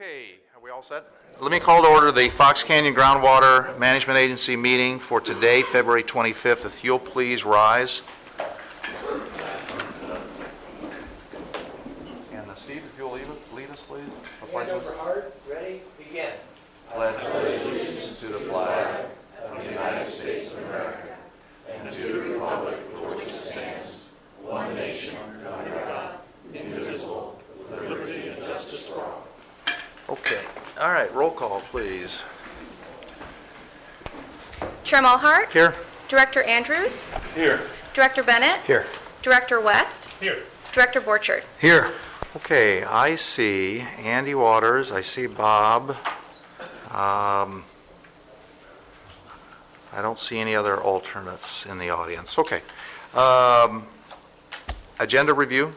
Okay, are we all set? Let me call to order the Fox Canyon Groundwater Management Agency meeting for today, February 25th. If you'll please rise. And Steve, if you'll lead us, please. Hands over heart, ready, begin. Pledge allegiance to the flag of the United States of America and to the republic for which it stands, one nation, under God, indivisible, with liberty and justice for all. Okay. All right. Roll call, please. Chair Mulhart. Here. Director Andrews. Here. Director Bennett. Here. Director West. Here. Director Borchard. Here. Okay. I see Andy Waters. I see Bob. I don't see any other alternates in the audience. Okay. Agenda review.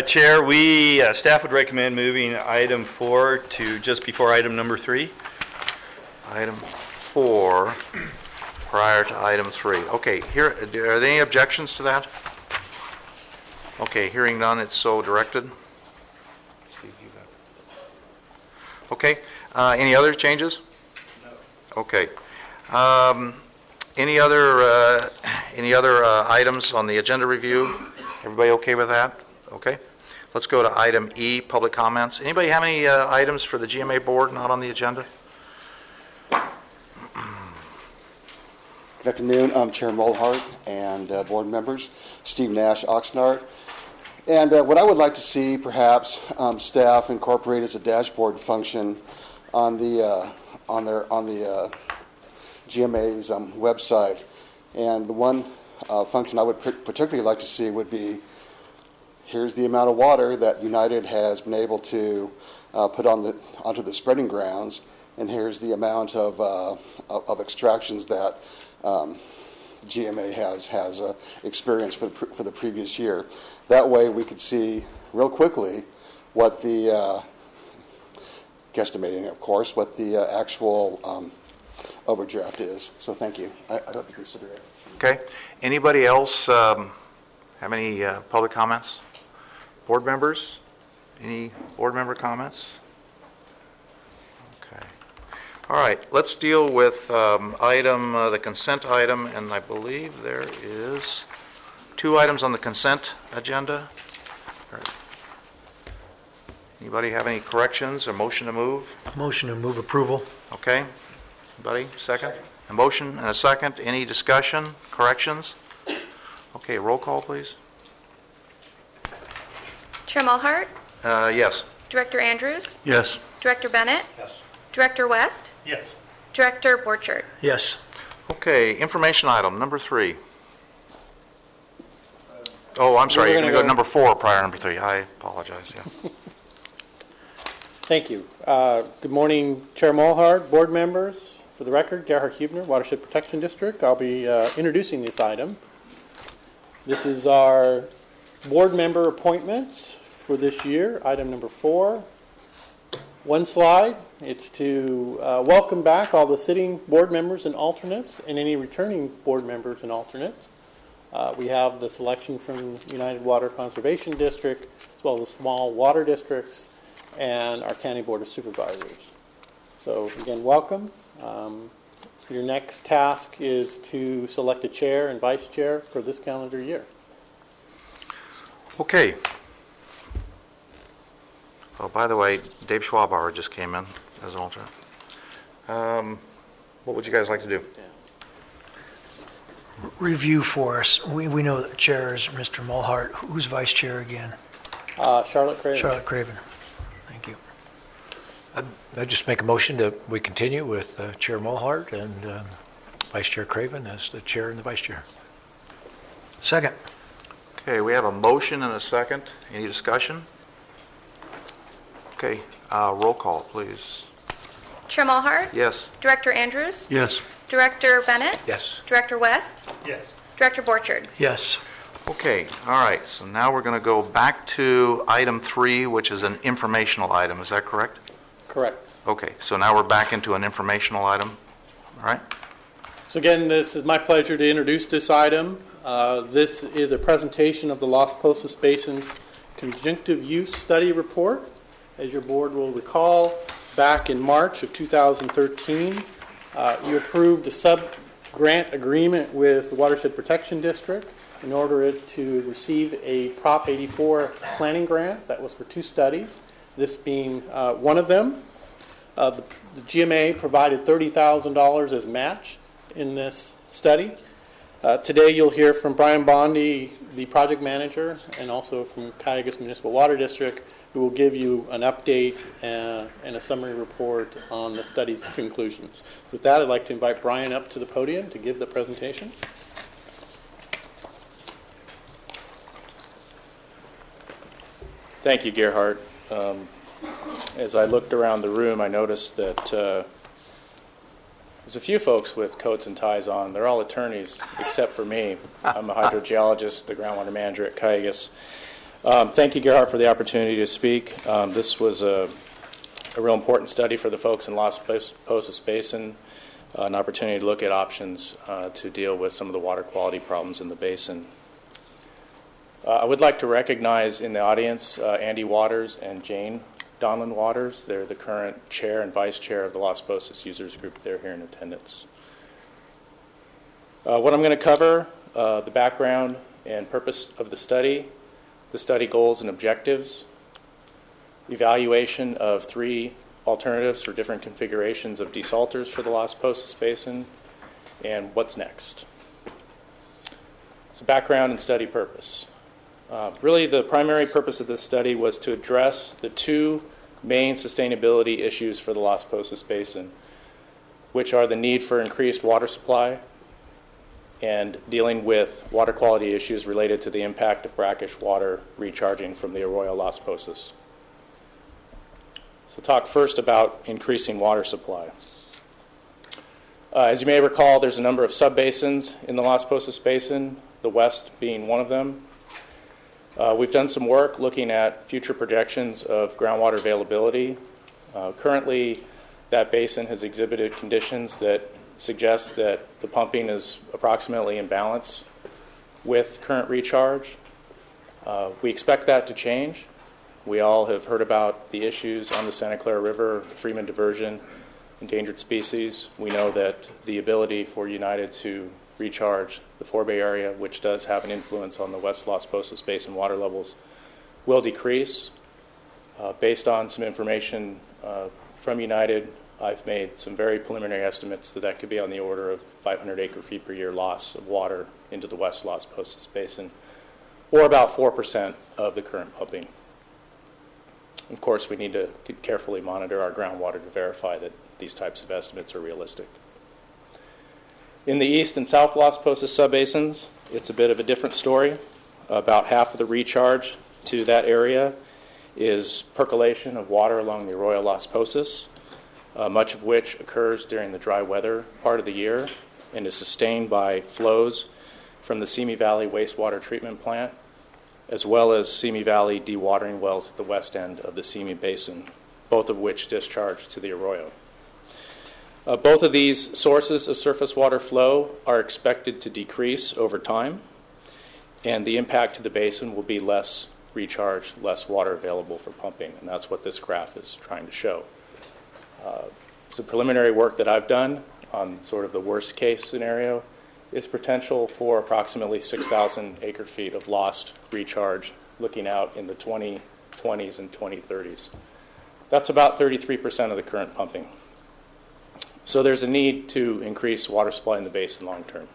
Chair, staff would recommend moving item 4 to just before item number 3. Item 4 prior to item 3. Okay, here, are there any objections to that? Okay, hearing none, it's so directed. Steve, you got it. Okay, any other changes? No. Okay. Any other items on the agenda review? Everybody okay with that? Okay. Let's go to item E, public comments. Anybody have any items for the GMA board not on the agenda? Good afternoon. I'm Chair Mulhart and board members, Steve Nash, Oxnard. And what I would like to see, perhaps, staff incorporate as a dashboard function on the GMA's website. And the one function I would particularly like to see would be, here's the amount of water that United has been able to put onto the spreading grounds, and here's the amount of extractions that GMA has experienced for the previous year. That way, we could see real quickly what the guesstimating, of course, what the actual overdraft is. So, thank you. I hope you consider it. Okay. Anybody else have any public comments? Board members? Any board member comments? Okay. All right. Let's deal with the consent item, and I believe there is 2 items on the consent agenda. All right. Anybody have any corrections or motion to move? Motion to move approval. Okay. Anybody? Second? A motion and a second. Any discussion? Corrections? Okay. Roll call, please. Chair Mulhart. Yes. Director Andrews. Yes. Director Bennett. Yes. Director West. Yes. Director Borchard. Yes. Okay, information item number 3. Oh, I'm sorry. You're going to go to number 4 prior to number 3. I apologize. Yeah. Thank you. Good morning, Chair Mulhart, board members. For the record, Gerhard Hubner, Watershed Protection District. I'll be introducing this item. This is our board member appointments for this year, item number 4. One slide. It's to welcome back all the sitting board members and alternates and any returning board members and alternates. We have the selection from United Water Conservation District, as well as small water districts, and our County Board of Supervisors. So again, welcome. Your next task is to select a chair and vice chair for this calendar year. Okay. Oh, by the way, Dave Schwabauer just came in as an alternate. What would you guys like to do? Review for us. We know that the chair is Mr. Mulhart. Who's vice chair again? Charlotte Craven. Charlotte Craven. Thank you. I'd just make a motion that we continue with Chair Mulhart and Vice Chair Craven as the chair and the vice chair. Second. Okay, we have a motion and a second. Any discussion? Okay, roll call, please. Chair Mulhart. Yes. Director Andrews. Yes. Director Bennett. Yes. Director West. Yes. Director Borchard. Yes. Okay, all right. So now we're going to go back to item 3, which is an informational item. Is that correct? Correct. Okay, so now we're back into an informational item. All right. So again, this is my pleasure to introduce this item. This is a presentation of the Los Pozos Basin's Conjunctive Use Study Report As your board will recall, back in March of 2013, you approved a sub-grant agreement with the Watershed Protection District in order to receive a Prop 84 planning grant that was for 2 studies, this being one of them. The GMA provided $30,000 as match in this study. Today you'll hear from Brian Bondi, the project manager, and also from Cayugas Municipal Water District, who will give you an update and a summary report on the study's conclusions. With that, I'd like to invite Brian up to the podium to give the presentation. Thank you, Gerhard. As I looked around the room, I noticed that there's a few folks with coats and ties on. They're all attorneys, except for me. I'm a hydrogeologist, the groundwater manager at Cayugas. Thank you, Gerhard, for the opportunity to speak. This was a real important study for the folks in Las Posas Basin, an opportunity to look at options to deal with some of the water quality problems in the basin. I would like to recognize in the audience Andy Waters and Jane Donlin Waters. They're the current chair and vice chair of the Las Posas Users Group. They're here in attendance. What I'm going to cover, the background and purpose of the study goals and objectives, evaluation of 3 alternatives for different configurations of desalters for the Las Posas Basin, and what's next. So background and study purpose. Really, the primary purpose of this study was to address the 2 main sustainability issues for the Las Posas Basin, which are the need for increased water supply and dealing with water quality issues related to the impact of brackish water recharging from the Arroyo Las Posas. So talk first about increasing water supply. As you may recall, there's a number of subbasins in the Las Posas Basin, the west being one of them. We've done some work looking at future projections of groundwater availability. Currently, that basin has exhibited conditions that suggest that the pumping is approximately in balance with current recharge. We expect that to change. We all have heard about the issues on the Santa Clara River, Freeman diversion, endangered species. We know that the ability for United to recharge the Forebay area, which does have an influence on the West Las Posas Basin water levels, will decrease. Based on some information from United, I've made some very preliminary estimates that could be on the order of 500 acre-feet per year loss of water into the West Las Posas Basin, or about 4% of the current pumping. Of course, we need to carefully monitor our groundwater to verify that these types of estimates are realistic. In the east and south Las Posas subbasins, it's a bit of a different story. About half of the recharge to that area is percolation of water along the Arroyo Las Posas, much of which occurs during the dry weather part of the year and is sustained by flows from the Simi Valley wastewater treatment plant, as well as Simi Valley dewatering wells at the west end of the Simi Basin, both of which discharge to the Arroyo. Both of these sources of surface water flow are expected to decrease over time, and the impact to the basin will be less recharge, less water available for pumping, and that's what this graph is trying to show. The preliminary work that I've done on sort of the worst case scenario is potential for approximately 6,000 acre-feet of lost recharge looking out in the 2020s and 2030s. That's about 33% of the current pumping. So there's a need to increase water supply in the basin long term.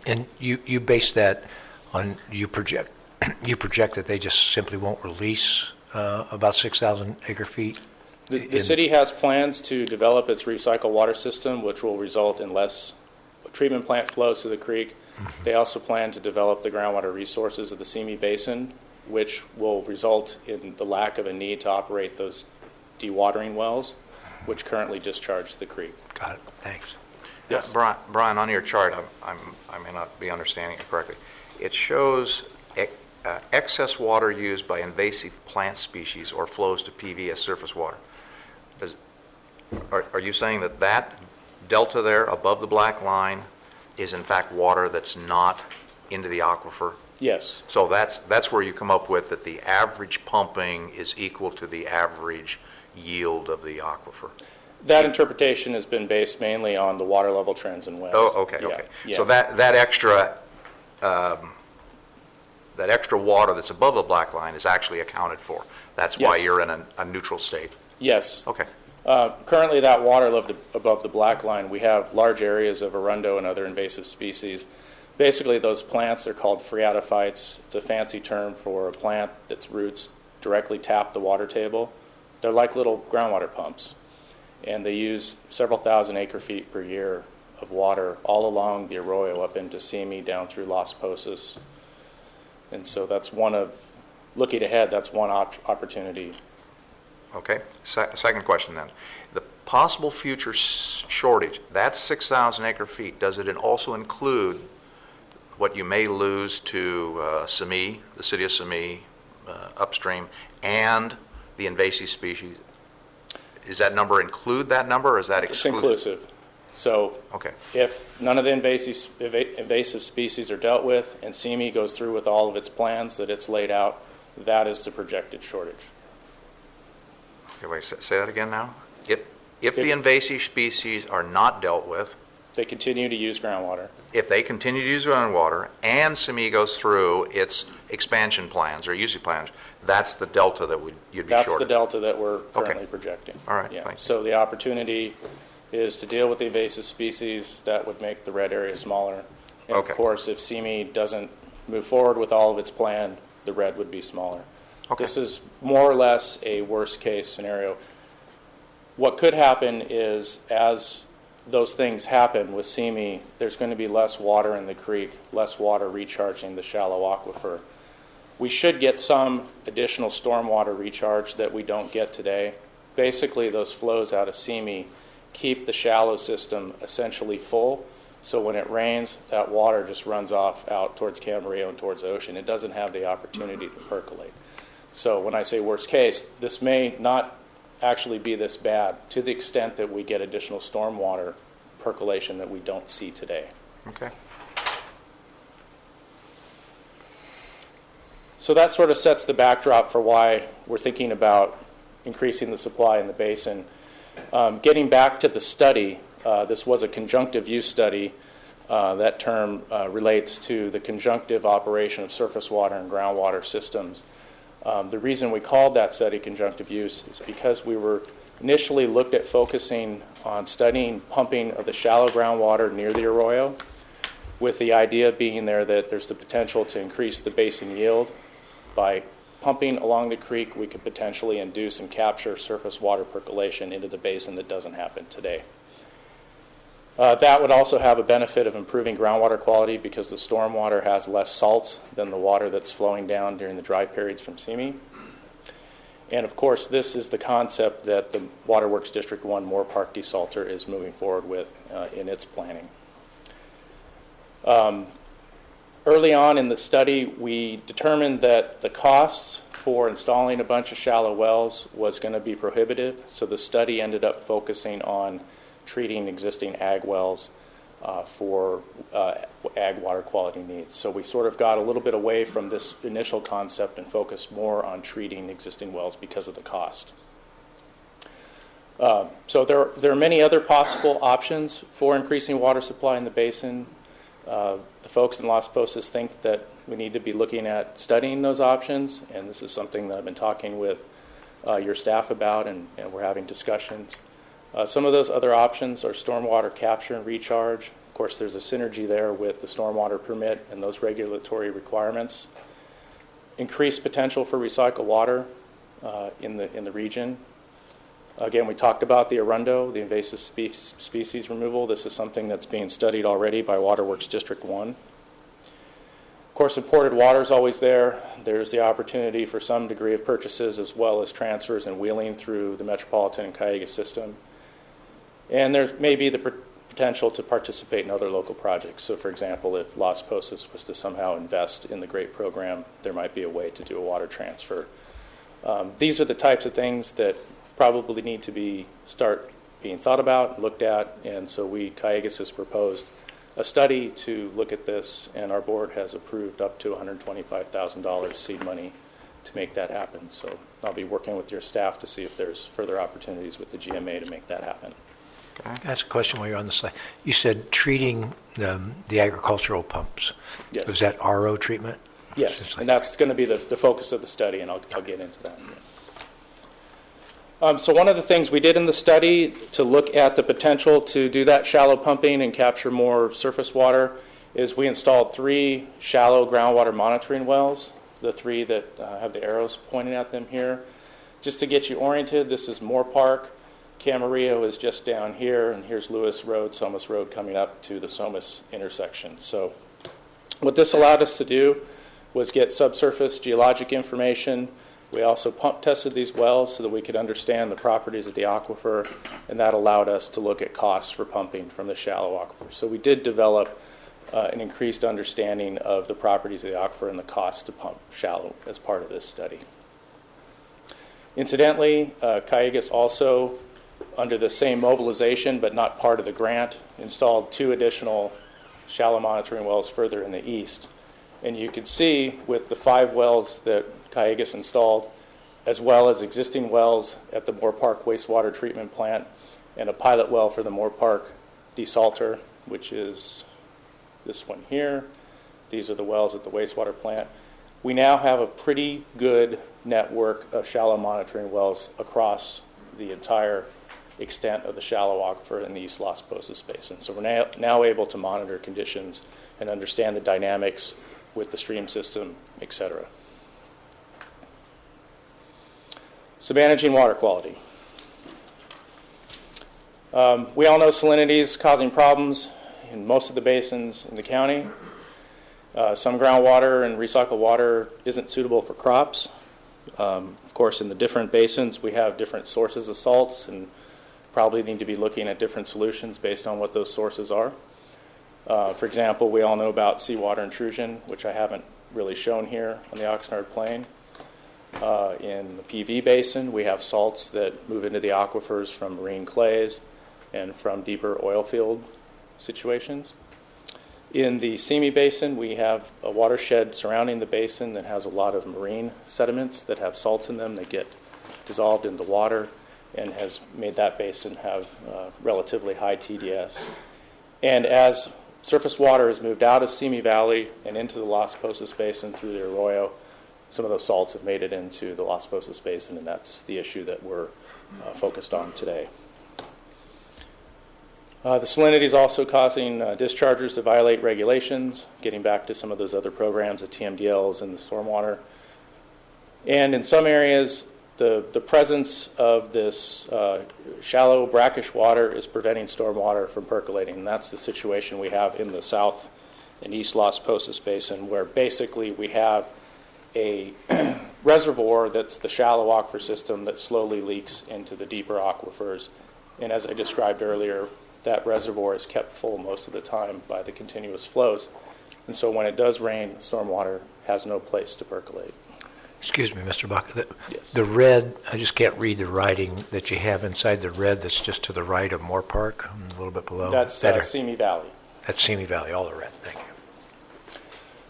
And you base that on, you project that they just simply won't release about 6,000 acre-feet? The city has plans to develop its recycle water system, which will result in less treatment plant flows to the creek. Mm-hmm. They also plan to develop the groundwater resources of the Simi Basin, which will result in the lack of a need to operate those dewatering wells, which currently discharge the creek. Got it. Thanks. Yes, Brian, on your chart, I may not be understanding it correctly. It shows excess water used by invasive plant species or flows to PV as surface water. Are you saying that delta there above the black line is in fact water that's not into the aquifer? Yes. So that's where you come up with that the average pumping is equal to the average yield of the aquifer. That interpretation has been based mainly on the water level trends in wells. Oh, okay, Yeah, okay. yeah. So that extra water that's above the black line is actually accounted for. That's why Yes. you're in a neutral state. Yes. Okay. Currently, that water level above the black line, we have large areas of arundo and other invasive species. Basically, those plants, they're called phreatophytes. It's a fancy term for a plant that's roots directly tap the water table. They're like little groundwater pumps, and they use several thousand acre-feet per year of water all along the arroyo up into Simi, down through Las Posas. And so that's one of, looking ahead, that's one opportunity. Okay. Second question then. The possible future shortage, that's 6,000 acre feet. Does it also include what you may lose to Simi, the city of Simi, upstream, and the invasive species? Does that number include that number, or is that It's exclusive? inclusive. So Okay. if none of the invasive species are dealt with and Simi goes through with all of its plans that it's laid out, that is the projected shortage. Okay, wait, say that again now. If the invasive species are not dealt with, They continue to use groundwater. if they continue to use groundwater and Simi goes through its expansion plans or usage plans, that's the delta that you'd be That's short the of. delta that we're Okay. currently projecting. All right, Yeah. thank you. So the opportunity is to deal with the invasive species. That would make the red area smaller. And Okay. of course, if Simi doesn't move forward with all of its plan, the red would be smaller. Okay. This is more or less a worst case scenario. What could happen is, as those things happen with Simi, there's going to be less water in the creek, less water recharging the shallow aquifer. We should get some additional stormwater recharge that we don't get today. Basically, those flows out of Simi keep the shallow system essentially full, so when it rains, that water just runs off out towards Camarillo and towards the ocean. It doesn't have the opportunity to percolate. So when I say worst case, this may not actually be this bad to the extent that we get additional stormwater percolation that we don't see today. Okay. So that sort of sets the backdrop for why we're thinking about increasing the supply in the basin. Getting back to the study, this was a conjunctive use study. That term relates to the conjunctive operation of surface water and groundwater systems. The reason we called that study conjunctive use is because we were initially looked at focusing on studying pumping of the shallow groundwater near the arroyo, with the idea being there that there's the potential to increase the basin yield. By pumping along the creek, we could potentially induce and capture surface water percolation into the basin that doesn't happen today. That would also have a benefit of improving groundwater quality because the stormwater has less salts than the water that's flowing down during the dry periods from Simi. And of course, this is the concept that the Waterworks District 1 Moore Park Desalter is moving forward with in its planning. Early on in the study, we determined that the costs for installing a bunch of shallow wells was going to be prohibitive, so the study ended up focusing on treating existing ag wells for ag water quality needs. So we sort of got a little bit away from this initial concept and focused more on treating existing wells because of the cost. So there are many other possible options for increasing water supply in the basin. The folks in Las Posas think that we need to be looking at studying those options, and this is something that I've been talking with your staff about, and we're having discussions. Some of those other options are stormwater capture and recharge. Of course, there's a synergy there with the stormwater permit and those regulatory requirements. Increased potential for recycled water in the region. Again, we talked about the arundo, the invasive species removal. This is something that's being studied already by Waterworks District 1. Of course, imported water is always there. There's the opportunity for some degree of purchases as well as transfers and wheeling through the metropolitan and Cayuga system. And there may be the potential to participate in other local projects. So, for example, if Las Posas was to somehow invest in the GREAT program, there might be a way to do a water transfer. These are the types of things that probably need to start being thought about, looked at, and so Cayugas has proposed a study to look at this, and our board has approved up to $125,000 seed money to make that happen. So I'll be working with your staff to see if there's further opportunities with the GMA to make that happen. Okay. Can I ask a question while you're on the slide? You said treating the agricultural pumps. Yes. Was that RO treatment? Yes, and that's going to be the focus of the study, and I'll get into that. So one of the things we did in the study to look at the potential to do that shallow pumping and capture more surface water is we installed 3 shallow groundwater monitoring wells, the 3 that have the arrows pointing at them here. Just to get you oriented, this is Moore Park. Camarillo is just down here, and here's Lewis Road, Somas Road coming up to the Somas intersection. So what this allowed us to do was get subsurface geologic information. We also pump tested these wells so that we could understand the properties of the aquifer, and that allowed us to look at costs for pumping from the shallow aquifer. So we did develop an increased understanding of the properties of the aquifer and the cost to pump shallow as part of this study. Incidentally, Callegas also, under the same mobilization but not part of the grant, installed 2 additional shallow monitoring wells further in the east. And you can see with the 5 wells that Callegas installed, as well as existing wells at the Moore Park wastewater treatment plant and a pilot well for the Moore Park desalter, which is this one here. These are the wells at the wastewater plant. We now have a pretty good network of shallow monitoring wells across the entire extent of the shallow aquifer in the East Las Posas Basin. So we're now able to monitor conditions and understand the dynamics with the stream system, et cetera. So managing water quality. We all know salinity is causing problems in most of the basins in the county. Some groundwater and recycled water isn't suitable for crops. Of course, in the different basins, we have different sources of salts and probably need to be looking at different solutions based on what those sources are. For example, we all know about seawater intrusion, which I haven't really shown here on the Oxnard Plain. In the PV Basin, we have salts that move into the aquifers from marine clays and from deeper oil field situations. In the Simi Basin, we have a watershed surrounding the basin that has a lot of marine sediments that have salts in them that get dissolved in the water and has made that basin have relatively high TDS. And as surface water has moved out of Simi Valley and into the Las Posas Basin through the arroyo, some of those salts have made it into the Las Posas Basin, and that's the issue that we're focused on today. The salinity is also causing dischargers to violate regulations, getting back to some of those other programs, the TMDLs and the stormwater. And in some areas, the presence of this shallow brackish water is preventing stormwater from percolating. And that's the situation we have in the South and East Las Posas Basin, where basically we have a reservoir that's the shallow aquifer system that slowly leaks into the deeper aquifers. And as I described earlier, that reservoir is kept full most of the time by the continuous flows. And so when it does rain, stormwater has no place to percolate. Excuse me, Mr. Bach. Yes. The red, I just can't read the writing that you have inside the red that's just to the right of Moore Park, a little bit below. That's Simi Valley. That's Simi Valley, all the red. Thank you.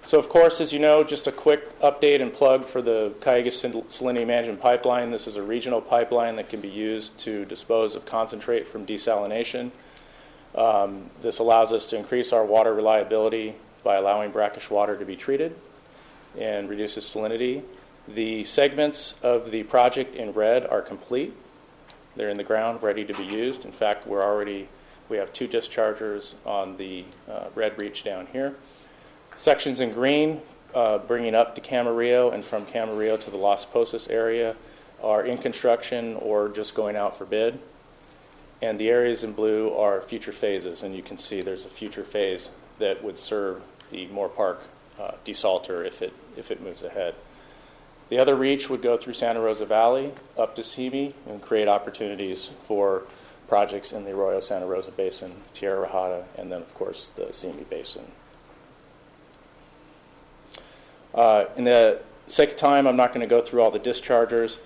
So, of course, as you know, just a quick update and plug for the Callegas Salinity Management Pipeline. This is a regional pipeline that can be used to dispose of concentrate from desalination. This allows us to increase our water reliability by allowing brackish water to be treated and reduces salinity. The segments of the project in red are complete. They're in the ground, ready to be used. In fact, we have 2 dischargers on the red reach down here. Sections in green, bringing up to Camarillo and from Camarillo to the Las Posas area, are in construction or just going out for bid. And the areas in blue are future phases, and you can see there's a future phase that would serve the Moore Park desalter if it moves ahead. The other reach would go through Santa Rosa Valley up to Simi and create opportunities for projects in the Arroyo Santa Rosa Basin, Tierra Rajada, and then, of course, the Simi Basin. In the sake of time, I'm not going to go through all the dischargers.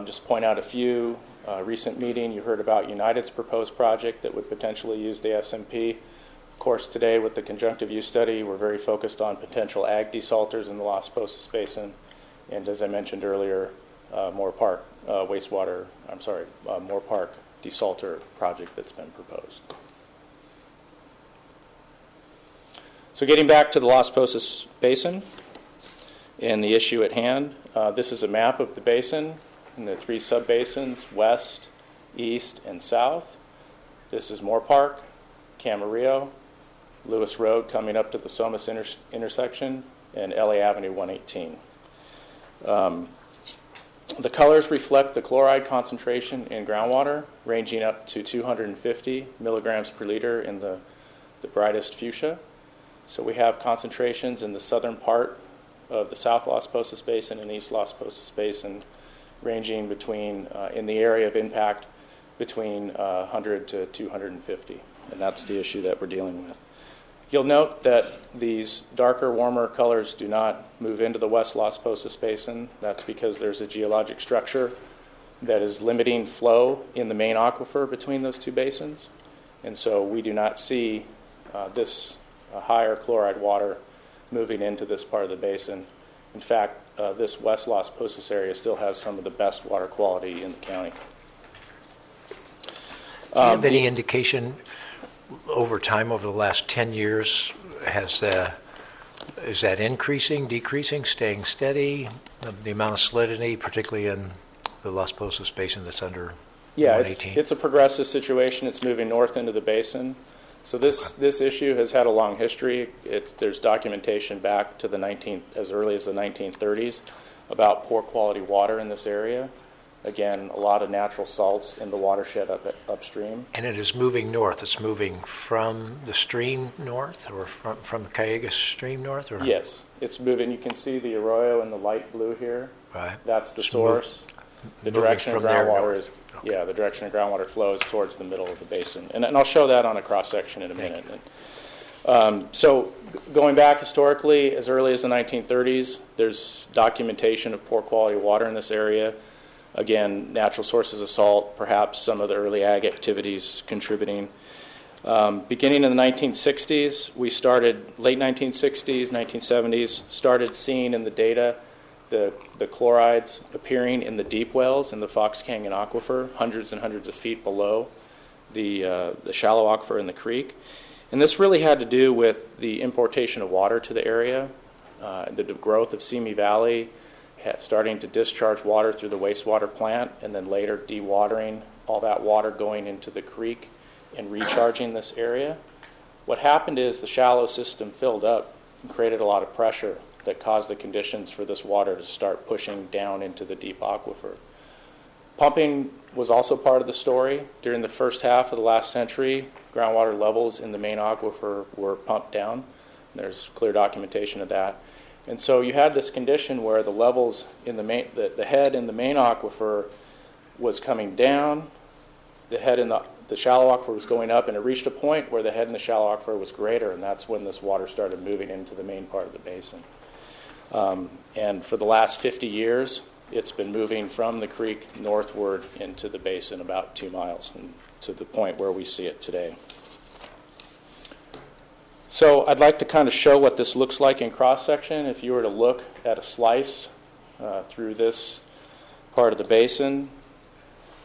Just point out a few. Recent meeting, you heard about United's proposed project that would potentially use the SMP. Of course, today with the conjunctive use study, we're very focused on potential ag desalters in the Las Posas Basin, and as I mentioned earlier, Moore Park Moore Park desalter project that's been proposed. So getting back to the Las Posas Basin and the issue at hand, this is a map of the basin in the three sub-basins, west, east, and south. This is Moore Park, Camarillo, Lewis Road coming up to the Somas intersection, and LA Avenue 118. The colors reflect the chloride concentration in groundwater, ranging up to 250 milligrams per liter in the brightest fuchsia. So we have concentrations in the southern part of the South Las Posas Basin and East Las Posas Basin, ranging between, in the area of impact, between 100 to 250. And that's the issue that we're dealing with. You'll note that these darker, warmer colors do not move into the West Las Posas Basin. That's because there's a geologic structure that is limiting flow in the main aquifer between those two basins. And so we do not see this higher chloride water moving into this part of the basin. In fact, this West Las Posas area still has some of the best water quality in the county. Do you have any indication over time, over the last 10 years, is that increasing, decreasing, staying steady? The amount of salinity, particularly in the Las Posas Basin that's under 118? It's a progressive situation. It's moving north into the basin. So this issue has had a long history. There's documentation back to as early as the 1930s about poor quality water in this area. Again, a lot of natural salts in the watershed upstream. And it is moving north. It's moving from the stream north, or from the Cayugas stream north? Or? Yes, it's moving. You can see the arroyo in the light blue here. Right. That's the source. The direction of groundwater is, the direction of groundwater flows towards the middle of the basin. And I'll show that on a cross-section in a minute. So going back historically, as early as the 1930s, there's documentation of poor quality water in this area. Again, natural sources of salt, perhaps some of the early ag activities contributing. Beginning in the 1960s, we started, late 1960s, 1970s, started seeing in the data the chlorides appearing in the deep wells in the Fox Canyon Aquifer, hundreds and hundreds of feet below the shallow aquifer in the creek. And this really had to do with the importation of water to the area, the growth of Simi Valley, starting to discharge water through the wastewater plant, and then later dewatering all that water going into the creek and recharging this area. What happened is the shallow system filled up and created a lot of pressure that caused the conditions for this water to start pushing down into the deep aquifer. Pumping was also part of the story. During the first half of the last century, groundwater levels in the main aquifer were pumped down. There's clear documentation of that. And so you had this condition where the levels in the head in the main aquifer was coming down, the head in the shallow aquifer was going up, and it reached a point where the head in the shallow aquifer was greater, and that's when this water started moving into the main part of the basin. And for the last 50 years, it's been moving from the creek northward into the basin about 2 miles, and to the point where we see it today. So I'd like to kind of show what this looks like in cross-section. If you were to look at a slice through this part of the basin,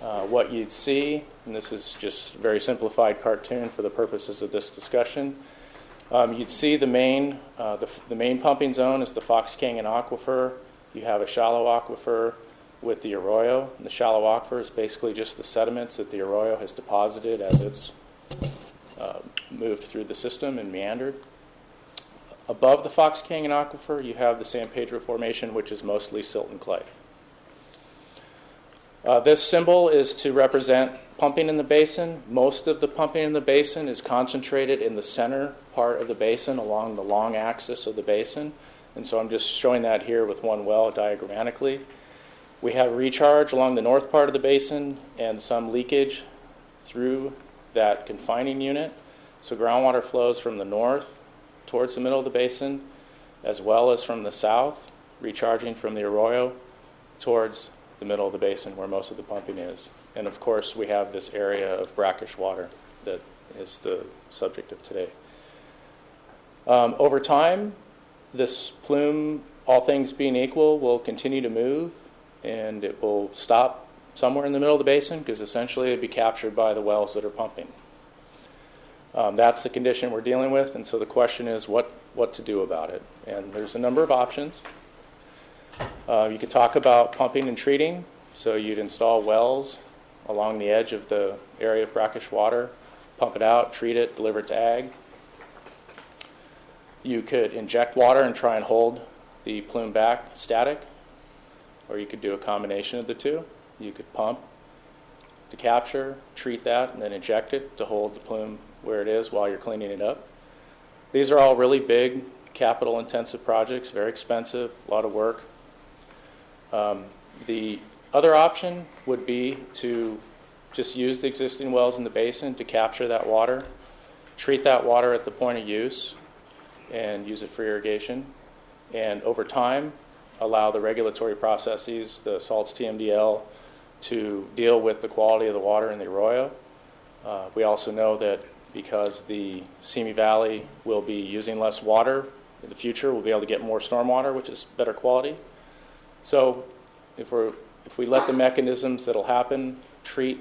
what you'd see, and this is just a very simplified cartoon for the purposes of this discussion, you'd see the main pumping zone is the Fox Canyon Aquifer. You have a shallow aquifer with the arroyo. And the shallow aquifer is basically just the sediments that the arroyo has deposited as it's moved through the system and meandered. Above the Fox Canyon Aquifer, you have the San Pedro Formation, which is mostly silt and clay. This symbol is to represent pumping in the basin. Most of the pumping in the basin is concentrated in the center part of the basin along the long axis of the basin. And so I'm just showing that here with one well diagrammatically. We have recharge along the north part of the basin and some leakage through that confining unit. So groundwater flows from the north towards the middle of the basin, as well as from the south, recharging from the arroyo towards the middle of the basin where most of the pumping is. And of course, we have this area of brackish water that is the subject of today. Over time, this plume, all things being equal, will continue to move, and it will stop somewhere in the middle of the basin because essentially it'd be captured by the wells that are pumping. That's the condition we're dealing with, and so the question is what to do about it. And there's a number of options. You could talk about pumping and treating, so you'd install wells along the edge of the area of brackish water, pump it out, treat it, deliver it to ag. You could inject water and try and hold the plume back static, or you could do a combination of the two. You could pump to capture, treat that, and then inject it to hold the plume where it is while you're cleaning it up. These are all really big, capital-intensive projects, very expensive, a lot of work. The other option would be to just use the existing wells in the basin to capture that water, treat that water at the point of use, and use it for irrigation. And over time, allow the regulatory processes, the salts TMDL, to deal with the quality of the water in the arroyo. We also know that because the Simi Valley will be using less water in the future, we'll be able to get more stormwater, which is better quality. So if we let the mechanisms that'll happen treat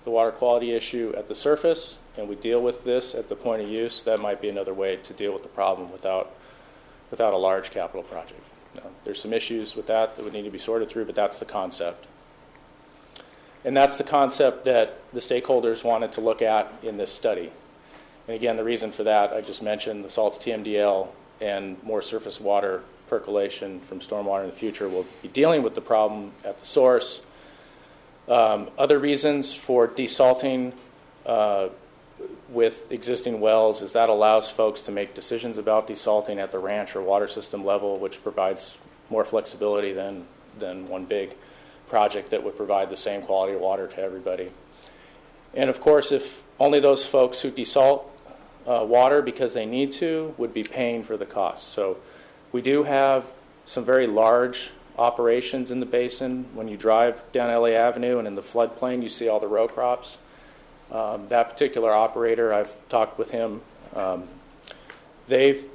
the water quality issue at the surface, and we deal with this at the point of use, that might be another way to deal with the problem without a large capital project. There's some issues with that would need to be sorted through, but that's the concept. And that's the concept that the stakeholders wanted to look at in this study. And again, the reason for that, I just mentioned the salts TMDL and more surface water percolation from stormwater in the future will be dealing with the problem at the source. Other reasons for desalting with existing wells is that allows folks to make decisions about desalting at the ranch or water system level, which provides more flexibility than one big project that would provide the same quality of water to everybody. And of course, if only those folks who desalt water because they need to would be paying for the cost. So we do have some very large operations in the basin. When you drive down LA Avenue and in the floodplain, you see all the row crops. That particular operator, I've talked with him, they've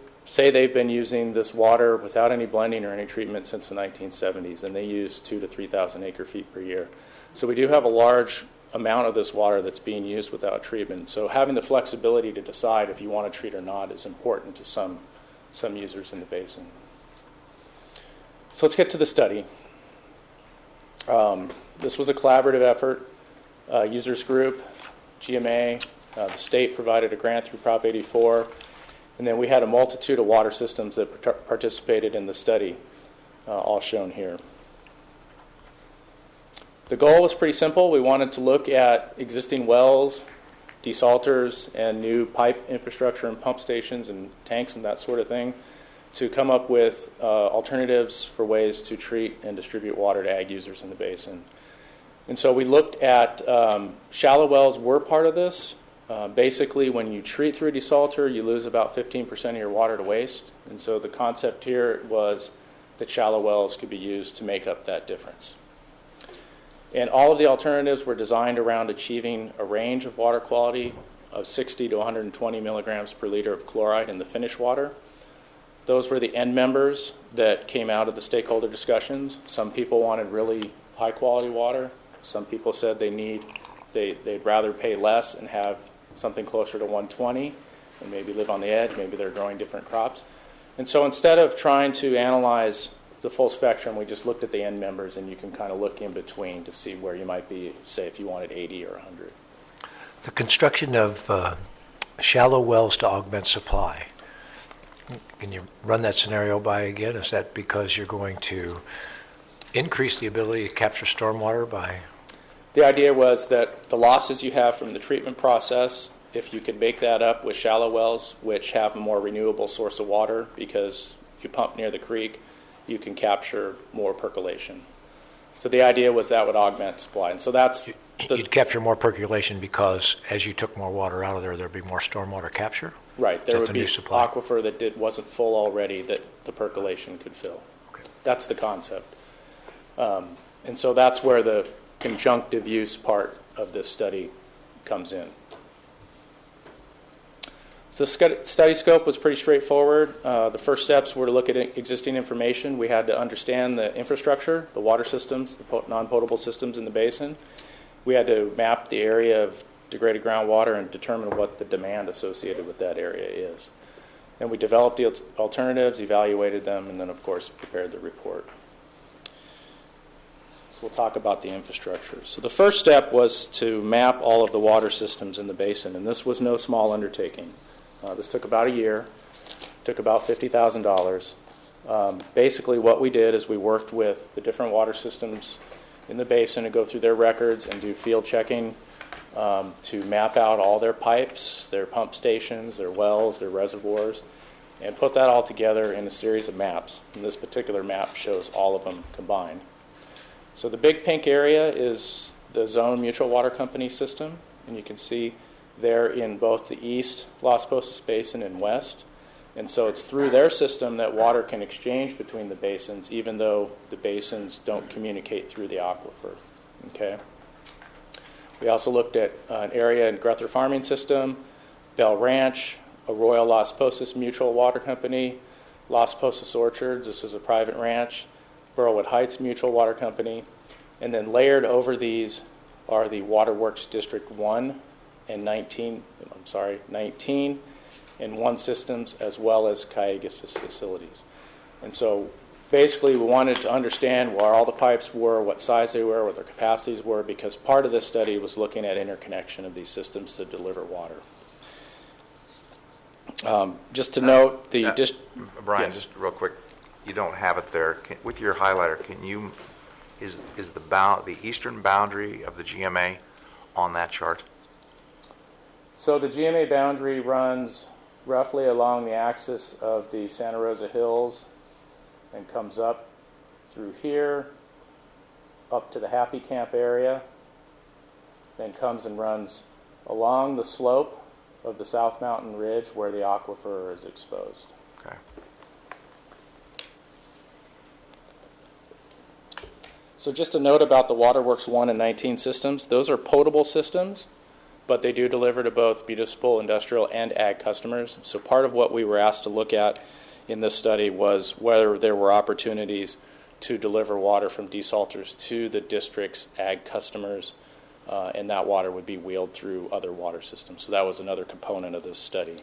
been using this water without any blending or any treatment since the 1970s, and they use 2,000 to 3,000 acre feet per year. So we do have a large amount of this water that's being used without treatment. So having the flexibility to decide if you want to treat or not is important to some users in the basin. So let's get to the study. This was a collaborative effort. Users group, GMA, the state provided a grant through Prop 84, and then we had a multitude of water systems that participated in the study, all shown here. The goal was pretty simple. We wanted to look at existing wells, desalters, and new pipe infrastructure and pump stations and tanks and that sort of thing to come up with alternatives for ways to treat and distribute water to ag users in the basin. And so we looked at shallow wells were part of this. Basically, when you treat through a desalter, you lose about 15% of your water to waste. And so the concept here was that shallow wells could be used to make up that difference. And all of the alternatives were designed around achieving a range of water quality of 60 to 120 milligrams per liter of chloride in the finished water. Those were the end members that came out of the stakeholder discussions. Some people wanted really high quality water. Some people said they'd rather pay less and have something closer to 120 and maybe live on the edge. Maybe they're growing different crops. And so instead of trying to analyze the full spectrum, we just looked at the end members, and you can kind of look in between to see where you might be, say, if you wanted 80 or 100. The construction of shallow wells to augment supply. Can you run that scenario by again? Is that because you're going to increase the ability to capture stormwater by? The idea was that the losses you have from the treatment process, if you could make that up with shallow wells, which have a more renewable source of water, because if you pump near the creek, you can capture more percolation. So the idea was that would augment supply. And so that's... You'd capture more percolation because as you took more water out of there, there'd be more stormwater capture? Right. There would be supply? aquifer that wasn't full already that the percolation could fill. Okay. That's the concept. And so that's where the conjunctive use part of this study comes in. So the study scope was pretty straightforward. The first steps were to look at existing information. We had to understand the infrastructure, the water systems, the non-potable systems in the basin. We had to map the area of degraded groundwater and determine what the demand associated with that area is. Then we developed the alternatives, evaluated them, and then, of course, prepared the report. So we'll talk about the infrastructure. So the first step was to map all of the water systems in the basin, and this was no small undertaking. This took about a year, took about $50,000. Basically what we did is we worked with the different water systems in the basin to go through their records and do field checking to map out all their pipes, their pump stations, their wells, their reservoirs, and put that all together in a series of maps. And this particular map shows all of them combined. So the big pink area is the Zone Mutual Water Company system, and you can see there in both the east Las Posas Basin and west. And so it's through their system that water can exchange between the basins, even though the basins don't communicate through the aquifer. Okay. We also looked at an area in Gruther Farming System, Bell Ranch, Arroyo Las Posas Mutual Water Company, Las Posas Orchards, this is a private ranch, Burlwood Heights Mutual Water Company, and then layered over these are the Waterworks District 1 and 19 and 1 systems, as well as Callegas' facilities. And so basically we wanted to understand where all the pipes were, what size they were, what their capacities were, because part of this study was looking at interconnection of these systems to deliver water. Just to note, Brian, yes. just real quick, you don't have it there. With your highlighter, can you, is the eastern boundary of the GMA on that chart? So the GMA boundary runs roughly along the axis of the Santa Rosa Hills and comes up through here, up to the Happy Camp area, then comes and runs along the slope of the South Mountain Ridge where the aquifer is exposed. Okay. So just a note about the Waterworks 1 and 19 systems. Those are potable systems, but they do deliver to both municipal, industrial, and ag customers. So part of what we were asked to look at in this study was whether there were opportunities to deliver water from desalters to the district's ag customers, and that water would be wheeled through other water systems. So that was another component of this study.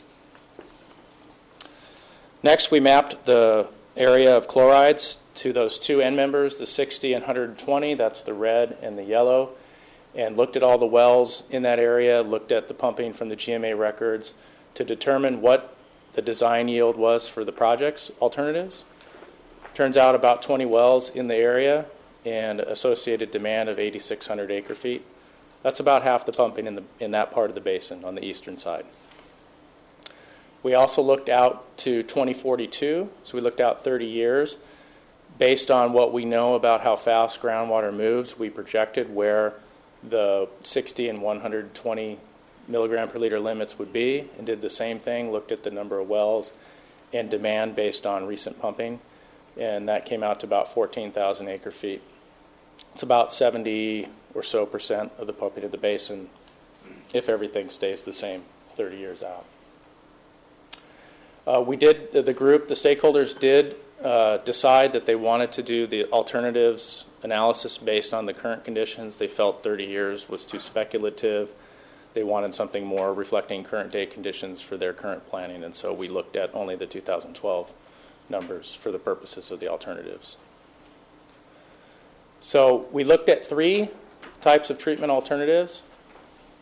Next, we mapped the area of chlorides to those two end members, the 60 and 120, that's the red and the yellow, and looked at all the wells in that area, looked at the pumping from the GMA records to determine what the design yield was for the project's alternatives. Turns out about 20 wells in the area and associated demand of 8,600 acre feet. That's about half the pumping in that part of the basin on the eastern side. We also looked out to 2042, so we looked out 30 years. Based on what we know about how fast groundwater moves, we projected where the 60 and 120 milligram per liter limits would be, and did the same thing, looked at the number of wells and demand based on recent pumping, and that came out to about 14,000 acre feet. It's about 70% or so of the pumping of the basin if everything stays the same 30 years out. The stakeholders did decide that they wanted to do the alternatives analysis based on the current conditions. They felt 30 years was too speculative. They wanted something more reflecting current day conditions for their current planning, and so we looked at only the 2012 numbers for the purposes of the alternatives. So we looked at 3 types of treatment alternatives.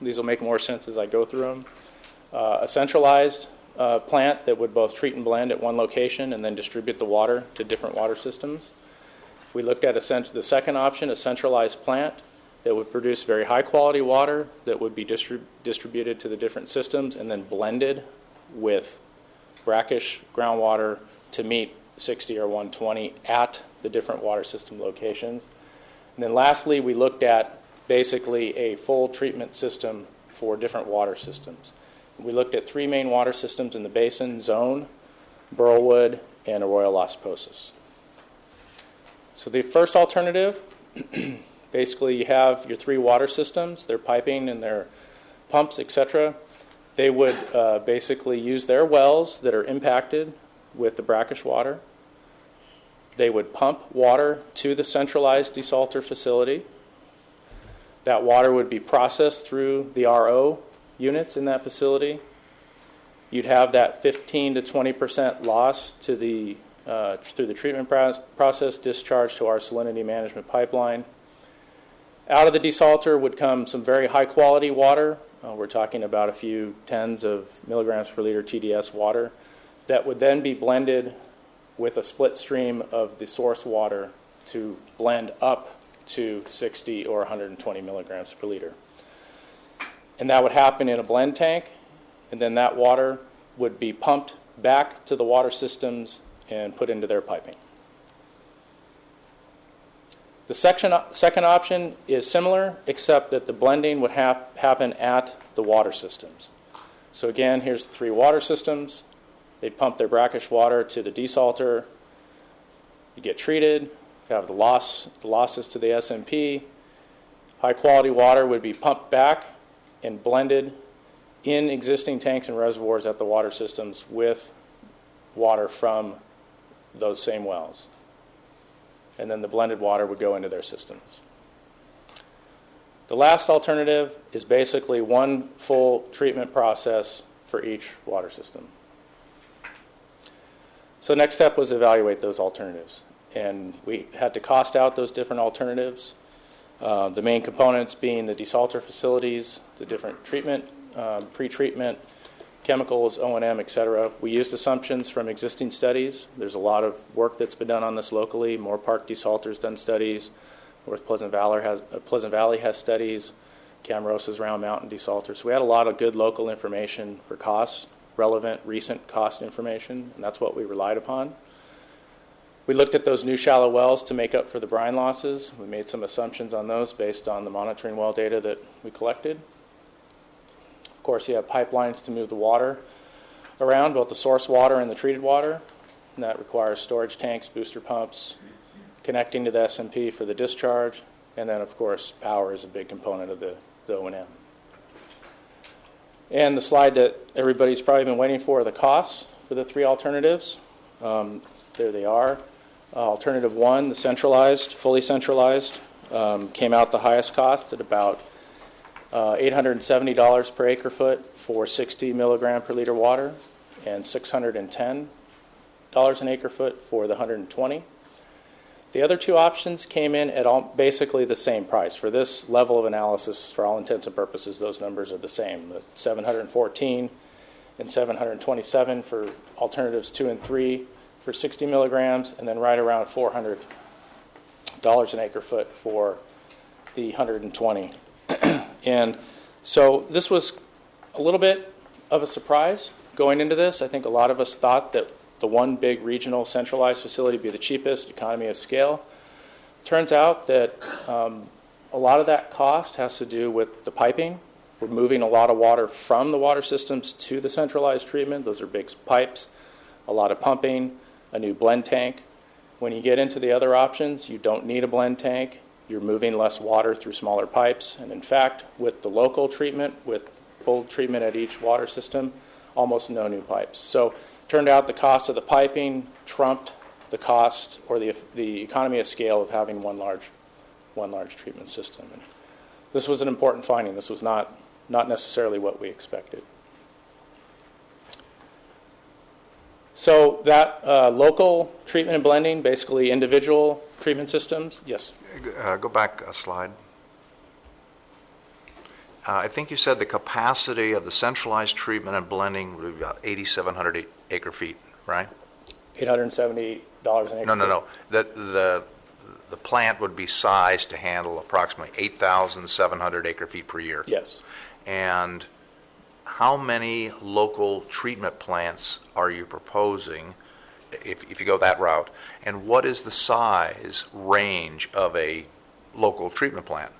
These will make more sense as I go through them. A centralized plant that would both treat and blend at one location and then distribute the water to different water systems. We looked at the second option, a centralized plant that would produce very high quality water that would be distributed to the different systems and then blended with brackish groundwater to meet 60 or 120 at the different water system locations. And then lastly, we looked at basically a full treatment system for different water systems. We looked at 3 main water systems in the basin: Zone, Burlwood, and Arroyo Las Posas. So the first alternative, basically you have your 3 water systems, their piping and their pumps, etc. They would basically use their wells that are impacted with the brackish water. They would pump water to the centralized desalter facility. That water would be processed through the RO units in that facility. You'd have that 15 to 20% loss to the through the treatment process discharged to our salinity management pipeline. Out of the desalter would come some very high quality water. We're talking about a few tens of milligrams per liter TDS water that would then be blended with a split stream of the source water to blend up to 60 or 120 milligrams per liter. And that would happen in a blend tank, and then that water would be pumped back to the water systems and put into their piping. The second option is similar, except that the blending would happen at the water systems. So again, here's the 3 water systems. They'd pump their brackish water to the desalter. You get treated. You have the losses to the SMP. High quality water would be pumped back and blended in existing tanks and reservoirs at the water systems with water from those same wells. And then the blended water would go into their systems. The last alternative is basically one full treatment process for each water system. So next step was evaluate those alternatives. And we had to cost out those different alternatives. The main components being the desalter facilities, the different treatment, pre-treatment, chemicals, O&M, et cetera. We used assumptions from existing studies. There's a lot of work that's been done on this locally. Moore Park Desalter's done studies. North Pleasant Valley has studies. Camarosa's Round Mountain Desalter. So we had a lot of good local information for costs, relevant, recent cost information, and that's what we relied upon. We looked at those new shallow wells to make up for the brine losses. We made some assumptions on those based on the monitoring well data that we collected. Of course, you have pipelines to move the water around, both the source water and the treated water. And that requires storage tanks, booster pumps, connecting to the SMP for the discharge. And then, of course, power is a big component of the O&M. And the slide that everybody's probably been waiting for are the costs for the 3 alternatives. There they are. Alternative 1, the centralized, fully centralized, came out the highest cost at about $870 per acre foot for 60 milligram per liter water, and $610 an acre foot for the 120. The other 2 options came in at basically the same price. For this level of analysis, for all intents and purposes, those numbers are the same. The 714 and 727 for alternatives 2 and 3 for 60 milligrams, and then right around $400 an acre foot for the 120. And so this was a little bit of a surprise going into this. I think a lot of us thought that the one big regional centralized facility would be the cheapest, economy of scale. Turns out that a lot of that cost has to do with the piping. We're moving a lot of water from the water systems to the centralized treatment. Those are big pipes, a lot of pumping, a new blend tank. When you get into the other options, you don't need a blend tank. You're moving less water through smaller pipes. And in fact, with the local treatment, with full treatment at each water system, almost no new pipes. So it turned out the cost of the piping trumped the cost or the economy of scale of having one large treatment system. And this was an important finding. This was not necessarily what we expected. So that local treatment and blending, basically individual treatment systems. Yes? Go back a slide. I think you said the capacity of the centralized treatment and blending would be about 8,700 acre feet, right? $870 an acre. No. The plant would be sized to handle approximately 8,700 acre feet per year. Yes. And how many local treatment plants are you proposing if you go that route? And what is the size range of a local treatment plant?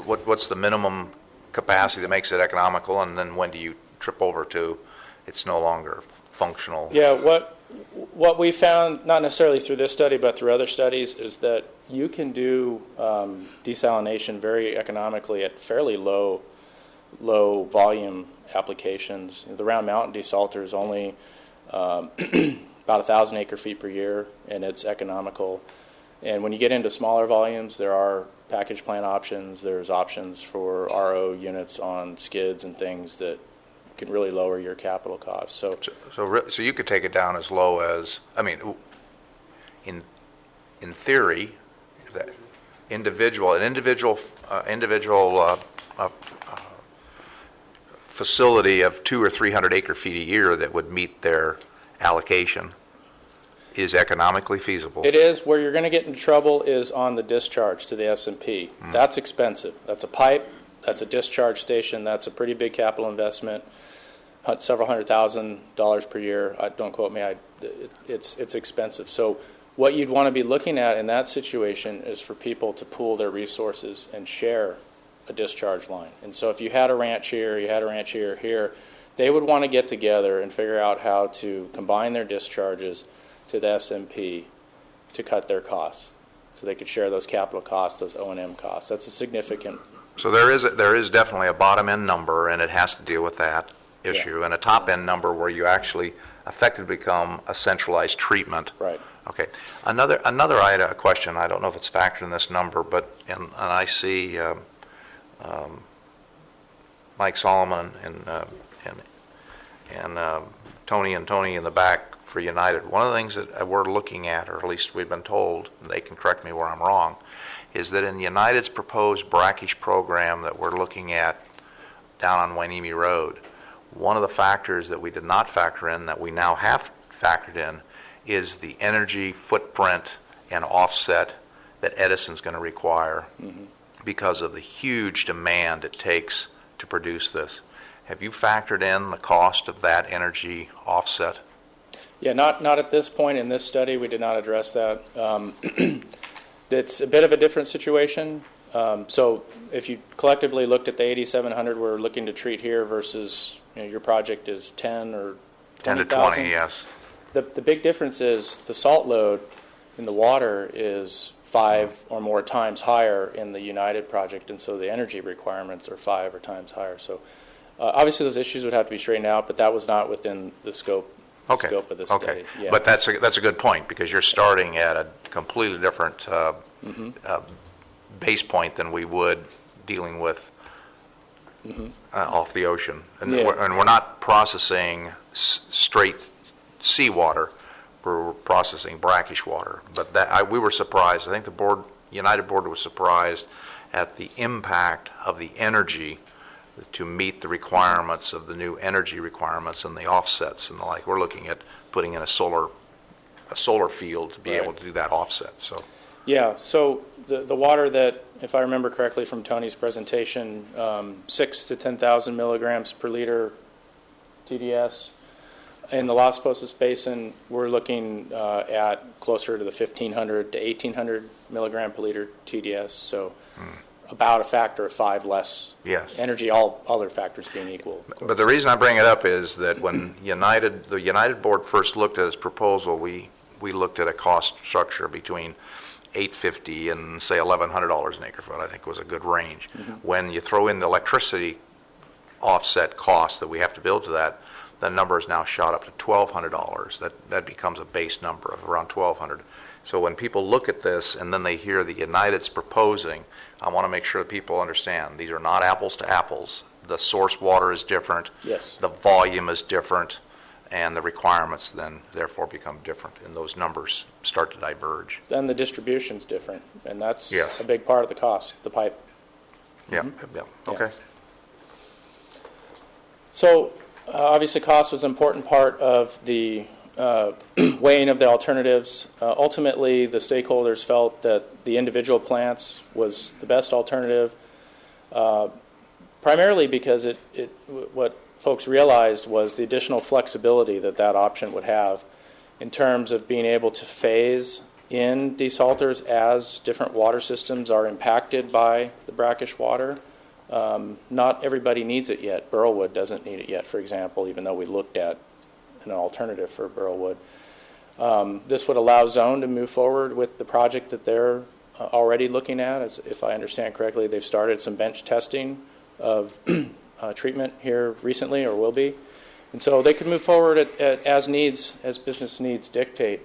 What's the minimum capacity that makes it economical, and then when do you trip over to it's no longer functional? Yeah, what we found, not necessarily through this study, but through other studies, is that you can do desalination very economically at fairly low low volume applications. The Round Mountain desalter is only about 1,000 acre-feet per year, and it's economical. And when you get into smaller volumes, there are package plant options. There's options for RO units on skids and things that can really lower your capital costs. So you could take it down as low as, I mean, in theory, that an individual facility of 200 or 300 acre-feet a year that would meet their allocation is economically feasible. It is. Where you're going to get in trouble is on the discharge to the S&P. That's expensive. That's a pipe. That's a discharge station. That's a pretty big capital investment, several $100,000 per year. Don't quote me. It's expensive. So what you'd want to be looking at in that situation is for people to pool their resources and share a discharge line. And so if you had a ranch here, here, they would want to get together and figure out how to combine their discharges to the SMP to cut their costs, so they could share those capital costs, those O&M costs. That's a significant. So there is definitely a bottom end number, and it has to deal with that issue, and a top end number where you actually effectively become a centralized treatment. Right. Okay. Another item, a question. I don't know if it's factored in this number, but and I see Mike Solomon and Tony in the back for United. One of the things that we're looking at, or at least we've been told, and they can correct me where I'm wrong, is that in United's proposed brackish program that we're looking at down on Wainimi Road, one of the factors that we did not factor in that we now have factored in is the energy footprint and offset that Edison's going to require because of the huge demand it takes to produce this. Have you factored in the cost of that energy offset? Yeah, not at this point in this study. We did not address that. It's a bit of a different situation. So if you collectively looked at the 8,700 we're looking to treat here versus your project is 10 or 10 to 20,000. 20, yes. The big difference is the salt load in the water is 5 or more times higher in the United project, and so the energy requirements are 5 or times higher. So obviously those issues would have to be straightened out, but that was not within the scope of this study. Okay. Yeah. But that's a good point, because you're starting at a completely different base point than we would dealing with off the ocean. And, Yeah. we're not processing straight seawater. We're processing brackish water. But we were surprised. I think the United board was surprised at the impact of the energy to meet the requirements of the new energy requirements and the offsets and the like. We're looking at putting in a solar field to be able to do that offset. So yeah, so the water that, if I remember correctly from Tony's presentation, 6,000 to 10,000 milligrams per liter TDS. In the Las Posas Basin, we're looking at closer to the 1,500 to 1,800 milligram per liter TDS. So about a factor of 5 less energy, all other factors being equal. But the reason I bring it up is that when the United board first looked at its proposal, we looked at a cost structure between $850 and say $1,100 an acre foot. I think was a good range. When you throw in the electricity offset cost that we have to build to that, the number is now shot up to $1,200. That becomes a base number of around $1,200. So when people look at this and then they hear the United's proposing, I want to make sure that people understand these are not apples to apples. The source water is different. Yes. The volume is different, and the requirements then therefore become different, and those numbers start to diverge. Then the distribution's different, and that's Yeah. a big part of the cost, the pipe. Yeah. Okay. So obviously cost was an important part of the weighing of the alternatives. Ultimately, the stakeholders felt that the individual plants was the best alternative, primarily because what folks realized was the additional flexibility that option would have in terms of being able to phase in desalters as different water systems are impacted by the brackish water. Not everybody needs it yet. Burlwood doesn't need it yet, for example, even though we looked at an alternative for Burlwood. This would allow Zone to move forward with the project that they're already looking at. As if I understand correctly, they've started some bench testing of treatment here recently, or will be. And so they could move forward as business needs dictate,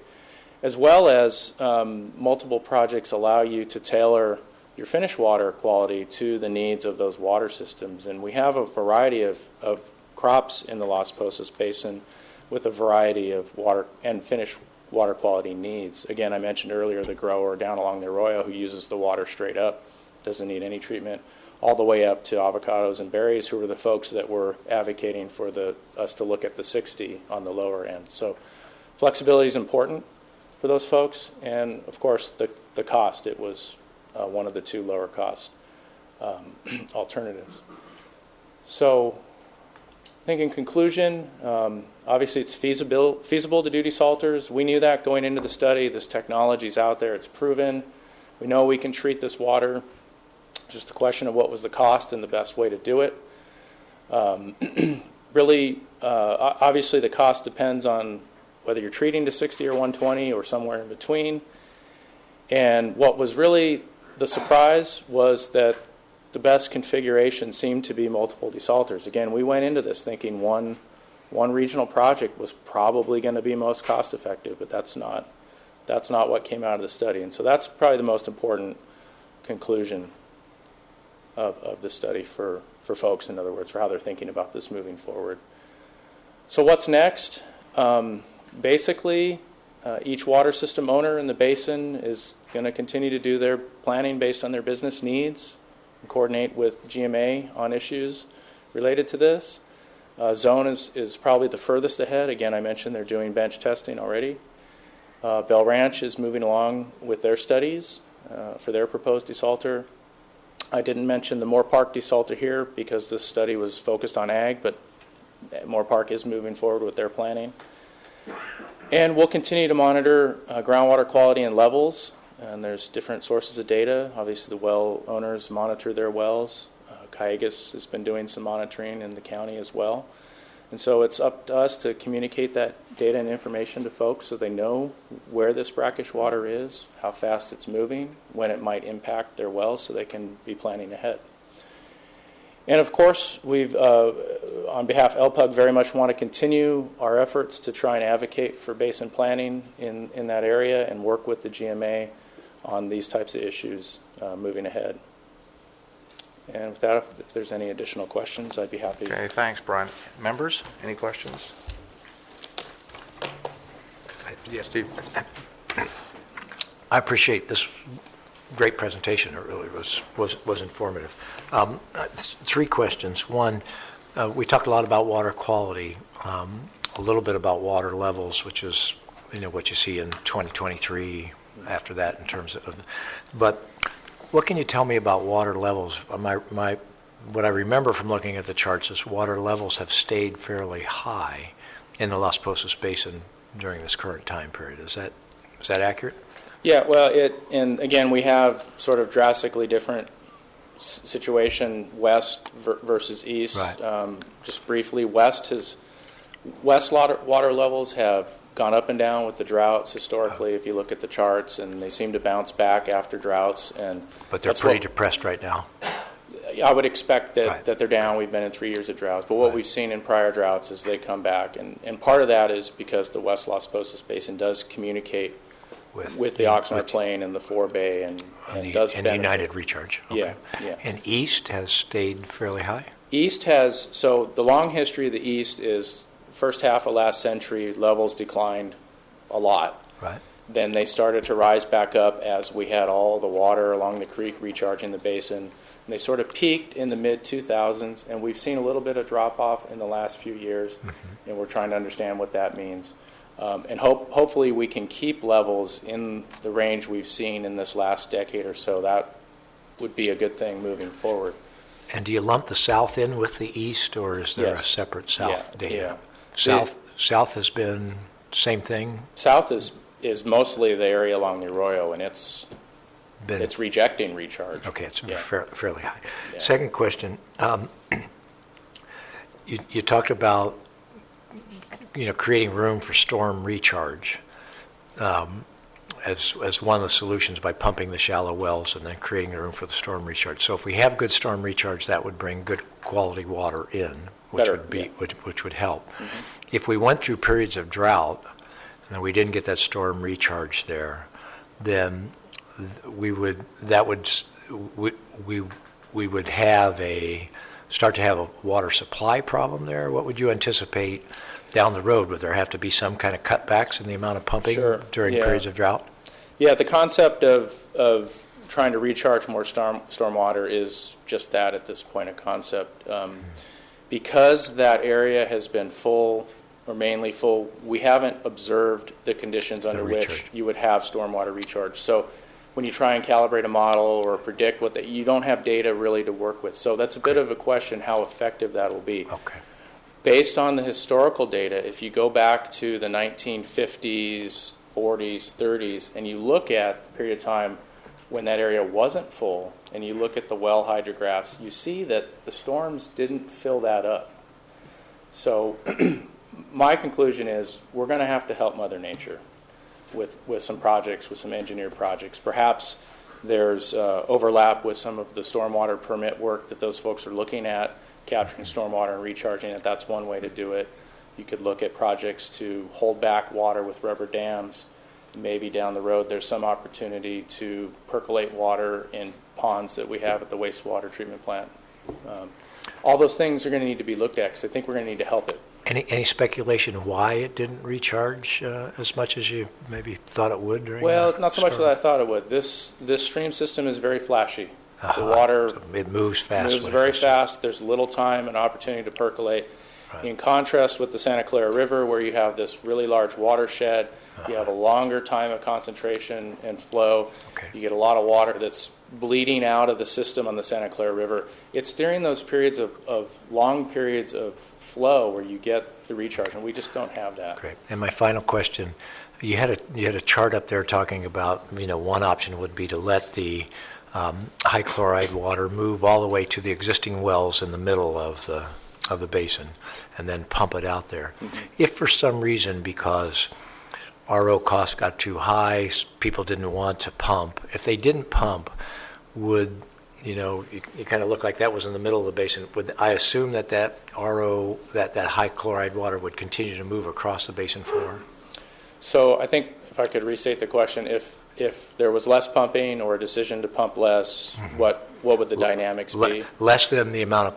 as well as multiple projects allow you to tailor your finished water quality to the needs of those water systems. And we have a variety of crops in the Las Posas Basin with a variety of water and finished water quality needs. Again, I mentioned earlier the grower down along the arroyo who uses the water straight up, doesn't need any treatment, all the way up to avocados and berries, who were the folks that were advocating for us to look at the 60 on the lower end. So flexibility is important for those folks, and of course the cost. It was one of the two lower cost alternatives. So I think in conclusion, obviously it's feasible to do desalters. We knew that going into the study. This technology's out there. It's proven. We know we can treat this water. Just a question of what was the cost and the best way to do it. Really, obviously the cost depends on whether you're treating to 60 or 120 or somewhere in between. And what was really the surprise was that the best configuration seemed to be multiple desalters. Again, we went into this thinking one regional project was probably going to be most cost effective, but that's not what came out of the study. And so that's probably the most important conclusion of the study for folks, in other words, for how they're thinking about this moving forward. So what's next? Basically, each water system owner in the basin is going to continue to do their planning based on their business needs and coordinate with GMA on issues related to this. Zone is probably the furthest ahead. Again, I mentioned they're doing bench testing already. Bell Ranch is moving along with their studies for their proposed desalter. I didn't mention the Moore Park desalter here because this study was focused on ag, but Moore Park is moving forward with their planning. And we'll continue to monitor groundwater quality and levels, and there's different sources of data. Obviously, the well owners monitor their wells. Cayugas has been doing some monitoring in the county as well. And so it's up to us to communicate that data and information to folks so they know where this brackish water is, how fast it's moving, when it might impact their wells so they can be planning ahead. And of course, we've, on behalf of LPUG, very much want to continue our efforts to try and advocate for basin planning in that area and work with the GMA on these types of issues moving ahead. And with that, if there's any additional questions, I'd be happy. Okay, thanks, Brian. Members, any questions? Yes, Steve. I appreciate this great presentation. It really was informative. Three questions. One, we talked a lot about water quality, a little bit about water levels, which is what you see in 2023. After that, in terms of, but what can you tell me about water levels? What I remember from looking at the charts is water levels have stayed fairly high in the Las Posas Basin during this current time period. Is that accurate? Yeah, well, and again, we have sort of drastically different situation west versus east. Right. Just briefly, west water levels have gone up and down with the droughts historically, if you look at the charts, and they seem to bounce back after droughts. But they're pretty depressed right now. I would expect that, Right. that they're down. We've been in 3 years of droughts. But what we've seen in prior droughts is they come back. And part of that is because the West Las Posas Basin does communicate with the Oxnard Plain and the Forebay and does and benefit. United Recharge. Okay. Yeah. And east has stayed fairly high? East has, so the long history of the East is first half of last century, levels declined a lot. Right. Then they started to rise back up as we had all the water along the creek recharging the basin. And they sort of peaked in the mid-2000s, and we've seen a little bit of drop-off in the last few years, and we're trying to understand what that means. And hopefully we can keep levels in the range we've seen in this last decade or so. That would be a good thing moving forward. And do you lump the south in with the east, or is there Yes. a separate south data? Yeah. South has been same thing? South is mostly the area along the arroyo, and it's Been, rejecting recharge. okay, it's Yeah. fairly high. Yeah. Second question, you talked about creating room for storm recharge. as one of the solutions by pumping the shallow wells and then creating the room for the storm recharge. So if we have good storm recharge, that would bring good quality water in, which Better, would be yeah. which would help. If we went through periods of drought and we didn't get that storm recharge there, then we would start to have a water supply problem there. What would you anticipate down the road? Would there have to be some kind of cutbacks in the amount of pumping Sure, during yeah. periods of drought? Yeah, the concept of trying to recharge more stormwater is just that at this point, a concept. Because that area has been full or mainly full, we haven't observed the conditions under which recharge. you would have stormwater recharge. So when you try and calibrate a model or predict you don't have data really to work with. So that's a bit of a question how effective that will be. Okay. Based on the historical data, if you go back to the 1950s, 40s, 30s, and you look at the period of time when that area wasn't full, and you look at the well hydrographs, you see that the storms didn't fill that up. So my conclusion is we're going to have to help Mother Nature with some projects, with some engineered projects. Perhaps there's overlap with some of the stormwater permit work that those folks are looking at, capturing stormwater and recharging it. That's one way to do it. You could look at projects to hold back water with rubber dams. Maybe down the road there's some opportunity to percolate water in ponds that we have at the wastewater treatment plant. All those things are going to need to be looked at because I think we're going to need to help it. Any speculation why it didn't recharge as much as you maybe thought it would during Well, the not so much storm? that I thought it would. This stream system is very flashy. The Uh-huh. water So it moves fast. moves when it very goes- fast. There's little time and opportunity to percolate. Right. In contrast with the Santa Clara River, where you have this really large watershed, you have a longer time of concentration and flow. Okay. You get a lot of water that's bleeding out of the system on the Santa Clara River. It's during those periods of long periods of flow where you get the recharge, and we just don't have that. Great. And my final question, you had a chart up there talking about, one option would be to let the high chloride water move all the way to the existing wells in the middle of the basin and then pump it out there. Mm-hmm. If for some reason, because RO costs got too high, people didn't want to pump, if they didn't pump, would, you kind of look like that was in the middle of the basin, would I assume that RO, that high chloride water would continue to move across the basin floor? So I think if I could restate the question, if there was less pumping or a decision to pump less, what would the dynamics be? Less than the amount of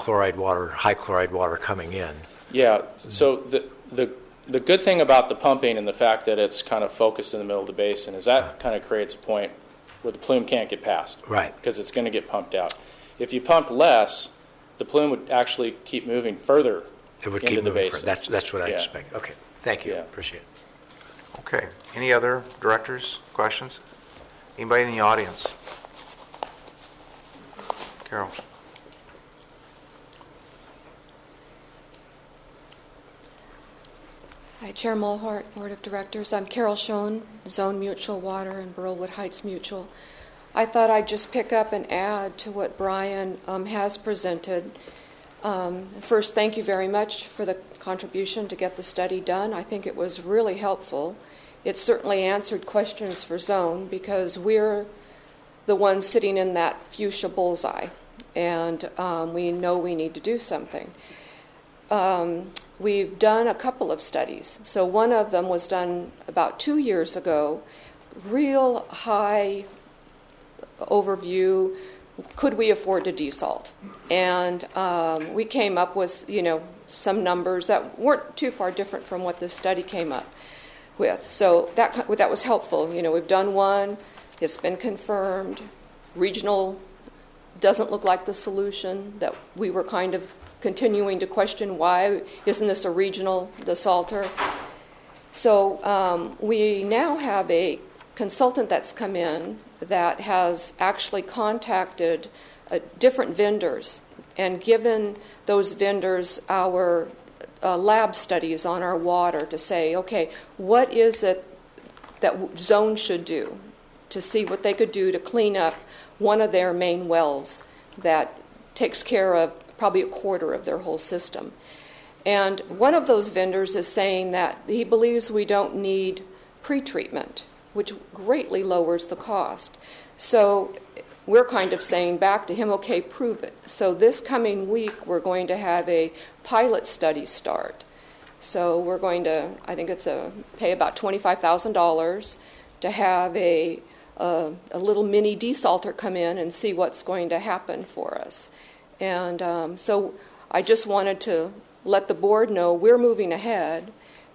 high chloride water coming in. Yeah. So the good thing about the pumping and the fact that it's kind of focused in the middle of the basin is that kind of creates a point where the plume can't get past. Right. Because it's going to get pumped out. If you pumped less, the plume would actually keep moving further It would into keep the moving. basin. That's what I Yeah. expect. Okay. Thank you. Yeah. Appreciate it. Okay. Any other directors, questions? Anybody in the audience? Carol? Hi, Chair Mulhart, Board of Directors. I'm Carol Schoen, Zone Mutual Water and Burlwood Heights Mutual. I thought I'd just pick up and add to what Brian has presented. First, thank you very much for the contribution to get the study done. I think it was really helpful. It certainly answered questions for Zone because we're the ones sitting in that fuchsia bullseye, and we know we need to do something. We've done a couple of studies. So one of them was done about 2 years ago, real high overview, could we afford to desalt? And we came up with, some numbers that weren't too far different from what this study came up with. So that was helpful. We've done one, it's been confirmed. Regional doesn't look like the solution that we were kind of continuing to question, why isn't this a regional desalter? So we now have a consultant that's come in that has actually contacted different vendors and given those vendors our lab studies on our water to say, okay, what is it that Zone should do to see what they could do to clean up one of their main wells that takes care of probably a quarter of their whole system. And one of those vendors is saying that he believes we don't need pretreatment which greatly lowers the cost. So we're kind of saying back to him, okay, prove it. So this coming week, we're going to have a pilot study start. So we're going to, I think it's pay about $25,000 to have a little mini desalter come in and see what's going to happen for us. And so I just wanted to let the board know we're moving ahead.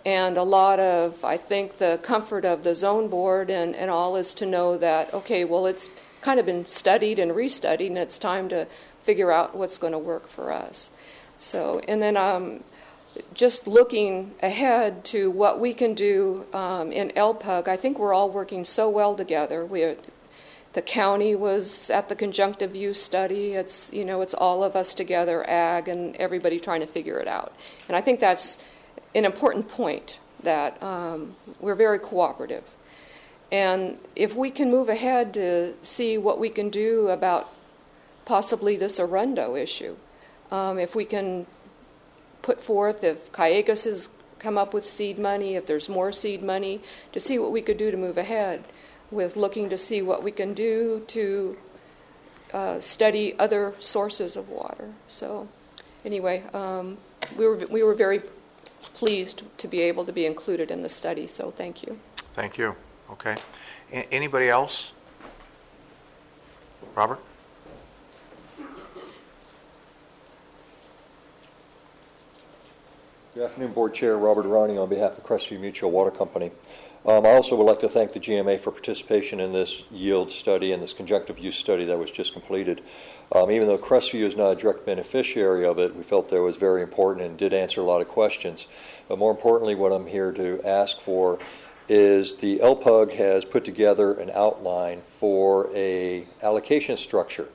And a lot of, I think, the comfort of the zone board and all is to know that, okay, well, it's kind of been studied and restudied, and it's time to figure out what's going to work for us. So, and then just looking ahead to what we can do in LPUG, I think we're all working so well together. The county was at the conjunctive use study. It's, you know, it's all of us together, ag, and everybody trying to figure it out. And I think that's an important point, that we're very cooperative. And if we can move ahead to see what we can do about possibly this Arundo issue, if we can put forth, if Cayugas has come up with seed money, if there's more seed money, to see what we could do to move ahead with looking to see what we can do to study other sources of water. So anyway, we were very pleased to be able to be included in the study, so thank you. Thank you. Okay. Anybody else? Robert? Good afternoon, Board Chair Robert Arani on behalf of Crestview Mutual Water Company. I also would like to thank the GMA for participation in this yield study and this conjunctive use study that was just completed. Even though Crestview is not a direct beneficiary of it, we felt that it was very important and did answer a lot of questions. But more importantly, what I'm here to ask for is the LPUG has put together an outline for a allocation structure.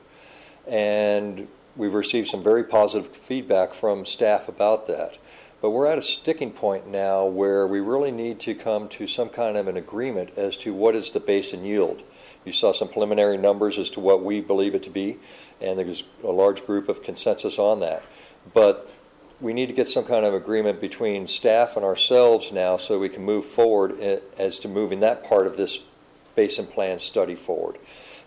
And we've received some very positive feedback from staff about that. But we're at a sticking point now where we really need to come to some kind of an agreement as to what is the basin yield. You saw some preliminary numbers as to what we believe it to be, and there's a large group of consensus on that. But we need to get some kind of agreement between staff and ourselves now so we can move forward as to moving that part of this basin plan study forward.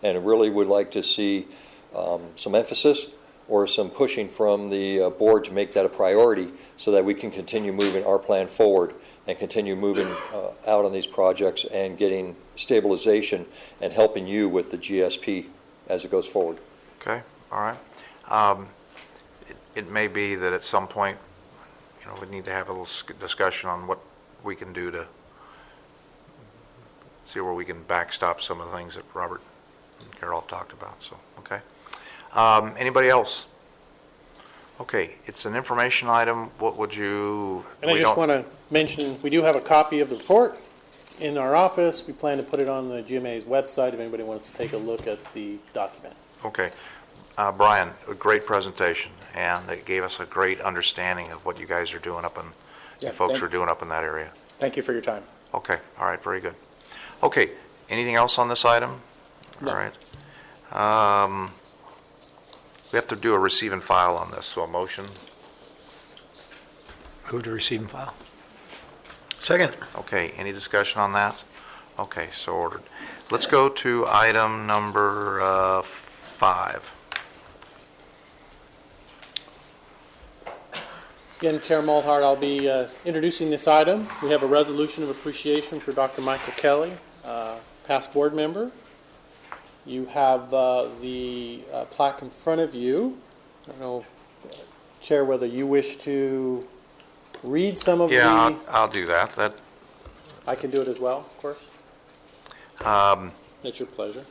And I really would like to see some emphasis or some pushing from the board to make that a priority so that we can continue moving our plan forward and continue moving out on these projects and getting stabilization and helping you with the GSP as it goes forward. Okay, all right. It may be that at some point, you know, we need to have a little discussion on what we can do to see where we can backstop some of the things that Robert and Carol talked about. So, okay. Anybody else? Okay, it's an information item. What would you? And I just want to mention we do have a copy of the report in our office. We plan to put it on the GMA's website if anybody wants to take a look at the document. Okay. Brian, a great presentation, and it gave us a great understanding of what you guys are doing up in, you folks are doing up in that area. Thank you for your time. Okay, all right, very good. Okay, anything else on this item? No. All right. We have to do a receive and file on this, so a motion. Move to receive and file. Second. Okay, any discussion on that? Okay, so ordered. Let's go to item number 5. Again, Chair Mulhart, I'll be introducing this item. We have a resolution of appreciation for Dr. Michael Kelly, past board member. You have the plaque in front of you. I don't know, Chair, whether you wish to read some of Yeah, I'll do that. I can do it as well, of course. It's your pleasure.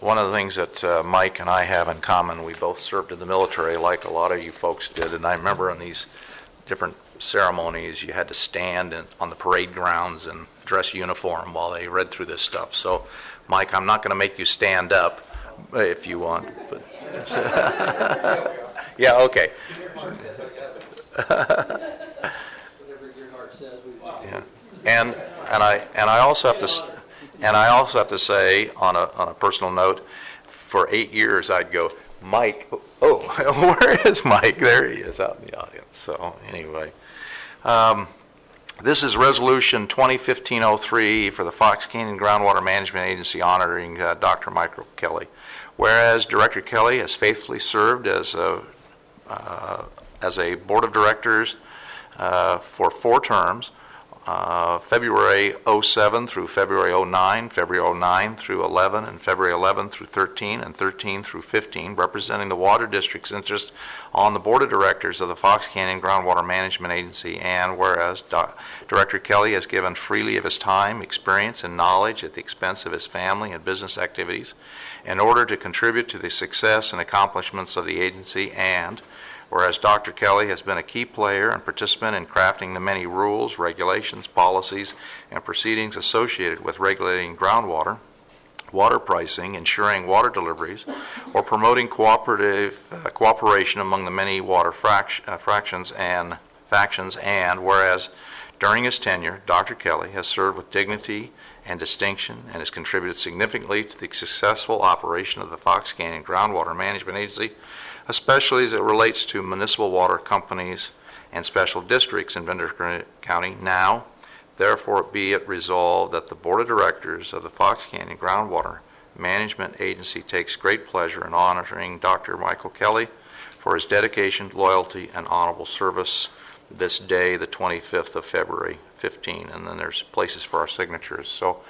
One of the things that Mike and I have in common, we both served in the military like a lot of you folks did, and I remember in these different ceremonies you had to stand on the parade grounds and dress uniform while they read through this stuff. So, Mike, I'm not going to make you stand up if you want. But yeah, okay. Yeah. And I also have to say on a personal note, for 8 years I'd go, Mike, where is Mike? There he is out in the audience. So anyway, This is Resolution 2015-03 for the Fox Canyon Groundwater Management Agency honoring Dr. Michael Kelly. Whereas Director Kelly has faithfully served as a board of directors for 4 terms, February 07 through February 09, February 09 through 11, and February 11 through 13, and 13 through 15, representing the Water District's interest on the Board of Directors of the Fox Canyon Groundwater Management Agency. And whereas Director Kelly has given freely of his time, experience, and knowledge at the expense of his family and business activities in order to contribute to the success and accomplishments of the agency, and whereas Dr. Kelly has been a key player and participant in crafting the many rules, regulations, policies, and proceedings associated with regulating groundwater, water pricing, ensuring water deliveries, or promoting cooperation among the many water factions, and whereas during his tenure, Dr. Kelly has served with dignity and distinction and has contributed significantly to the successful operation of the Fox Canyon Groundwater Management Agency, especially as it relates to municipal water companies and special districts in Ventura County. Now, therefore, be it resolved that the Board of Directors of the Fox Canyon Groundwater Management Agency takes great pleasure in honoring Dr. Michael Kelly for his dedication, loyalty, and honorable service this day, the 25th of February 15. And then there's places for our signatures. So,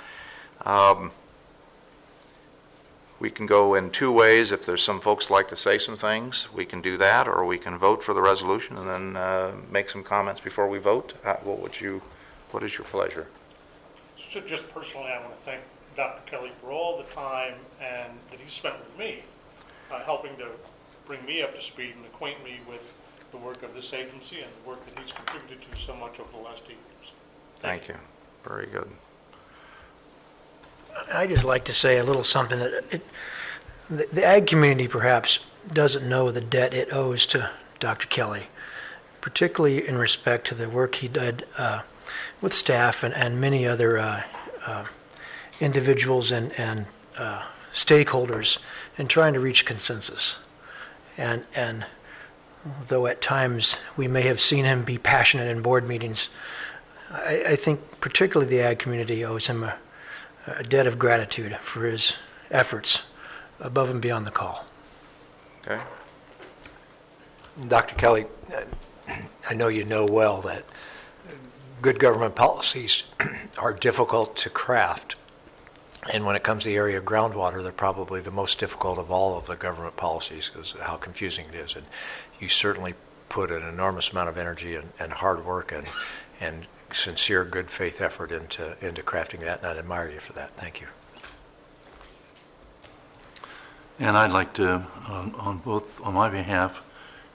we can go in 2 ways. If there's some folks like to say some things, we can do that, or we can vote for the resolution and then make some comments before we vote. What is your pleasure? So just personally, I want to thank Dr. Kelly for all the time and that he spent with me, helping to bring me up to speed and acquaint me with the work of this agency and the work that he's contributed to so much over the last 8 years. Thank you. Very good. I'd just like to say a little something that the ag community perhaps doesn't know the debt it owes to Dr. Kelly, particularly in respect to the work he did with staff and many other individuals and stakeholders in trying to reach consensus. And though at times we may have seen him be passionate in board meetings, I think particularly the ag community owes him a debt of gratitude for his efforts above and beyond the call. Okay. Dr. Kelly, I know you know well that good government policies are difficult to craft. And when it comes to the area of groundwater, they're probably the most difficult of all of the government policies because of how confusing it is. And you certainly put an enormous amount of energy and hard work and sincere good faith effort into crafting that, and I admire you for that. Thank you. And I'd like to, on my behalf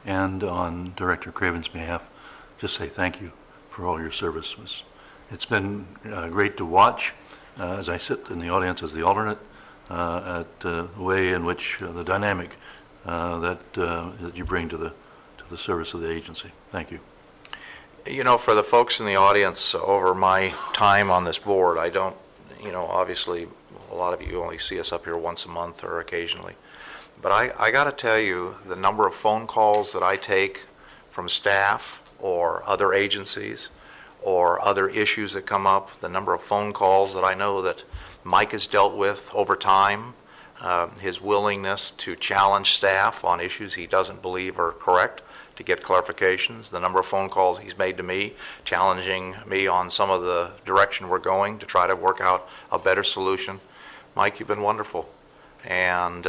and on Director Craven's behalf, just say thank you for all your service. It's been great to watch as I sit in the audience as the alternate at the way in which the dynamic that you bring to the service of the agency. Thank you. You know, for the folks in the audience, over my time on this board, I don't, obviously a lot of you only see us up here once a month or occasionally. But I got to tell you, the number of phone calls that I take from staff or other agencies or other issues that come up, the number of phone calls that I know that Mike has dealt with over time, his willingness to challenge staff on issues he doesn't believe are correct, to get clarifications, the number of phone calls he's made to me, challenging me on some of the direction we're going to try to work out a better solution. Mike, you've been wonderful. And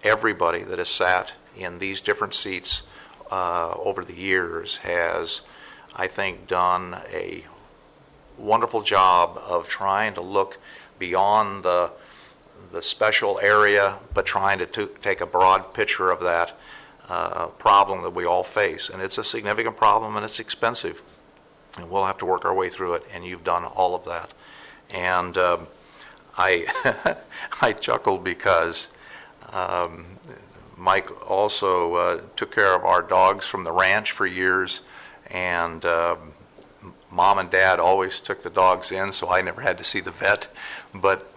everybody that has sat in these different seats over the years has, I think, done a wonderful job of trying to look beyond the special area, but trying to take a broad picture of that problem that we all face. And it's a significant problem, and it's expensive. And we'll have to work our way through it, and you've done all of that. And I chuckled because Mike also took care of our dogs from the ranch for years, and Mom and Dad always took the dogs in, so I never had to see the vet. But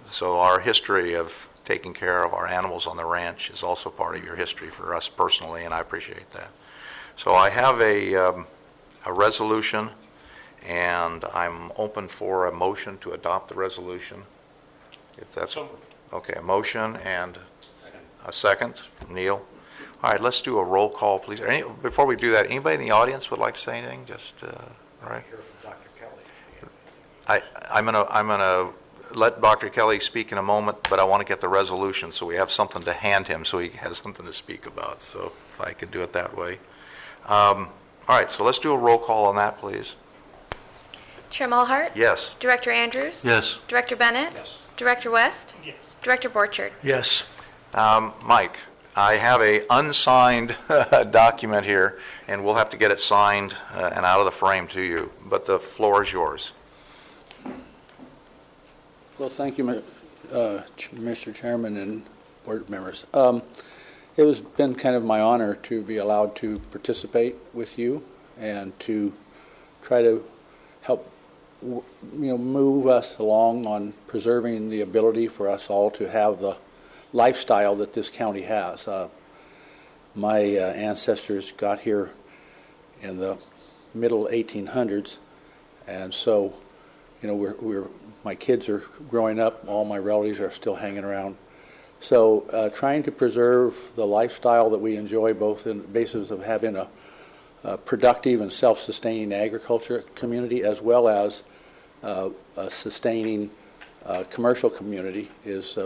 so our history of taking care of our animals on the ranch is also part of your history for us personally, and I appreciate that. So I have a resolution, and I'm open for a motion to adopt the resolution. If that's okay, a motion and a second from Neil. All right, let's do a roll call, please. Before we do that, anybody in the audience would like to say anything? Just all right. I'm gonna let Dr. Kelly speak in a moment, but I want to get the resolution so we have something to hand him so he has something to speak about. So if I could do it that way. All right, so let's do a roll call on that, please. Chair Mulhart? Yes. Director Andrews? Yes. Director Bennett? Yes. Director West? Yes. Director Borchard? Yes. Mike, I have a unsigned document here, and we'll have to get it signed and out of the frame to you, but the floor is yours. Well, thank you, Mr. Chairman and board members. It has been kind of my honor to be allowed to participate with you and to try to help move us along on preserving the ability for us all to have the lifestyle that this county has. My ancestors got here in the middle 1800s, and so my kids are growing up. All my relatives are still hanging around. So trying to preserve the lifestyle that we enjoy, both in the basis of having a productive and self-sustaining agriculture community as well as a sustaining commercial community, is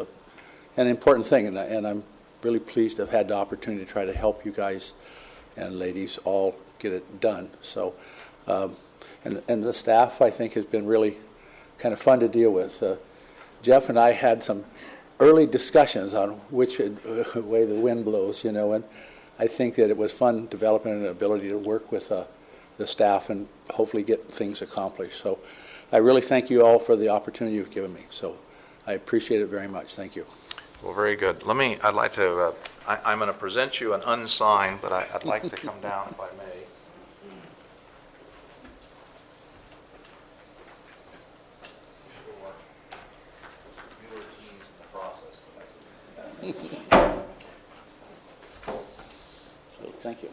an important thing. And I'm really pleased to have had the opportunity to try to help you guys and ladies all get it done. So, and the staff, I think, has been really kind of fun to deal with. Jeff and I had some early discussions on which way the wind blows, and I think that it was fun developing an ability to work with the staff and hopefully get things accomplished. So I really thank you all for the opportunity you've given me. So I appreciate it very much. Thank you. Well, very good. I'd like to, I'm going to present you an unsigned, but I'd like to come down if I may. So thank you.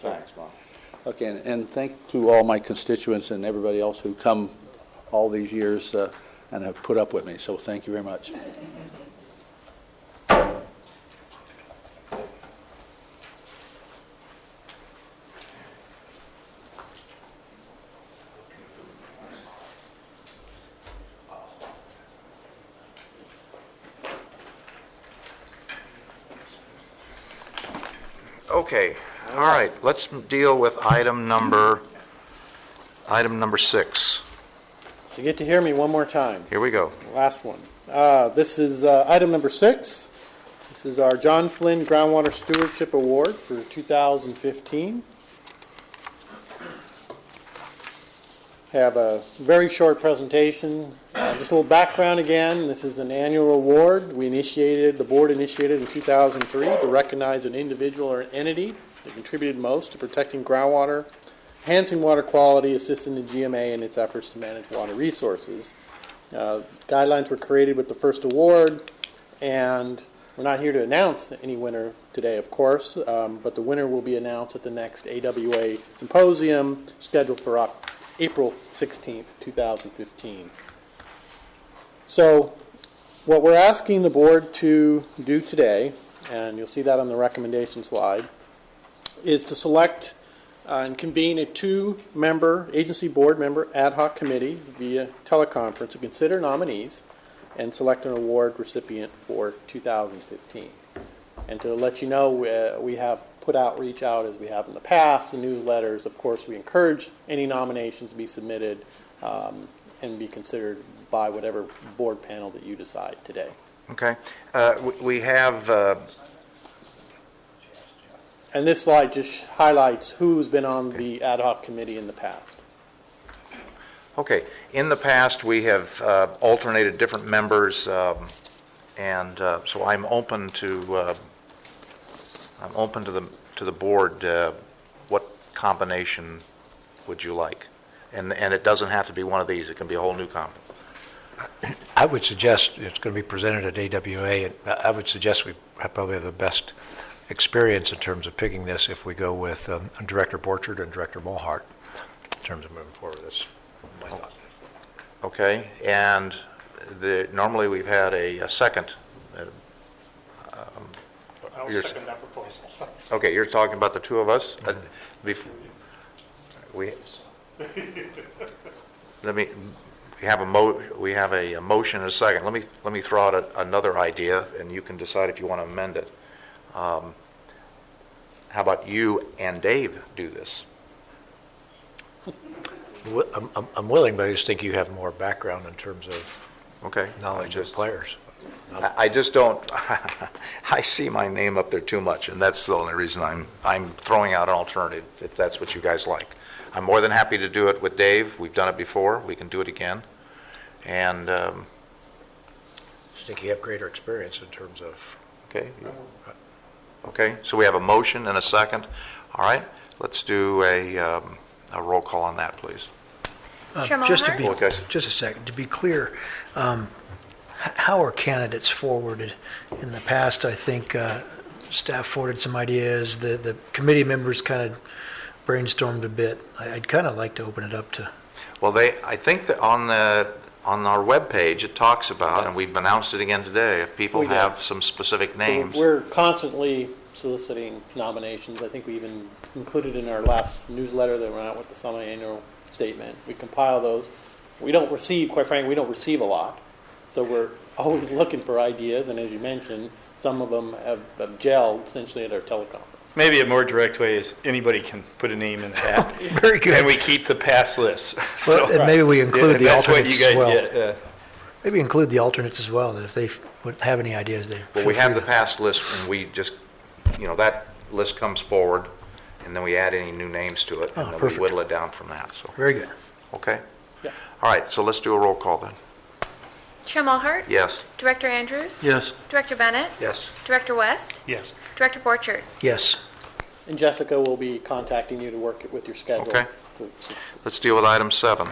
Thanks, Bob. Okay, and thank to all my constituents and everybody else who come all these years and have put up with me. So thank you very much. Okay, all right, let's deal with item number 6. So you get to hear me one more time. Here we go. Last one. This is item number 6. This is our John Flynn Groundwater Stewardship Award for 2015. Have a very short presentation. Just a little background again. This is an annual award. The board initiated in 2003 to recognize an individual or an entity that contributed most to protecting groundwater, enhancing water quality, assisting the GMA in its efforts to manage water resources. Guidelines were created with the first award, and we're not here to announce any winner today, of course, but the winner will be announced at the next AWA symposium scheduled for April 16th, 2015. So what we're asking the board to do today, and you'll see that on the recommendation slide, is to select and convene a 2-member agency board member ad hoc committee via teleconference to consider nominees and select an award recipient for 2015. And to let you know, we have put outreach out as we have in the past, the newsletters. Of course, we encourage any nominations to be submitted and be considered by whatever board panel that you decide today. Okay. We have... And this slide just highlights who's been on the ad hoc committee in the past. Okay. In the past, we have alternated different members, and so I'm open to the board. What combination would you like? And it doesn't have to be one of these. It can be a whole new combination. I would suggest, it's going to be presented at AWA, and I would suggest we probably have the best experience in terms of picking this if we go with Director Borchard and Director Mulhart in terms of moving forward. That's my thought. Okay, and normally we've had a second. I will second that proposal. Okay, you're talking about the two of us? We have a motion and a second. Let me throw out another idea, and you can decide if you want to amend it. How about you and Dave do this? I'm willing, but I just think you have more background in terms of Okay. knowledge of players. I just don't. I see my name up there too much, and that's the only reason I'm throwing out an alternative. If that's what you guys like, I'm more than happy to do it with Dave. We've done it before. We can do it again, and I just think you have greater experience in terms of. Okay. Okay. So we have a motion and a second. All right. Let's do a roll call on that, please. Just to Mulhart? be, just a second, to be clear, how are candidates forwarded? In the past, I think staff forwarded some ideas. The committee members kind of brainstormed a bit. I'd kind of like to open it up to. Well, I think that on our webpage it talks about, and we've announced it again today, if people have some specific names. So we're constantly soliciting nominations. I think we even included in our last newsletter that went out with the semi-annual statement. We compile those. We don't receive, quite frankly, we don't receive a lot. So we're always looking for ideas, and as you mentioned, some of them have gelled essentially at our teleconference. Maybe a more direct way is anybody can put a name in the hat. Very good. And we keep the pass list. Well, and maybe we include the that's alternates what you guys as well. get. Maybe include the alternates as well, that if they would have any ideas, they Well, we have the past list, and we just, that list comes forward, and then we add any new names to it, and then perfect. we whittle it down from that. So, Very good. okay? Yeah. All right, so let's do a roll call then. Chair Mulhart? Yes. Director Andrews? Yes. Director Bennett? Yes. Director West? Yes. Director Borchard? Yes. And Jessica will be contacting you to work with your schedule. Okay. Let's deal with item 7.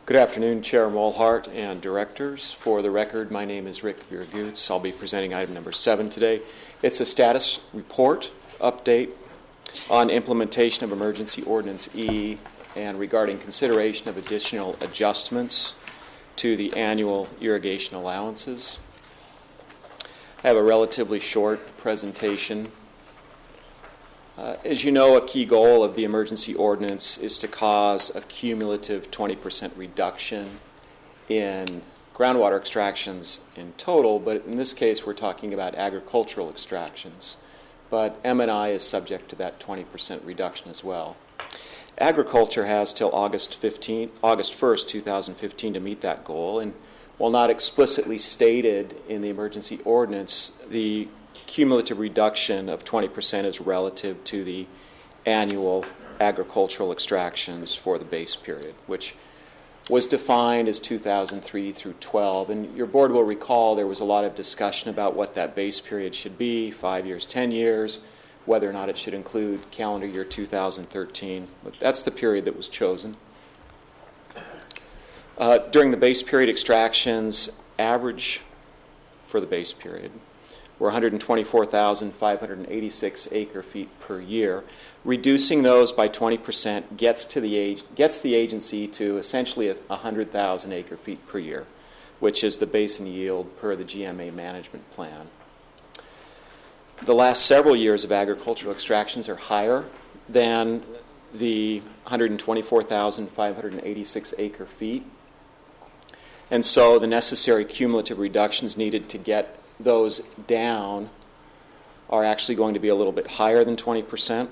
Good afternoon, Chair Mulhart and directors. For the record, my name is Rick Viragutz. I'll be presenting item number 7 today. It's a status report update on implementation of Emergency Ordinance E and regarding consideration of additional adjustments to the annual irrigation allowances. I have a relatively short presentation. As you know, a key goal of the emergency ordinance is to cause a cumulative 20% reduction in groundwater extractions in total, but in this case we're talking about agricultural extractions. But M&I is subject to that 20% reduction as well. Agriculture has till August 1st, 2015 to meet that goal, and while not explicitly stated in the emergency ordinance, the cumulative reduction of 20% is relative to the annual agricultural extractions for the base period, which was defined as 2003 through 12. And your board will recall there was a lot of discussion about what that base period should be, 5 years, 10 years, whether or not it should include calendar year 2013. But that's the period that was chosen. During the base period, extractions average for the base period were 124,586 acre-feet per year. Reducing those by 20% gets the agency to essentially 100,000 acre-feet per year, which is the basin yield per the GMA management plan. The last several years of agricultural extractions are higher than the 124,586 acre-feet, and so the necessary cumulative reductions needed to get those down are actually going to be a little bit higher than 20%.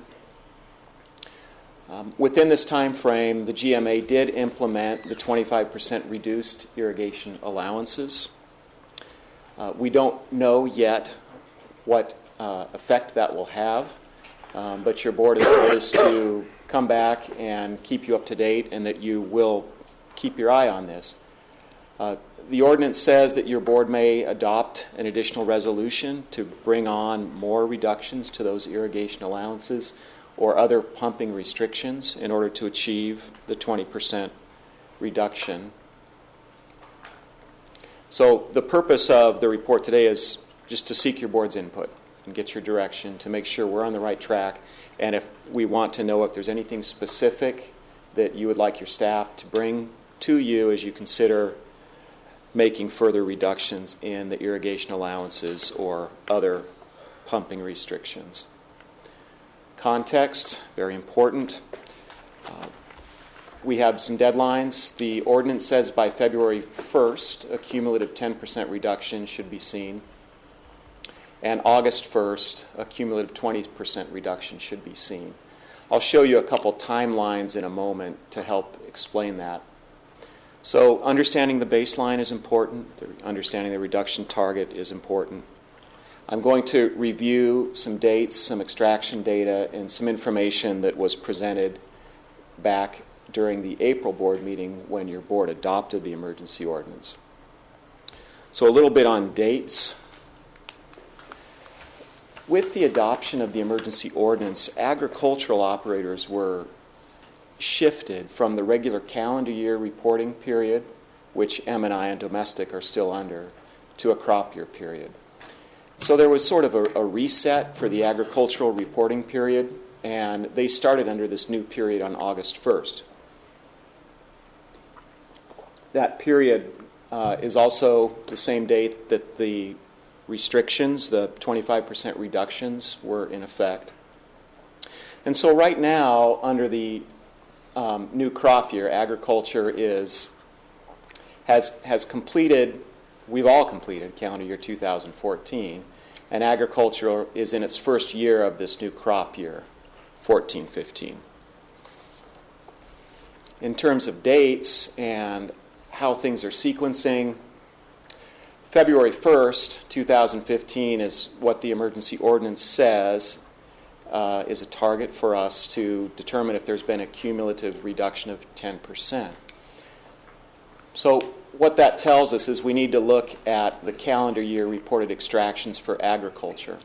Within this time frame, the GMA did implement the 25% reduced irrigation allowances. We don't know yet what effect that will have, but your board has told us to come back and keep you up to date and that you will keep your eye on this. The ordinance says that your board may adopt an additional resolution to bring on more reductions to those irrigation allowances or other pumping restrictions in order to achieve the 20% reduction. So the purpose of the report today is just to seek your board's input and get your direction to make sure we're on the right track. And if we want to know if there's anything specific that you would like your staff to bring to you as you consider making further reductions in the irrigation allowances or other pumping restrictions. Context, very important. We have some deadlines. The ordinance says by February 1st, a cumulative 10% reduction should be seen. And August 1st, a cumulative 20% reduction should be seen. I'll show you a couple timelines in a moment to help explain that. So understanding the baseline is important. Understanding the reduction target is important. I'm going to review some dates, some extraction data, and some information that was presented back during the April board meeting when your board adopted the emergency ordinance. So a little bit on dates. With the adoption of the emergency ordinance, agricultural operators were shifted from the regular calendar year reporting period, which M&I and domestic are still under, to a crop year period. So there was sort of a reset for the agricultural reporting period, and they started under this new period on August 1st. That period is also the same date that the restrictions, the 25% reductions, were in effect. And so right now, under the new crop year, agriculture has completed, we've all completed calendar year 2014, and agriculture is in its first year of this new crop year, 14-15. In terms of dates and how things are sequencing, February 1st, 2015 is what the emergency ordinance says is a target for us to determine if there's been a cumulative reduction of 10%. So what that tells us is we need to look at the calendar year reported extractions for agriculture.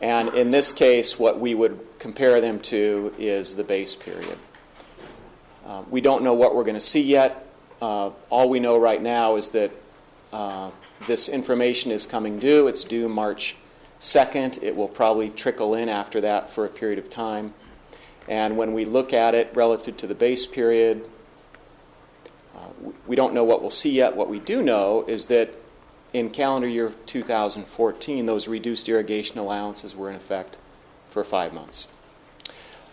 And in this case, what we would compare them to is the base period. We don't know what we're going to see yet. All we know right now is that this information is coming due. It's due March 2nd. It will probably trickle in after that for a period of time. And when we look at it relative to the base period, we don't know what we'll see yet. What we do know is that in calendar year 2014, those reduced irrigation allowances were in effect for 5 months.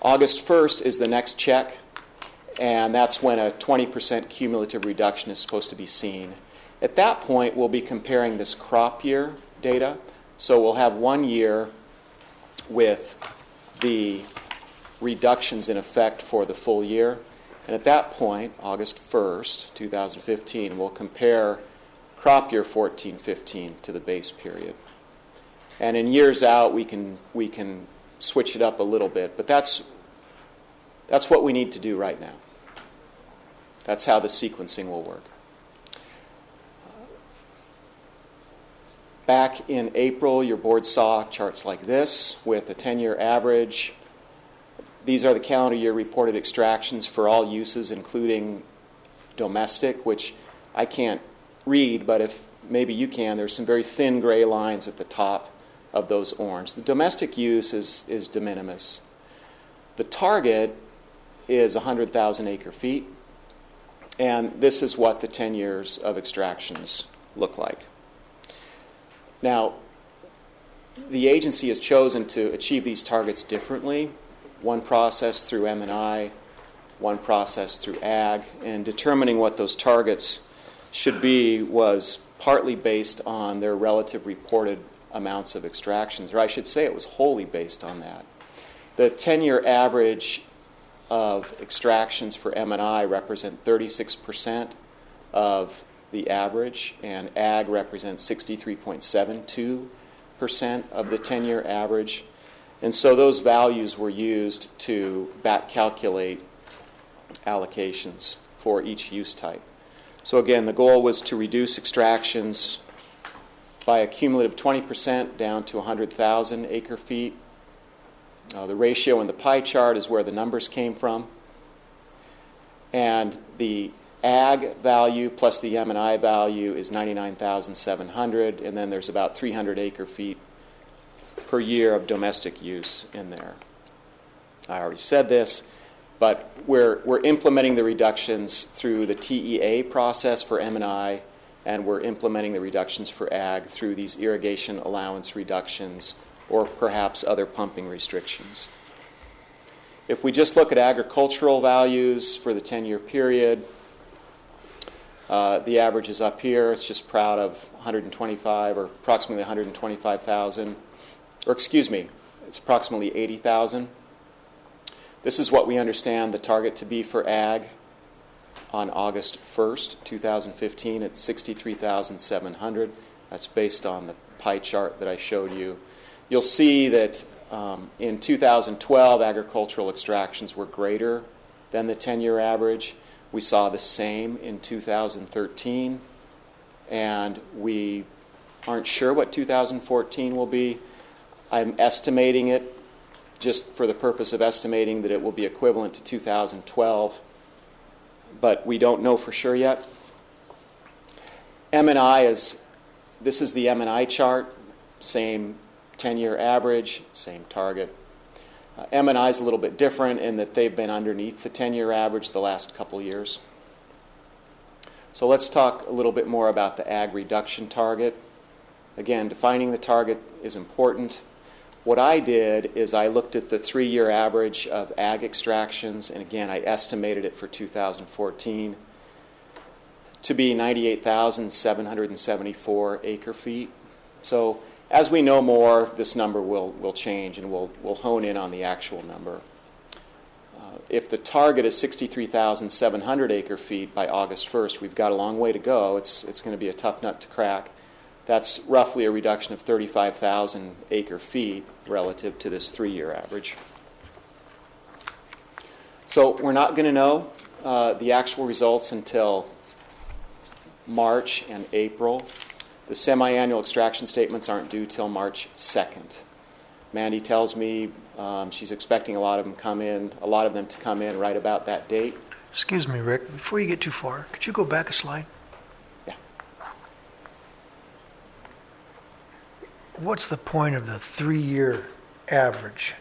August 1st is the next check, and that's when a 20% cumulative reduction is supposed to be seen. At that point, we'll be comparing this crop year data. So we'll have 1 year with the reductions in effect for the full year. And at that point, August 1st, 2015, we'll compare crop year 14-15 to the base period. And in years out, we can switch it up a little bit. But that's what we need to do right now. That's how the sequencing will work. Back in April, your board saw charts like this with a 10-year average. These are the calendar year reported extractions for all uses, including domestic, which I can't read, but if maybe you can, there's some very thin gray lines at the top of those orange. The domestic use is de minimis. The target is 100,000 acre feet, and this is what the 10 years of extractions look like. Now, the agency has chosen to achieve these targets differently. One process through M&I, one process through ag, and determining what those targets should be was partly based on their relative reported amounts of extractions, or I should say it was wholly based on that. The 10-year average of extractions for M&I represent 36% of the average, and ag represents 63.72% of the 10-year average. And so those values were used to back calculate allocations for each use type. So again, the goal was to reduce extractions by a cumulative 20% down to 100,000 acre feet. The ratio in the pie chart is where the numbers came from. And the ag value plus the M&I value is 99,700, and then there's about 300 acre feet per year of domestic use in there. I already said this, but we're implementing the reductions through the TEA process for M&I, and we're implementing the reductions for ag through these irrigation allowance reductions or perhaps other pumping restrictions. If we just look at agricultural values for the 10-year period, the average is up here. It's just proud of 125 or approximately 125,000. Or excuse me, it's approximately 80,000. This is what we understand the target to be for ag on August 1st, 2015 at 63,700. That's based on the pie chart that I showed you. You'll see that in 2012, agricultural extractions were greater than the 10-year average. We saw the same in 2013, and we aren't sure what 2014 will be. I'm estimating it, just for the purpose of estimating, that it will be equivalent to 2012, but we don't know for sure yet. This is the M&I chart, same 10-year average, same target. M&I is a little bit different in that they've been underneath the 10-year average the last couple years. So let's talk a little bit more about the ag reduction target. Again, defining the target is important. What I did is I looked at the 3-year average of ag extractions, and again, I estimated it for 2014 to be 98,774 acre feet. So as we know more, this number will change, and we'll hone in on the actual number. If the target is 63,700 acre feet by August 1st, we've got a long way to go. It's going to be a tough nut to crack. That's roughly a reduction of 35,000 acre feet relative to this 3-year average. So we're not going to know the actual results until March and April. The semi-annual extraction statements aren't due till March 2nd. Mandy tells me she's expecting a lot of them to come in right about that date. Excuse me, Rick, before you get too far, could you go back a slide? Yeah. What's the point of the 3-year average?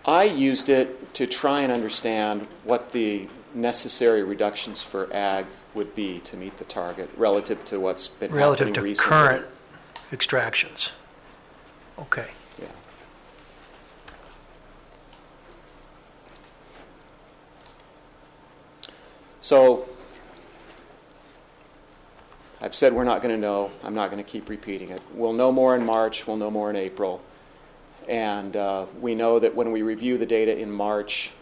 I used it to try and understand what the necessary reductions for ag would be to meet the target relative to what's been relative happening to recently. current extractions. Okay. Yeah. So I've said we're not going to know. I'm not going to keep repeating it. We'll know more in March. We'll know more in April. And we know that when we review the data in March,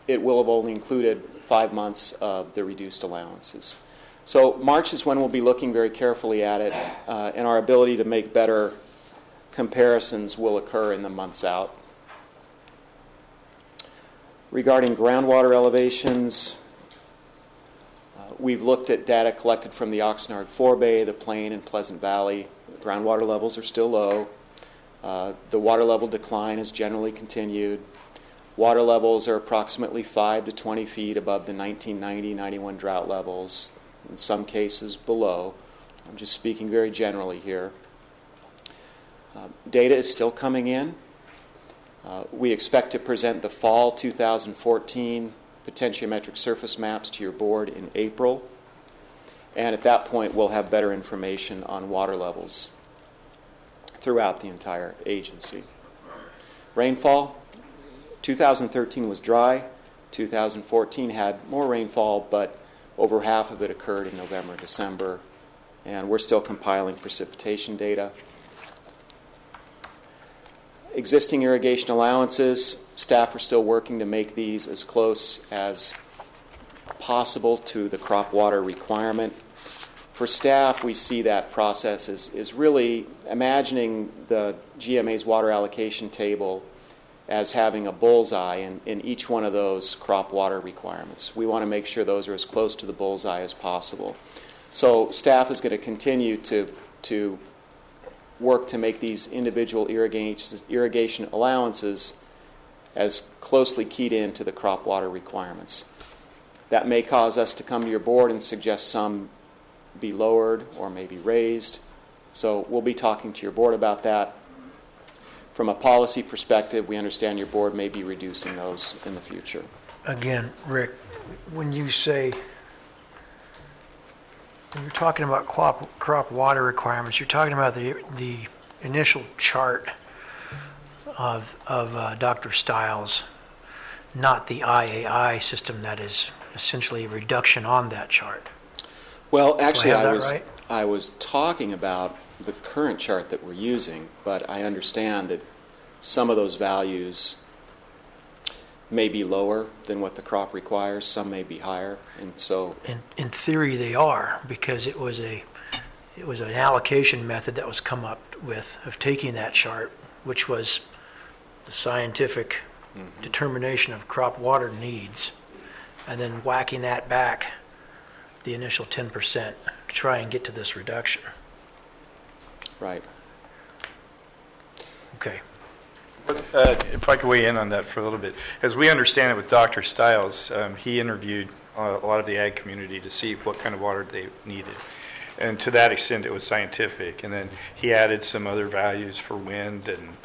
it will have only included 5 months of the reduced allowances. So March is when we'll be looking very carefully at it, and our ability to make better comparisons will occur in the months out. Regarding groundwater elevations, we've looked at data collected from the Oxnard Forebay, the Plain, and Pleasant Valley. The groundwater levels are still low. The water level decline has generally continued. Water levels are approximately 5 to 20 feet above the 1990-91 drought levels, in some cases below. I'm just speaking very generally here. Data is still coming in. We expect to present the fall 2014 potentiometric surface maps to your board in April. And at that point, we'll have better information on water levels throughout the entire agency. Rainfall, 2013 was dry. 2014 had more rainfall, but over half of it occurred in November and December. And we're still compiling precipitation data. Existing irrigation allowances, staff are still working to make these as close as possible to the crop water requirement. For staff, we see that process is really imagining the GMA's water allocation table as having a bullseye in each one of those crop water requirements. We want to make sure those are as close to the bullseye as possible. So staff is going to continue to work to make these individual irrigation allowances as closely keyed in to the crop water requirements. That may cause us to come to your board and suggest some be lowered or maybe raised. So we'll be talking to your board about that. From a policy perspective, we understand your board may be reducing those in the future. Again, Rick, when you're talking about crop water requirements, you're talking about the initial chart of Dr. Stiles, not the IAI system that is essentially a reduction on that chart. Well, actually, right? I was talking about the current chart that we're using, but I understand that some of those values may be lower than what the crop requires, some may be higher, and so in theory they are, because it was an allocation method that was come up with of taking that chart, which was the scientific determination of crop water needs, and then whacking that back the initial 10% to try and get to this reduction. Right. Okay. If I could weigh in on that for a little bit. As we understand it with Dr. Stiles, he interviewed a lot of the ag community to see what kind of water they needed. And to that extent, it was scientific. And then he added some other values for wind and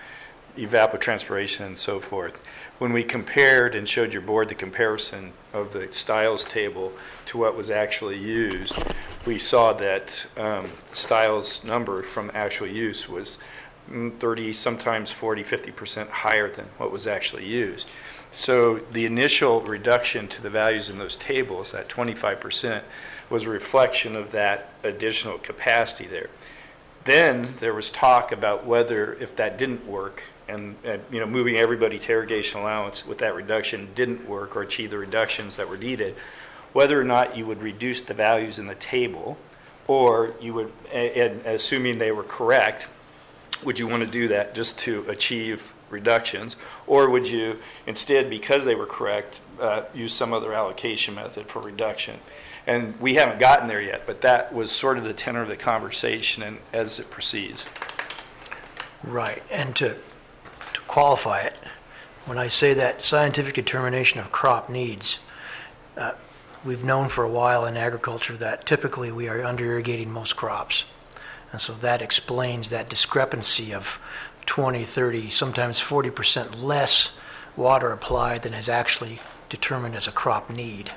evapotranspiration and so forth. When we compared and showed your board the comparison of the Stiles table to what was actually used, we saw that Stiles' number from actual use was 30, sometimes 40, 50% higher than what was actually used. So the initial reduction to the values in those tables, that 25%, was a reflection of that additional capacity there. Then there was talk about whether, if that didn't work, and moving everybody to irrigation allowance with that reduction didn't work or achieve the reductions that were needed, whether or not you would reduce the values in the table, or you would, and assuming they were correct, would you want to do that just to achieve reductions, or would you instead, because they were correct, use some other allocation method for reduction? And we haven't gotten there yet, but that was sort of the tenor of the conversation and as it proceeds. Right, and to qualify it, when I say that scientific determination of crop needs, we've known for a while in agriculture that typically we are under irrigating most crops. And so that explains that discrepancy of 20, 30, sometimes 40% less water applied than is actually determined as a crop need.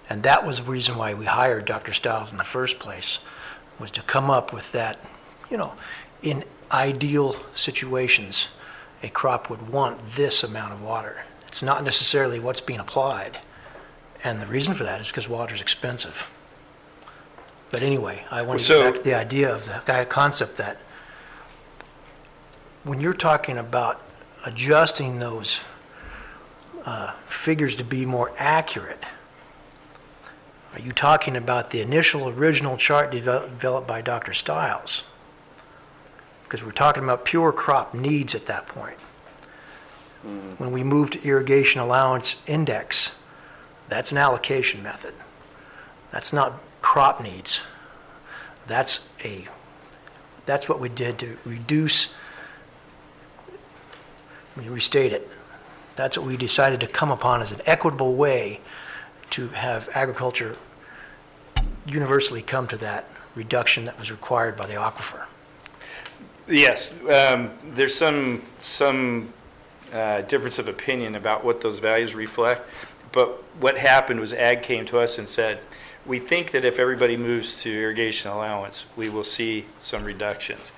And that was the reason why we hired Dr. Stiles in the first place, was to come up with that, in ideal situations, a crop would want this amount of water. It's not necessarily what's being applied. And the reason for that is because water is expensive. But anyway, I want to get back to the idea of the concept that when you're talking about adjusting those figures to be more accurate, are you talking about the initial original chart developed by Dr. Stiles? Because we're talking about pure crop needs at that point. When we move to irrigation allowance index, that's an allocation method. That's not crop needs. That's what we did to reduce. Let me restate it. That's what we decided to come upon as an equitable way to have agriculture universally come to that reduction that was required by the aquifer. Yes, there's some difference of opinion about what those values reflect. But what happened was ag came to us and said, we think that if everybody moves to irrigation allowance, we will see some reductions.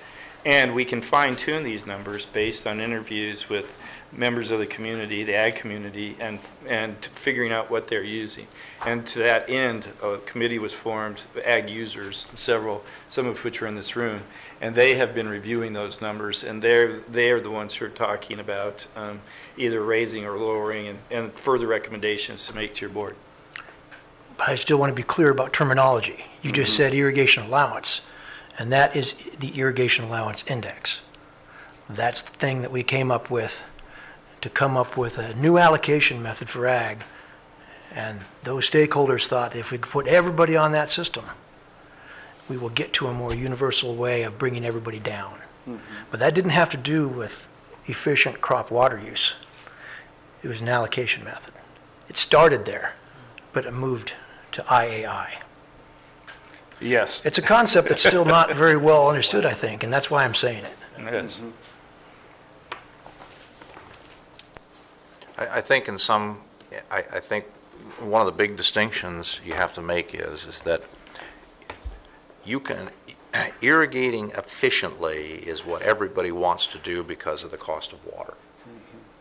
And we can fine-tune these numbers based on interviews with members of the community, the ag community, and figuring out what they're using. And to that end, a committee was formed, ag users, some of which are in this room, and they have been reviewing those numbers, and they are the ones who are talking about either raising or lowering and further recommendations to make to your board. But I still want to be clear about terminology. You just said irrigation allowance, and that is the irrigation allowance index. That's the thing that we came up with to come up with a new allocation method for ag. And those stakeholders thought that if we could put everybody on that system, we will get to a more universal way of bringing everybody down. But that didn't have to do with efficient crop water use. It was an allocation method. It started there, but it moved to IAI. Yes. It's a concept that's still not very well understood, I think, and that's why I'm saying it. It is. I think I think one of the big distinctions you have to make is that you can, irrigating efficiently is what everybody wants to do because of the cost of water,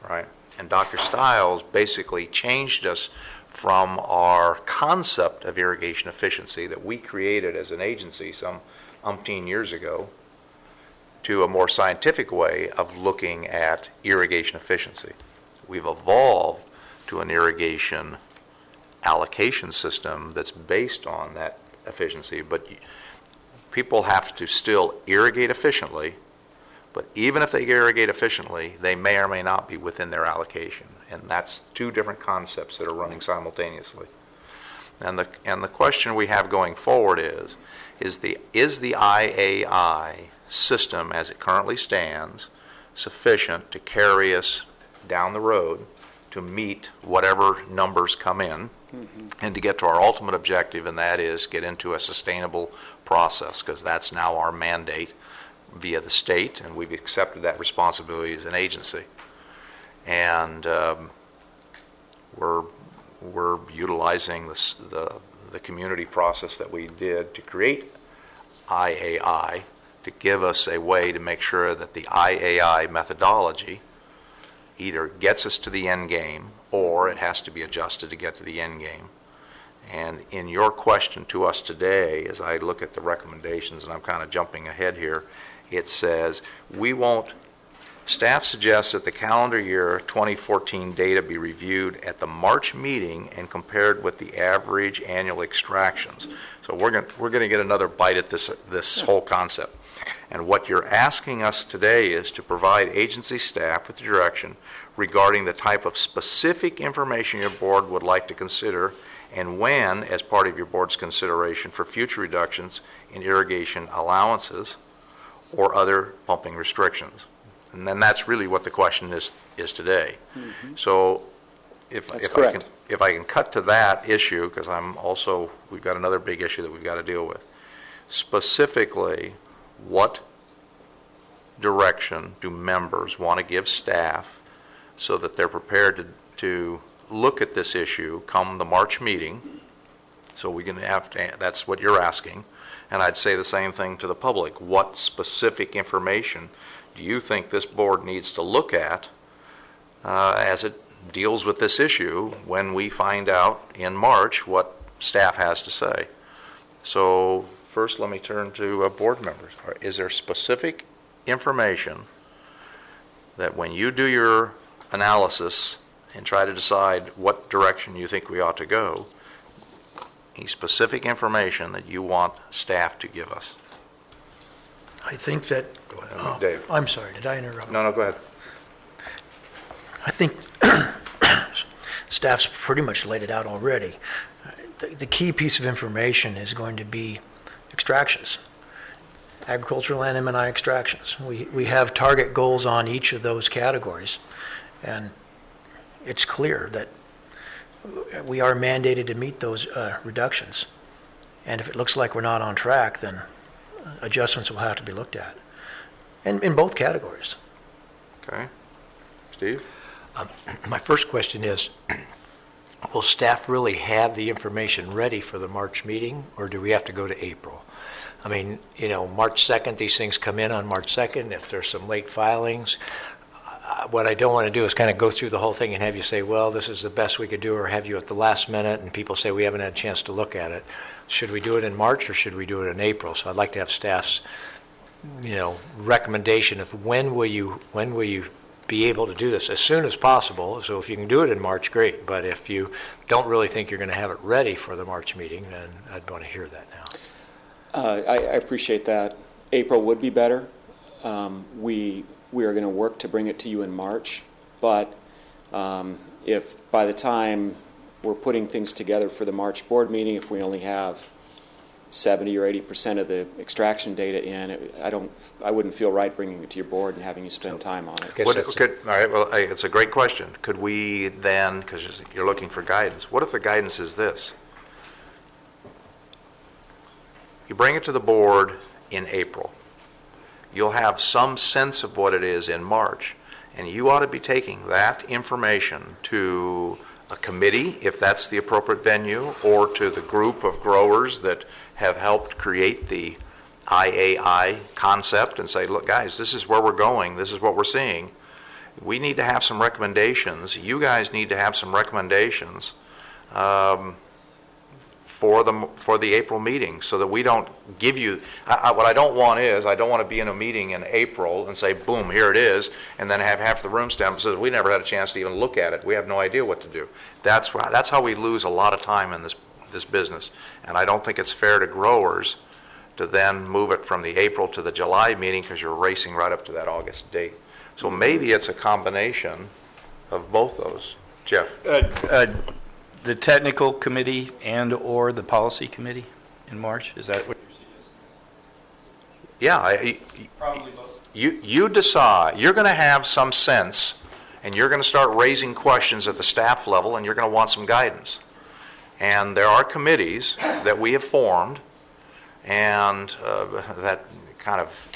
right? And Dr. Stiles basically changed us from our concept of irrigation efficiency that we created as an agency some umpteen years ago to a more scientific way of looking at irrigation efficiency. We've evolved to an irrigation allocation system that's based on that efficiency, but people have to still irrigate efficiently, but even if they irrigate efficiently, they may or may not be within their allocation, and that's two different concepts that are running simultaneously. And the question we have going forward is the IAI system as it currently stands sufficient to carry us down the road to meet whatever numbers come in and to get to our ultimate objective, and that is get into a sustainable process, because that's now our mandate via the state, and we've accepted that responsibility as an agency. And we're utilizing the community process that we did to create IAI to give us a way to make sure that the IAI methodology either gets us to the end game or it has to be adjusted to get to the end game. And in your question to us today, as I look at the recommendations, and I'm kind of jumping ahead here, it says staff suggests that the calendar year 2014 data be reviewed at the March meeting and compared with the average annual extractions. So we're going to get another bite at this whole concept. And what you're asking us today is to provide agency staff with direction regarding the type of specific information your board would like to consider and when, as part of your board's consideration for future reductions in irrigation allowances or other pumping restrictions. And then that's really what the question is today. So if I can cut to that issue, because we've got another big issue that we've got to deal with. Specifically, what direction do members want to give staff so that they're prepared to look at this issue come the March meeting? So we're going to have to, that's what you're asking. And I'd say the same thing to the public. What specific information do you think this board needs to look at as it deals with this issue when we find out in March what staff has to say? So first, let me turn to board members. Is there specific information that when you do your analysis and try to decide what direction you think we ought to go, any specific information that you want staff to give us? I think that... Go ahead, Dave. I'm sorry, did I interrupt? No, go ahead. I think staff's pretty much laid it out already. The key piece of information is going to be extractions, agricultural and M&I extractions. We have target goals on each of those categories, and it's clear that we are mandated to meet those reductions. And if it looks like we're not on track, then adjustments will have to be looked at, and in both categories. Okay. Steve? My first question is, will staff really have the information ready for the March meeting, or do we have to go to April? I mean, March 2nd, these things come in on March 2nd. If there's some late filings, what I don't want to do is kind of go through the whole thing and have you say, well, this is the best we could do, or have you at the last minute and people say we haven't had a chance to look at it. Should we do it in March or should we do it in April? So I'd like to have staff's, recommendation of when will you be able to do this as soon as possible. So if you can do it in March, great. But if you don't really think you're going to have it ready for the March meeting, then I'd want to hear that now. I appreciate that. April would be better. We are going to work to bring it to you in March, but if by the time we're putting things together for the March board meeting, if we only have 70 or 80% of the extraction data in, I wouldn't feel right bringing it to your board and having you spend time on it. All right, well, it's a great question. Could we then, because you're looking for guidance, what if the guidance is this? You bring it to the board in April. You'll have some sense of what it is in March, and you ought to be taking that information to a committee, if that's the appropriate venue, or to the group of growers that have helped create the IAI concept and say, look, guys, this is where we're going. This is what we're seeing. We need to have some recommendations. You guys need to have some recommendations for the April meeting, so that we don't give you what I don't want is, I don't want to be in a meeting in April and say, boom, here it is, and then have half the room stand up and says, we never had a chance to even look at it. We have no idea what to do. That's how we lose a lot of time in this business. And I don't think it's fair to growers to then move it from the April to the July meeting, because you're racing right up to that August date. So maybe it's a combination of both those. Jeff? The technical committee and or the policy committee in March, is that what you're suggesting? Yeah. Probably both. You decide. You're going to have some sense, and you're going to start raising questions at the staff level, and you're going to want some guidance. And there are committees that we have formed, and that kind of,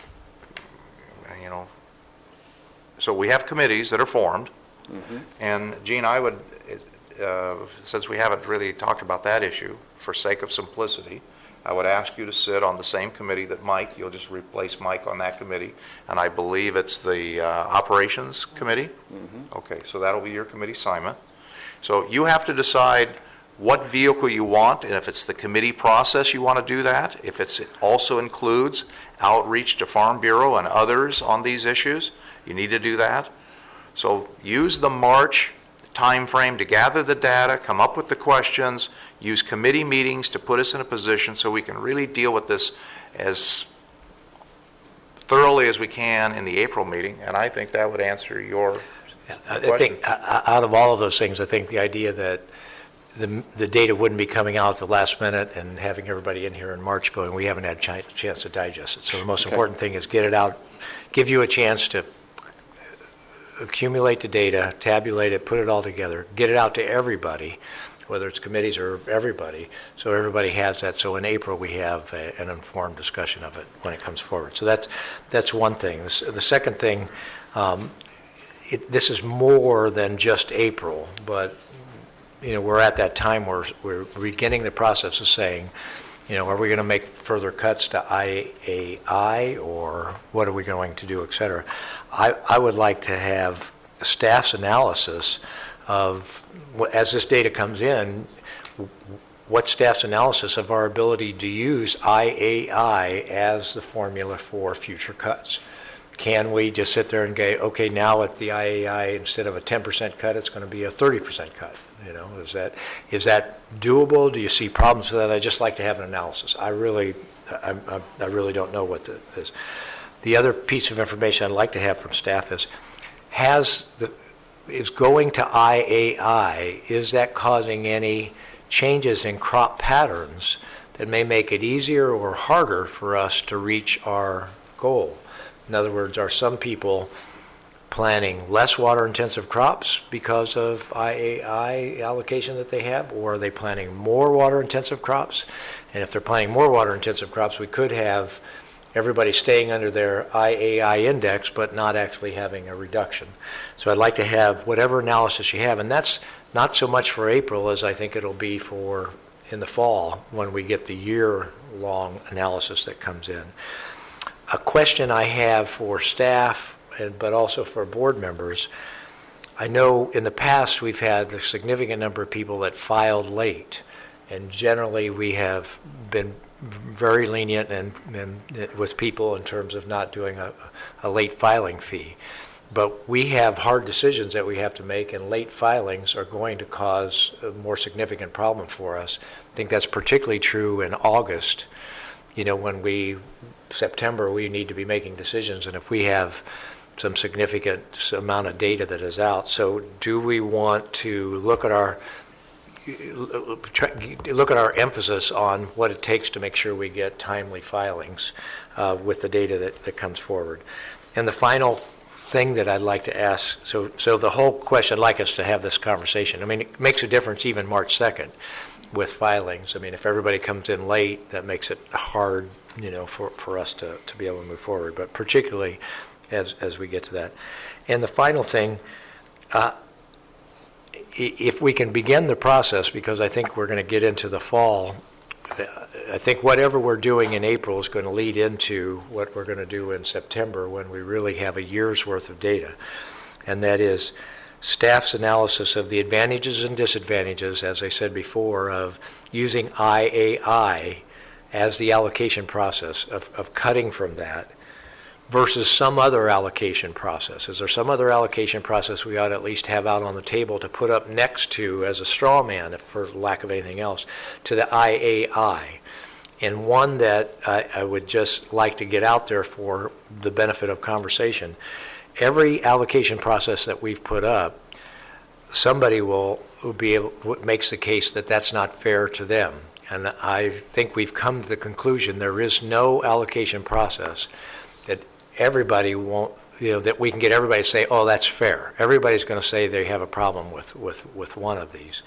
so we have committees that are formed. Mm-hmm. And Gene, I would, since we haven't really talked about that issue, for sake of simplicity, I would ask you to sit on the same committee that Mike, you'll just replace Mike on that committee, and I believe it's the operations committee. Mm-hmm. Okay, so that'll be your committee assignment. So you have to decide what vehicle you want, and if it's the committee process you want to do that, if it also includes outreach to Farm Bureau and others on these issues, you need to do that. So use the March time frame to gather the data, come up with the questions, use committee meetings to put us in a position so we can really deal with this as thoroughly as we can in the April meeting, and I think that would answer your question. I think out of all of those things, I think the idea that the data wouldn't be coming out at the last minute and having everybody in here in March going, we haven't had a chance to digest it. So the most important thing is get it out, give you a chance to accumulate the data, tabulate it, put it all together, get it out to everybody, whether it's committees or everybody, so everybody has that. So in April we have an informed discussion of it when it comes forward. So that's one thing. The second thing, this is more than just April, but we're at that time where we're beginning the process of saying, are we going to make further cuts to IAI, or what are we going to do, et cetera. I would like to have staff's analysis of, as this data comes in, what staff's analysis of our ability to use IAI as the formula for future cuts. Can we just sit there and go, okay, now at the IAI, instead of a 10% cut, it's going to be a 30% cut? Is that doable? Do you see problems with that? I'd just like to have an analysis. I really don't know what this is. The other piece of information I'd like to have from staff is going to IAI, is that causing any changes in crop patterns that may make it easier or harder for us to reach our goal? In other words, are some people planting less water-intensive crops because of IAI allocation that they have, or are they planting more water-intensive crops? And if they're planting more water-intensive crops, we could have everybody staying under their IAI index but not actually having a reduction. So I'd like to have whatever analysis you have, and that's not so much for April as I think it'll be for in the fall when we get the year-long analysis that comes in. A question I have for staff, but also for board members, I know in the past we've had a significant number of people that filed late, and generally we have been very lenient and with people in terms of not doing a late filing fee. But we have hard decisions that we have to make, and late filings are going to cause a more significant problem for us. I think that's particularly true in August. When September, we need to be making decisions, and if we have some significant amount of data that is out. So do we want to look at our emphasis on what it takes to make sure we get timely filings with the data that comes forward? And the final thing that I'd like to ask, so the whole question, I'd like us to have this conversation. I mean, it makes a difference even March 2nd with filings. I mean, if everybody comes in late, that makes it hard, for us to be able to move forward, but particularly as we get to that. And the final thing, if we can begin the process, because I think we're going to get into the fall, I think whatever we're doing in April is going to lead into what we're going to do in September when we really have a year's worth of data. And that is staff's analysis of the advantages and disadvantages, as I said before, of using IAI as the allocation process, of cutting from that, versus some other allocation process. Is there some other allocation process we ought to at least have out on the table to put up next to, as a straw man, if for lack of anything else, to the IAI? And one that I would just like to get out there for the benefit of conversation. Every allocation process that we've put up, somebody will be able, makes the case that that's not fair to them. And I think we've come to the conclusion there is no allocation process that everybody won't, that we can get everybody to say, oh, that's fair. Everybody's going to say they have a problem with one of these.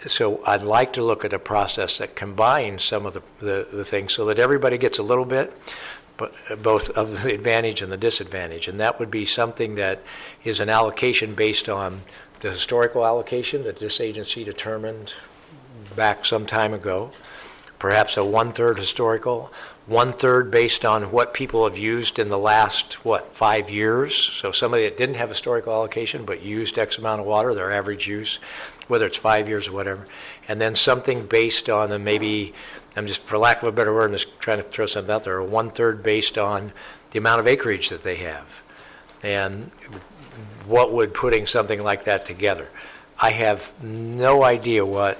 So I'd like to look at a process that combines some of the things so that everybody gets a little bit, but both of the advantage and the disadvantage. And that would be something that is an allocation based on the historical allocation that this agency determined back some time ago, perhaps a 1/3 historical, 1/3 based on what people have used in the last, 5 years. So somebody that didn't have historical allocation but used X amount of water, their average use, whether it's 5 years or whatever. And then something based on, and maybe, I'm just, for lack of a better word, I'm just trying to throw something out there, a 1/3 based on the amount of acreage that they have. And what would putting something like that together? I have no idea what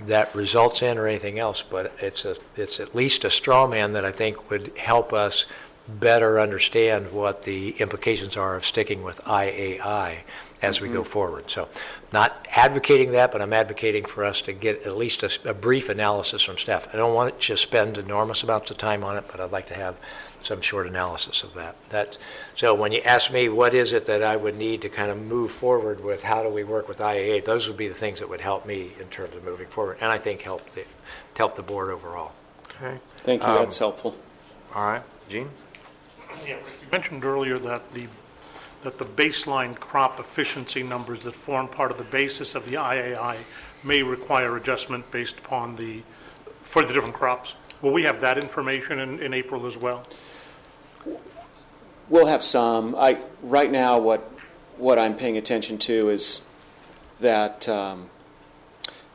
that results in or anything else, but it's at least a straw man that I think would help us better understand what the implications are of sticking with IAI as we go forward. So not advocating that, but I'm advocating for us to get at least a brief analysis from staff. I don't want to spend enormous amounts of time on it, but I'd like to have some short analysis of that. So when you ask me what is it that I would need to kind of move forward with, how do we work with IAA, those would be the things that would help me in terms of moving forward, and I think help the board overall. Okay. Thank you. That's helpful. All right. Gene? Yeah, Rick, you mentioned earlier that the baseline crop efficiency numbers that form part of the basis of the IAI may require adjustment based upon for the different crops. Will we have that information in April as well? We'll have some. Right now, what I'm paying attention to is that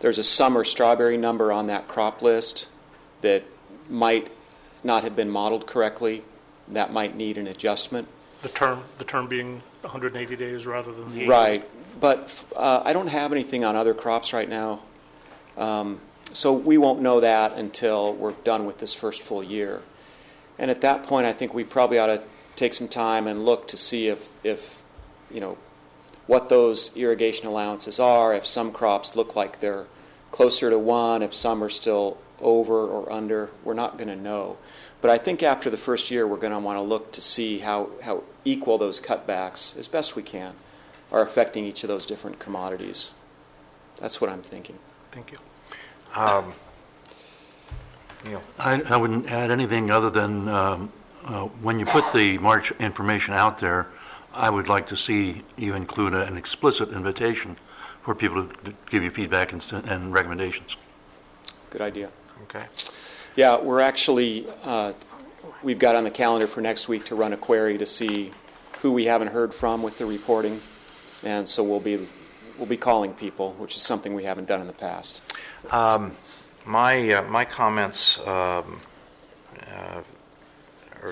there's a summer strawberry number on that crop list that might not have been modeled correctly. That might need an adjustment. The term being 180 days rather than the 80. Right, but I don't have anything on other crops right now. So we won't know that until we're done with this first full year. And at that point, I think we probably ought to take some time and look to see if what those irrigation allowances are, if some crops look like they're closer to 1, if some are still over or under. We're not going to know. But I think after the first year, we're going to want to look to see how equal those cutbacks, as best we can, are affecting each of those different commodities. That's what I'm thinking. Thank you. Neil. I wouldn't add anything other than when you put the March information out there, I would like to see you include an explicit invitation for people to give you feedback and recommendations. Good idea. Okay. Yeah, we're actually, we've got on the calendar for next week to run a query to see who we haven't heard from with the reporting, and so we'll be calling people, which is something we haven't done in the past. My comments are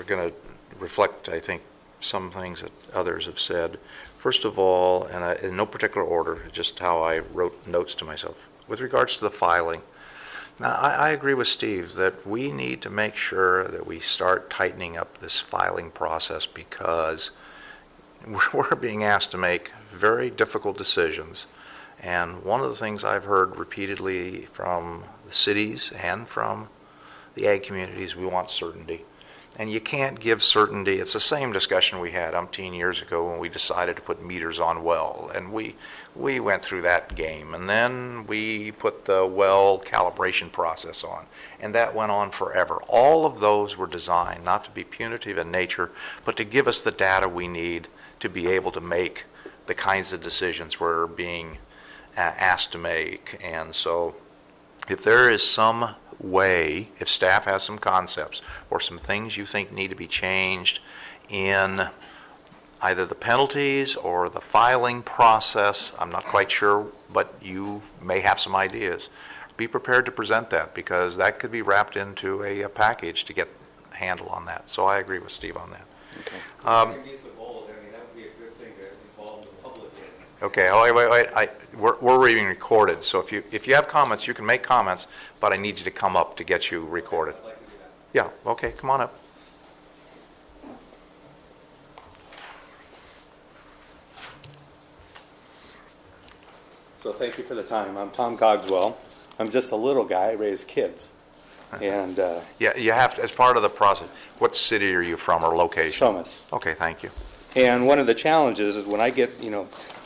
going to reflect, I think, some things that others have said. First of all, and in no particular order, just how I wrote notes to myself, with regards to the filing. Now, I agree with Steve that we need to make sure that we start tightening up this filing process, because we're being asked to make very difficult decisions. And one of the things I've heard repeatedly from the cities and from the ag communities, we want certainty. And you can't give certainty. It's the same discussion we had umpteen years ago when we decided to put meters on well. And we went through that game. And then we put the well calibration process on. And that went on forever. All of those were designed not to be punitive in nature, but to give us the data we need to be able to make the kinds of decisions we're being asked to make. And so if there is some way, if staff has some concepts or some things you think need to be changed in either the penalties or the filing process, I'm not quite sure, but you may have some ideas. Be prepared to present that, because that could be wrapped into a package to get a handle on that. So I agree with Steve on that. Okay. Oh, wait. We're being recorded, so if you have comments, you can make comments, but I need you to come up to get you recorded. I'd like to do that. Yeah. Okay. Come on up. So thank you for the time. I'm Tom Cogswell. I'm just a little guy. I raise kids, and yeah, you have to, as part of the process. What city are you from or location? Somas. Okay. Thank you. And one of the challenges is when I get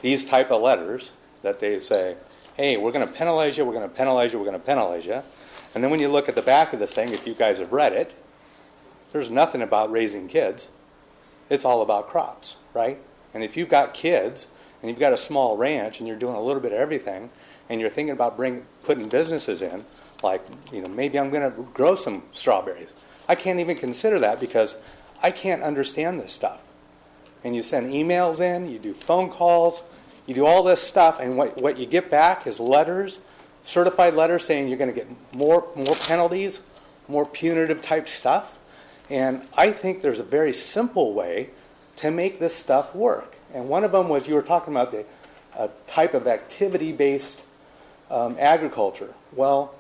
these type of letters that they say, hey, we're going to penalize you, we're going to penalize you, we're going to penalize you. And then when you look at the back of this thing, if you guys have read it, there's nothing about raising kids. It's all about crops, right? And if you've got kids and you've got a small ranch and you're doing a little bit of everything and you're thinking about putting businesses in, like, maybe I'm going to grow some strawberries. I can't even consider that because I can't understand this stuff. And you send emails in, you do phone calls, you do all this stuff, and what you get back is letters, certified letters saying you're going to get more penalties, more punitive type stuff. And I think there's a very simple way to make this stuff work. And one of them was, you were talking about the type of activity-based agriculture. Well,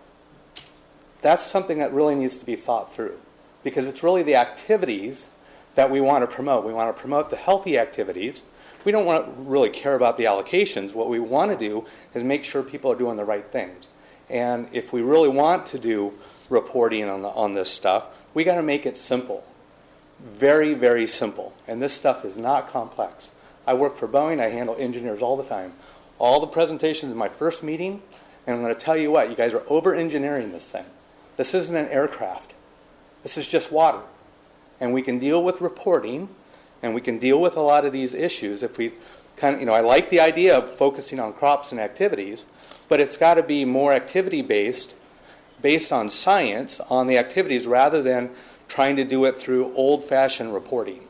that's something that really needs to be thought through, because it's really the activities that we want to promote. We want to promote the healthy activities. We don't want to really care about the allocations. What we want to do is make sure people are doing the right things. And if we really want to do reporting on this stuff, we got to make it simple. Very, very simple. And this stuff is not complex. I work for Boeing. I handle engineers all the time. All the presentations in my first meeting, and I'm going to tell you what, you guys are over-engineering this thing. This isn't an aircraft. This is just water. And we can deal with reporting, and we can deal with a lot of these issues if we kind of, I like the idea of focusing on crops and activities, but it's got to be more activity-based, based on science on the activities rather than trying to do it through old-fashioned reporting,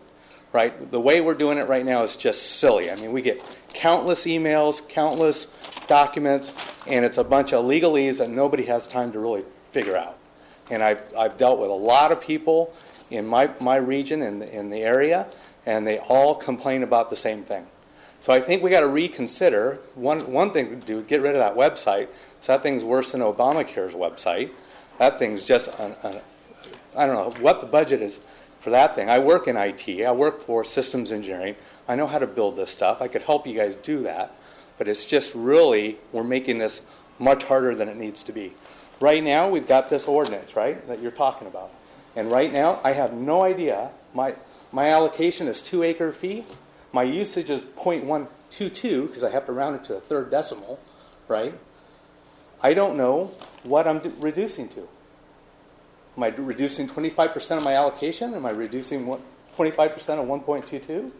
right? The way we're doing it right now is just silly. I mean, we get countless emails, countless documents, and it's a bunch of legalese that nobody has time to really figure out. And I've dealt with a lot of people in my region, in the area, and they all complain about the same thing. So I think we got to reconsider. One thing to do, get rid of that website. So that thing's worse than Obamacare's website. That thing's just, I don't know what the budget is for that thing. I work in IT. I work for systems engineering. I know how to build this stuff. I could help you guys do that. But it's just really, we're making this much harder than it needs to be. Right now, we've got this ordinance, right, that you're talking about. And right now, I have no idea. My allocation is 2 acre-feet. My usage is 0.122 because I have to round it to a third decimal, right? I don't know what I'm reducing to. Am I reducing 25% of my allocation? Am I reducing 25% of 1.22?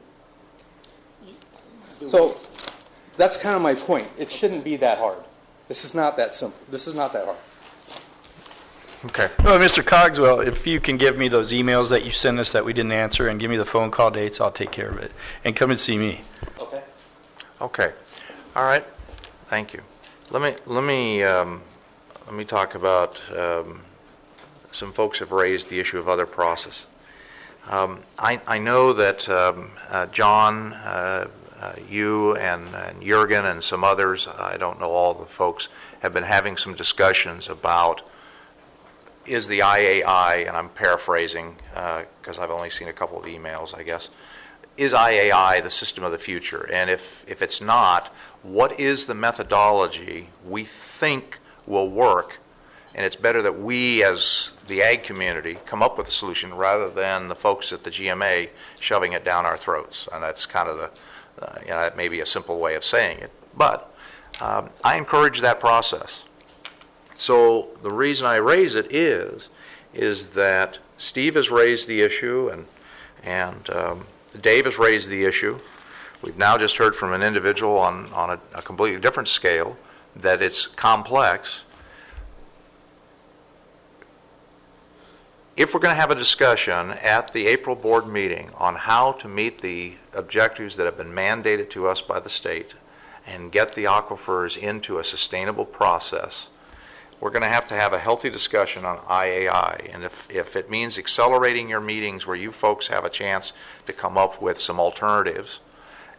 So that's kind of my point. It shouldn't be that hard. This is not that simple. This is not that hard. Okay. Well, Mr. Cogswell, if you can give me those emails that you sent us that we didn't answer and give me the phone call dates, I'll take care of it. And come and see me. Okay. Okay. All right. Thank you. Let me talk about some folks have raised the issue of other process. I know that John, you and Jurgen and some others, I don't know all the folks, have been having some discussions about is the IAI, and I'm paraphrasing because I've only seen a couple of emails, I guess, is IAI the system of the future? And if it's not, what is the methodology we think will work? And it's better that we, as the ag community, come up with a solution rather than the folks at the GMA shoving it down our throats. And that's kind of that may be a simple way of saying it. But I encourage that process. So the reason I raise it is that Steve has raised the issue and Dave has raised the issue. We've now just heard from an individual on a completely different scale that it's complex. If we're going to have a discussion at the April board meeting on how to meet the objectives that have been mandated to us by the state and get the aquifers into a sustainable process, we're going to have a healthy discussion on IAI. And if it means accelerating your meetings where you folks have a chance to come up with some alternatives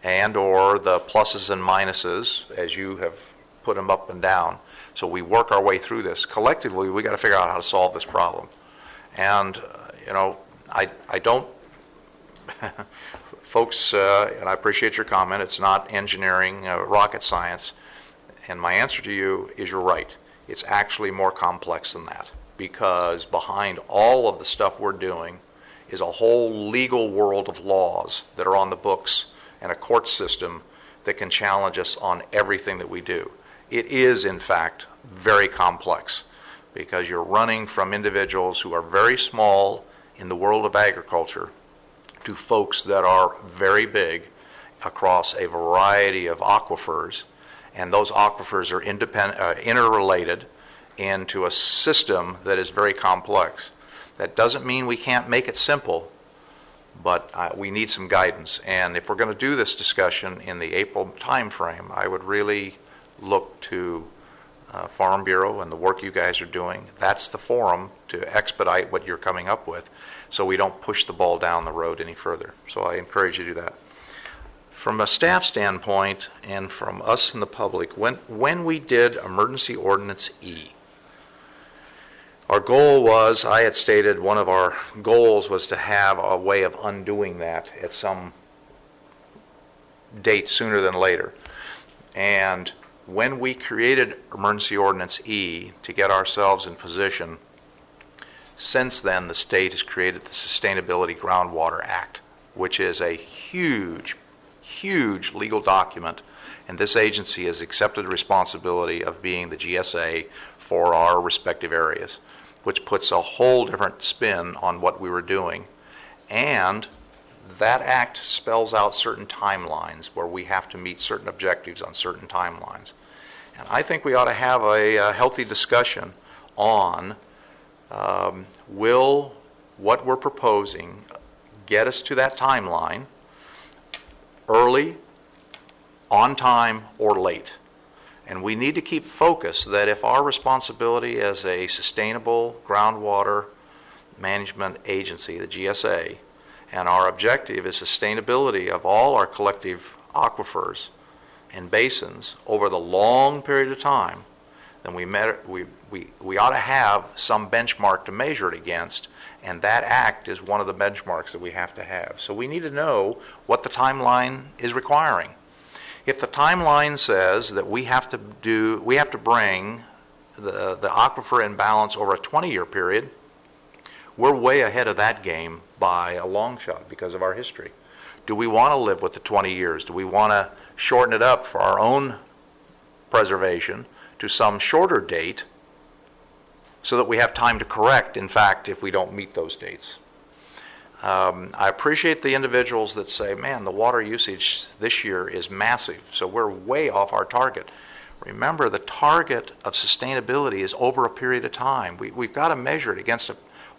and or the pluses and minuses as you have put them up and down, so we work our way through this. Collectively, we got to figure out how to solve this problem. And, I don't, folks, and I appreciate your comment, it's not engineering, rocket science. And my answer to you is you're right. It's actually more complex than that, because behind all of the stuff we're doing is a whole legal world of laws that are on the books and a court system that can challenge us on everything that we do. It is, in fact, very complex, because you're running from individuals who are very small in the world of agriculture to folks that are very big across a variety of aquifers, and those aquifers are interrelated into a system that is very complex. That doesn't mean we can't make it simple, but we need some guidance. And if we're going to do this discussion in the April timeframe, I would really look to Farm Bureau and the work you guys are doing. That's the forum to expedite what you're coming up with, so we don't push the ball down the road any further. So I encourage you to do that. From a staff standpoint and from us and the public, when we did Emergency Ordinance E, our goal was, I had stated one of our goals was to have a way of undoing that at some date sooner than later. And when we created Emergency Ordinance E to get ourselves in position, since then the state has created the Sustainability Groundwater Act, which is a huge legal document, and this agency has accepted the responsibility of being the GSA for our respective areas, which puts a whole different spin on what we were doing. And that act spells out certain timelines where we have to meet certain objectives on certain timelines. And I think we ought to have a healthy discussion on will what we're proposing get us to that timeline early, on time, or late. And we need to keep focus that if our responsibility as a sustainable groundwater management agency, the GSA, and our objective is sustainability of all our collective aquifers and basins over the long period of time, then we ought to have some benchmark to measure it against, and that act is one of the benchmarks that we have to have. So we need to know what the timeline is requiring. If the timeline says that we have to bring the aquifer in balance over a 20-year period, we're way ahead of that game by a long shot because of our history. Do we want to live with the 20 years? Do we want to shorten it up for our own preservation to some shorter date so that we have time to correct, in fact, if we don't meet those dates? I appreciate the individuals that say, man, the water usage this year is massive, so we're way off our target. Remember, the target of sustainability is over a period of time. We've got to measure it against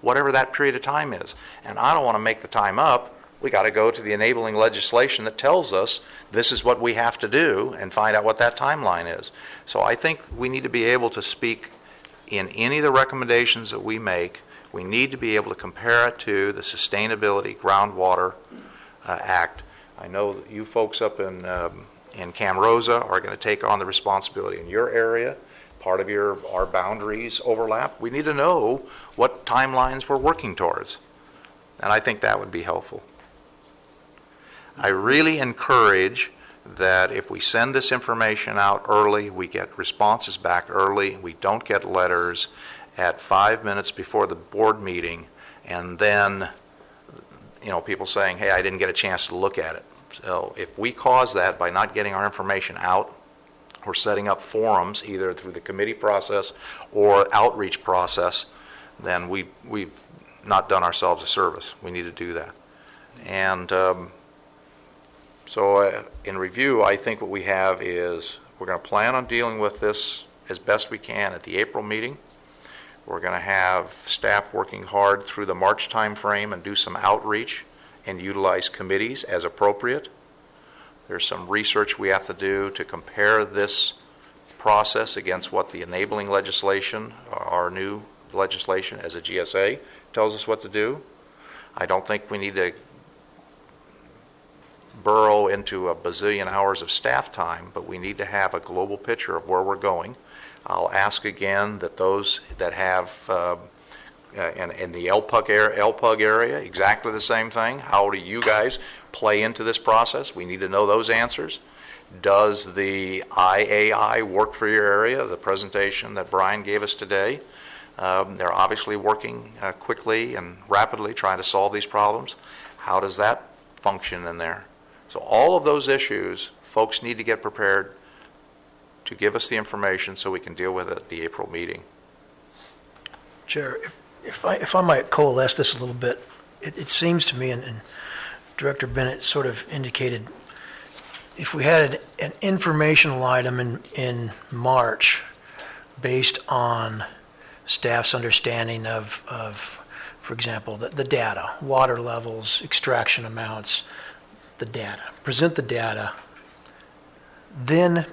whatever that period of time is. And I don't want to make the time up. We got to go to the enabling legislation that tells us this is what we have to do and find out what that timeline is. So I think we need to be able to speak in any of the recommendations that we make We need to be able to compare it to the Sustainability Groundwater Act. I know that you folks up in Cam Rosa are going to take on the responsibility in your area. Part of our boundaries overlap. We need to know what timelines we're working towards. And I think that would be helpful. I really encourage that if we send this information out early, we get responses back early, we don't get letters at 5 minutes before the board meeting, and then, people saying, hey, I didn't get a chance to look at it. So if we cause that by not getting our information out, or setting up forums either through the committee process or outreach process, then we've not done ourselves a service. We need to do that. And so in review, I think what we have is we're going to plan on dealing with this as best we can at the April meeting. We're going to have staff working hard through the March timeframe and do some outreach and utilize committees as appropriate. There's some research we have to do to compare this process against what the enabling legislation, our new legislation as a GSA, tells us what to do. I don't think we need to burrow into a bazillion hours of staff time, but we need to have a global picture of where we're going. I'll ask again that those that have in the LPUG area, exactly the same thing. How do you guys play into this process? We need to know those answers. Does the IAI work for your area? The presentation that Brian gave us today. They're obviously working quickly and rapidly trying to solve these problems. How does that function in there? So all of those issues, folks need to get prepared to give us the information so we can deal with it at the April meeting. Chair, if I might coalesce this a little bit, it seems to me, and Director Bennett sort of indicated, if we had an informational item in March based on staff's understanding of for example, the data, water levels, extraction amounts, the data, present the data, then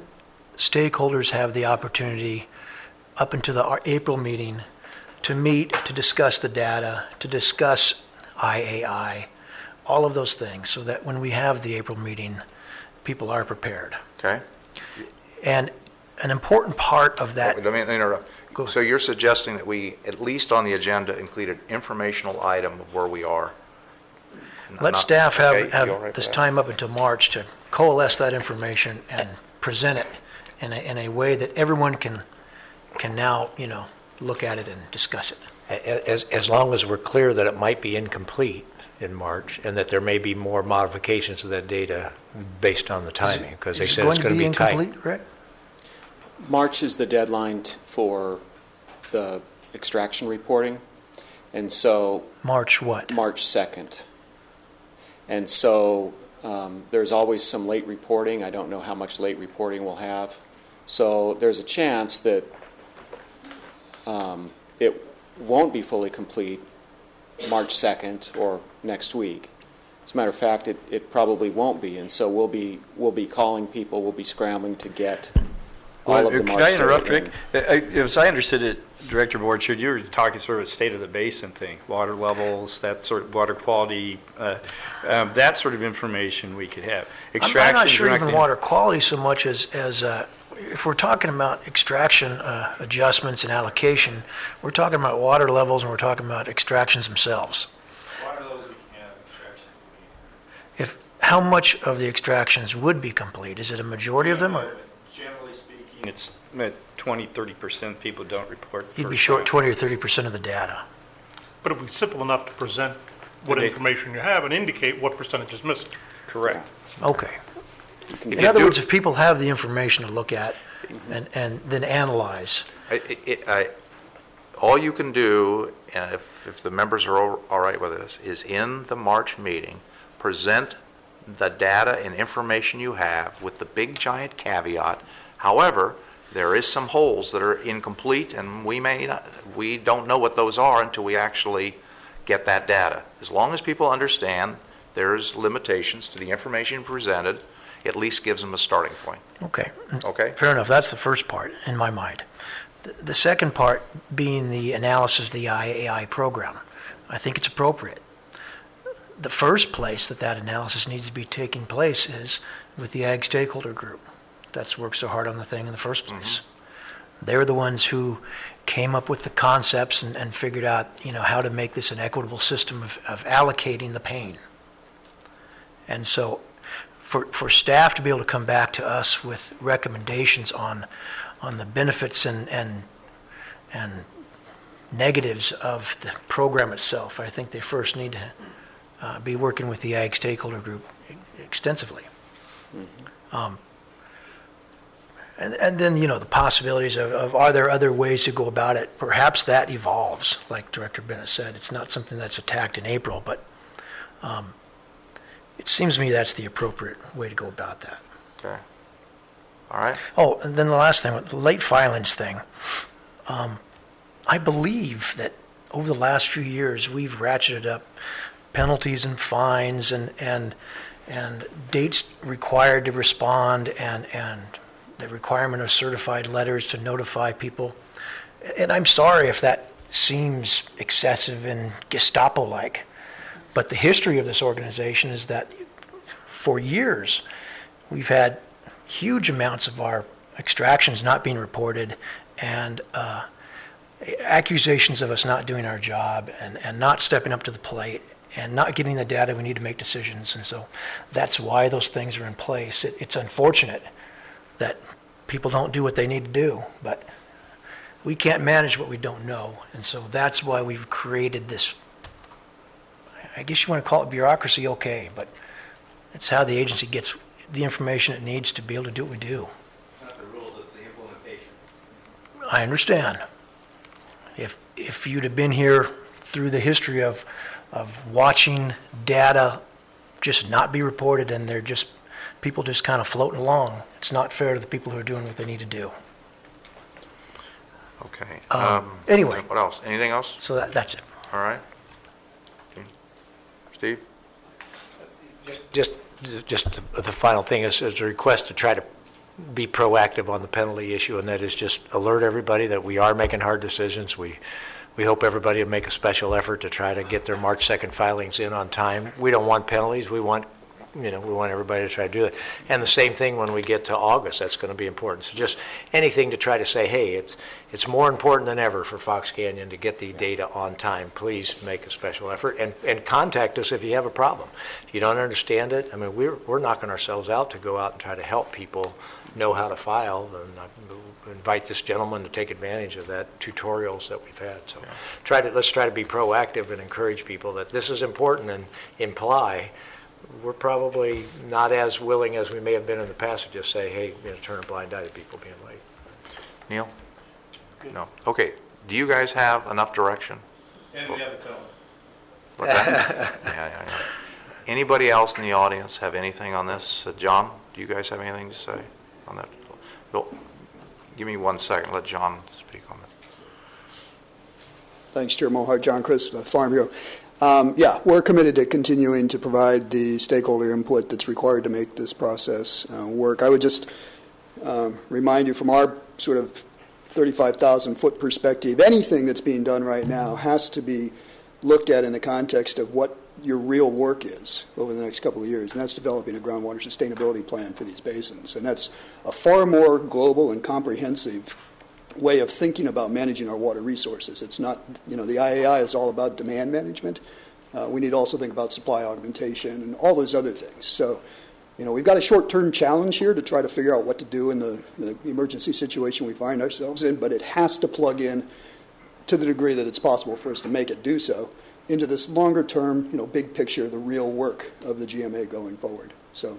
stakeholders have the opportunity up until the April meeting to meet, to discuss the data, to discuss IAI, all of those things, so that when we have the April meeting, people are prepared. Okay. And an important part of that... Let me interrupt. So you're suggesting that we, at least on the agenda, include an informational item of where we are? Let staff have this time up until March to coalesce that information and present it in a way that everyone can now, look at it and discuss it. As long as we're clear that it might be incomplete in March and that there may be more modifications of that data based on the timing, because they said it's going to be tight. Incomplete, Rick? March is the deadline for the extraction reporting, and so... March what? March 2nd. And so there's always some late reporting. I don't know how much late reporting we'll have. So there's a chance that it won't be fully complete March 2nd or next week. As a matter of fact, it probably won't be, and so we'll be calling people, we'll be scrambling to get all of the March. Can I interrupt, Rick? As I understood it, Director Borchard, you were talking sort of a state of the basin thing, water levels, that sort of water quality, that sort of information we could have. I'm not sure even water quality so much as if we're talking about extraction adjustments and allocation, we're talking about water levels and we're talking about extractions themselves. Water levels we can have, extraction. How much of the extractions would be complete? Is it a majority of them? Or? Generally speaking, it's 20-30% people don't report. You'd be short 20 or 30% of the data. But it would be simple enough to present what information you have and indicate what percentage is missing. Correct. Okay. In other words, if people have the information to look at and then analyze. All you can do, if the members are all right with this, is in the March meeting, present the data and information you have with the big giant caveat. However, there is some holes that are incomplete, and we don't know what those are until we actually get that data. As long as people understand there's limitations to the information presented, at least gives them a starting point. Okay. Okay. Fair enough. That's the first part in my mind. The second part being the analysis of the IAI program. I think it's appropriate. The first place that analysis needs to be taking place is with the Ag Stakeholder Group. That's worked so hard on the thing in the first place. They're the ones who came up with the concepts and figured out, how to make this an equitable system of allocating the pain. And so for staff to be able to come back to us with recommendations on the benefits and negatives of the program itself, I think they first need to be working with the Ag Stakeholder Group extensively. And then, the possibilities of are there other ways to go about it? Perhaps that evolves, like Director Bennett said. It's not something that's attacked in April, but it seems to me that's the appropriate way to go about that. Okay. All right. Oh, and then the last thing, the late filings thing. I believe that over the last few years, we've ratcheted up penalties and fines and dates required to respond and the requirement of certified letters to notify people. And I'm sorry if that seems excessive and Gestapo-like, but the history of this organization is that for years we've had huge amounts of our extractions not being reported and accusations of us not doing our job and not stepping up to the plate and not getting the data we need to make decisions. And so that's why those things are in place. It's unfortunate that people don't do what they need to do, but we can't manage what we don't know. And so that's why we've created this, I guess you want to call it bureaucracy, okay, but it's how the agency gets the information it needs to be able to do what we do. It's not the rules, it's the implementation. I understand. If you'd have been here through the history of watching data just not be reported and they're just people just kind of floating along, it's not fair to the people who are doing what they need to do. Okay. Anyway. What else? Anything else? So that's it. All right. Okay. Steve? Just the final thing is a request to try to be proactive on the penalty issue, and that is just alert everybody that we are making hard decisions. We hope everybody will make a special effort to try to get their March 2nd filings in on time. We don't want penalties. We want everybody to try to do that. And the same thing when we get to August, that's going to be important. So just anything to try to say, hey, it's more important than ever for Fox Canyon to get the data on time. Please make a special effort and contact us if you have a problem. If you don't understand it, I mean, we're knocking ourselves out to go out and try to help people know how to file, and I invite this gentleman to take advantage of that tutorials that we've had. So let's try to be proactive and encourage people that this is important and imply. We're probably not as willing as we may have been in the past to just say, hey, turn a blind eye to people being late. Neil? No. Okay. Do you guys have enough direction? And we have a tone. What's that? Yeah. Anybody else in the audience have anything on this? John, do you guys have anything to say on that? Well, give me 1 second. Let John speak on that. Thanks, Chair Mohart. John Chris, Farm Bureau. We're committed to continuing to provide the stakeholder input that's required to make this process work. I would just remind you from our sort of 35,000-foot perspective, anything that's being done right now has to be looked at in the context of what your real work is over the next couple of years, and that's developing a groundwater sustainability plan for these basins. And that's a far more global and comprehensive way of thinking about managing our water resources. It's not, the IAI is all about demand management. We need to also think about supply augmentation and all those other things. So, we've got a short-term challenge here to try to figure out what to do in the emergency situation we find ourselves in, but it has to plug in to the degree that it's possible for us to make it do so into this longer-term, big picture, the real work of the GMA going forward. So,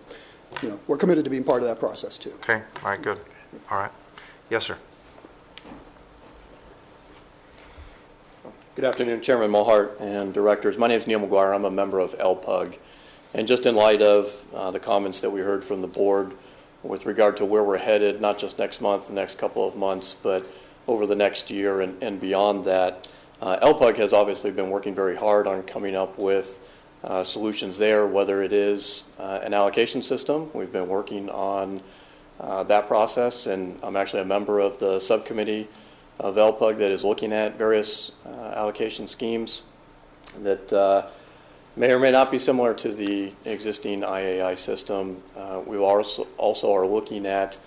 we're committed to being part of that process too. Okay. All right. Good. All right. Yes, sir. Good afternoon, Chairman Mohart and directors. My name is Neil McGuire. I'm a member of LPUG. And just in light of the comments that we heard from the board with regard to where we're headed, not just next month, the next couple of months, but over the next year and beyond that, LPUG has obviously been working very hard on coming up with solutions there, whether it is an allocation system. We've been working on that process, and I'm actually a member of the subcommittee of LPUG that is looking at various allocation schemes that may or may not be similar to the existing IAI system. We also are looking at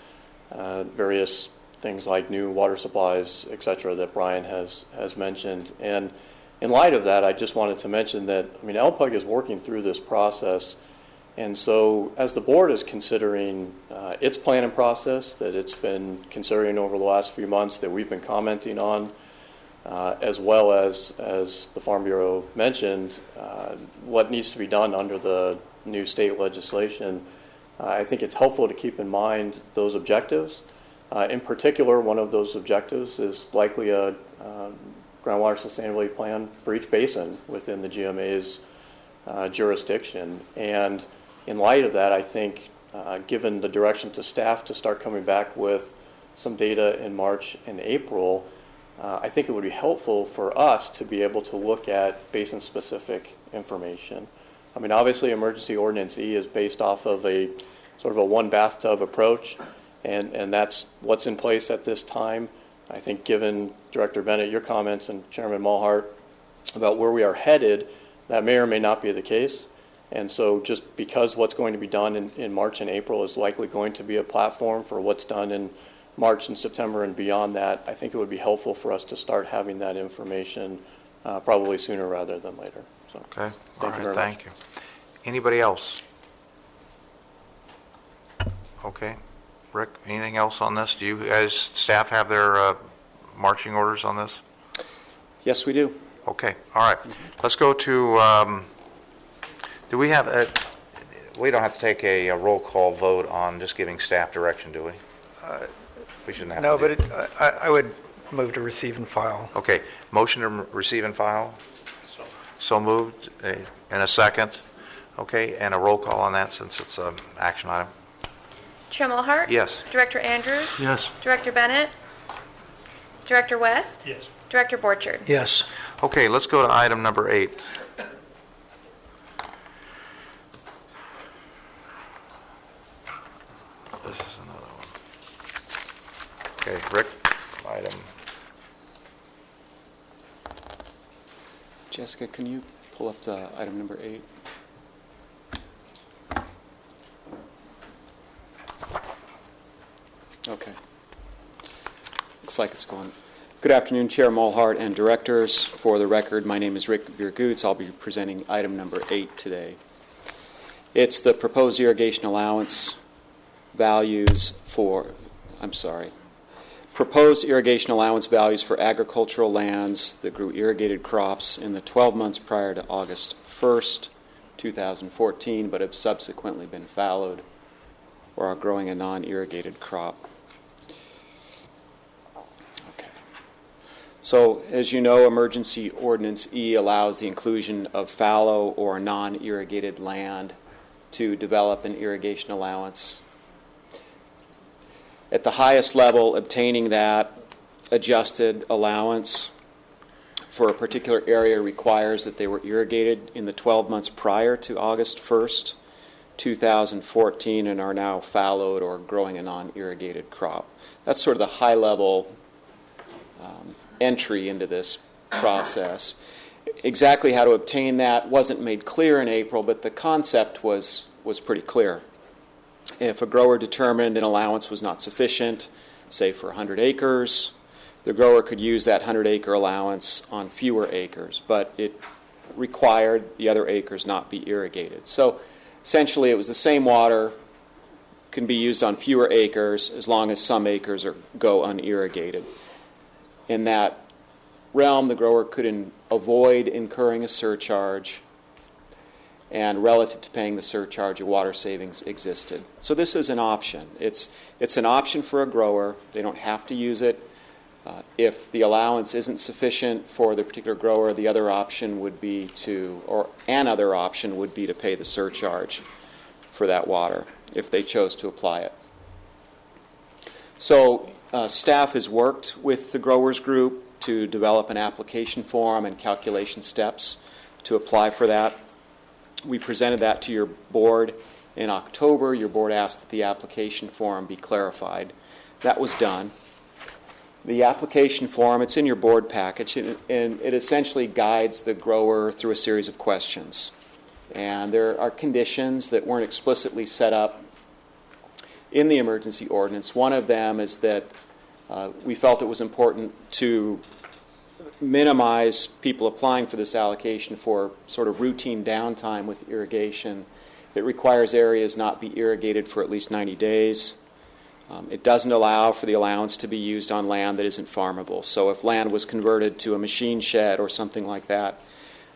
various things like new water supplies, et cetera, that Brian has mentioned. And in light of that, I just wanted to mention that, I mean, LPUG is working through this process. And so as the board is considering its planning process that it's been considering over the last few months that we've been commenting on, as well as the Farm Bureau mentioned, what needs to be done under the new state legislation, I think it's helpful to keep in mind those objectives. In particular, one of those objectives is likely a groundwater sustainability plan for each basin within the GMA's jurisdiction. And in light of that, I think given the direction to staff to start coming back with some data in March and April, I think it would be helpful for us to be able to look at basin-specific information. I mean, obviously, Emergency Ordinance E is based off of a sort of a one bathtub approach, and that's what's in place at this time. I think given Director Bennett, your comments, and Chairman Mulhart about where we are headed, that may or may not be the case. And so just because what's going to be done in March and April is likely going to be a platform for what's done in March and September and beyond that, I think it would be helpful for us to start having that information probably sooner rather than later. So, okay. Thank you very much. Thank you. Anybody else? Okay. Rick, anything else on this? Do you guys, staff, have their marching orders on this? Yes, we do. Okay. All right. Let's go to, do we have a, we don't have to take a roll call vote on just giving staff direction, do we? We shouldn't have no, to. No, but I would move to receive and file. Okay. Motion to receive and file? So moved. And a second? Okay. And a roll call on that since it's an action item? Chair Mulhart? Yes. Director Andrews? Yes. Director Bennett? Director West? Yes. Director Borchard? Yes. Okay, let's go to item number 8. This is another one. Okay, Rick, item. Jessica, can you pull up the item number 8? Okay. Looks like it's going. Good afternoon, Chair Mulhart and directors. For the record, my name is Rick Virgutz. I'll be presenting item number 8 today. It's the proposed irrigation allowance values for, proposed irrigation allowance values for agricultural lands that grew irrigated crops in the 12 months prior to August 1st, 2014, but have subsequently been fallowed or are growing a non-irrigated crop. So, as you know, Emergency Ordinance E allows the inclusion of fallow or non-irrigated land to develop an irrigation allowance. At the highest level, obtaining that adjusted allowance for a particular area requires that they were irrigated in the 12 months prior to August 1st, 2014, and are now fallowed or growing a non-irrigated crop. That's sort of the high-level entry into this process. Exactly how to obtain that wasn't made clear in April, but the concept was pretty clear. If a grower determined an allowance was not sufficient, say for 100 acres, the grower could use that 100-acre allowance on fewer acres, but it required the other acres not be irrigated. So essentially it was the same water can be used on fewer acres as long as some acres go unirrigated. In that realm, the grower could avoid incurring a surcharge, and relative to paying the surcharge, a water savings existed. So this is an option. It's an option for a grower. They don't have to use it. If the allowance isn't sufficient for the particular grower, the other option would be to pay the surcharge for that water if they chose to apply it. So staff has worked with the growers group to develop an application form and calculation steps to apply for that. We presented that to your board in October. Your board asked that the application form be clarified. That was done. The application form, it's in your board package, and it essentially guides the grower through a series of questions. And there are conditions that weren't explicitly set up in the emergency ordinance. One of them is that we felt it was important to minimize people applying for this allocation for sort of routine downtime with irrigation. It requires areas not be irrigated for at least 90 days. It doesn't allow for the allowance to be used on land that isn't farmable. So if land was converted to a machine shed or something like that,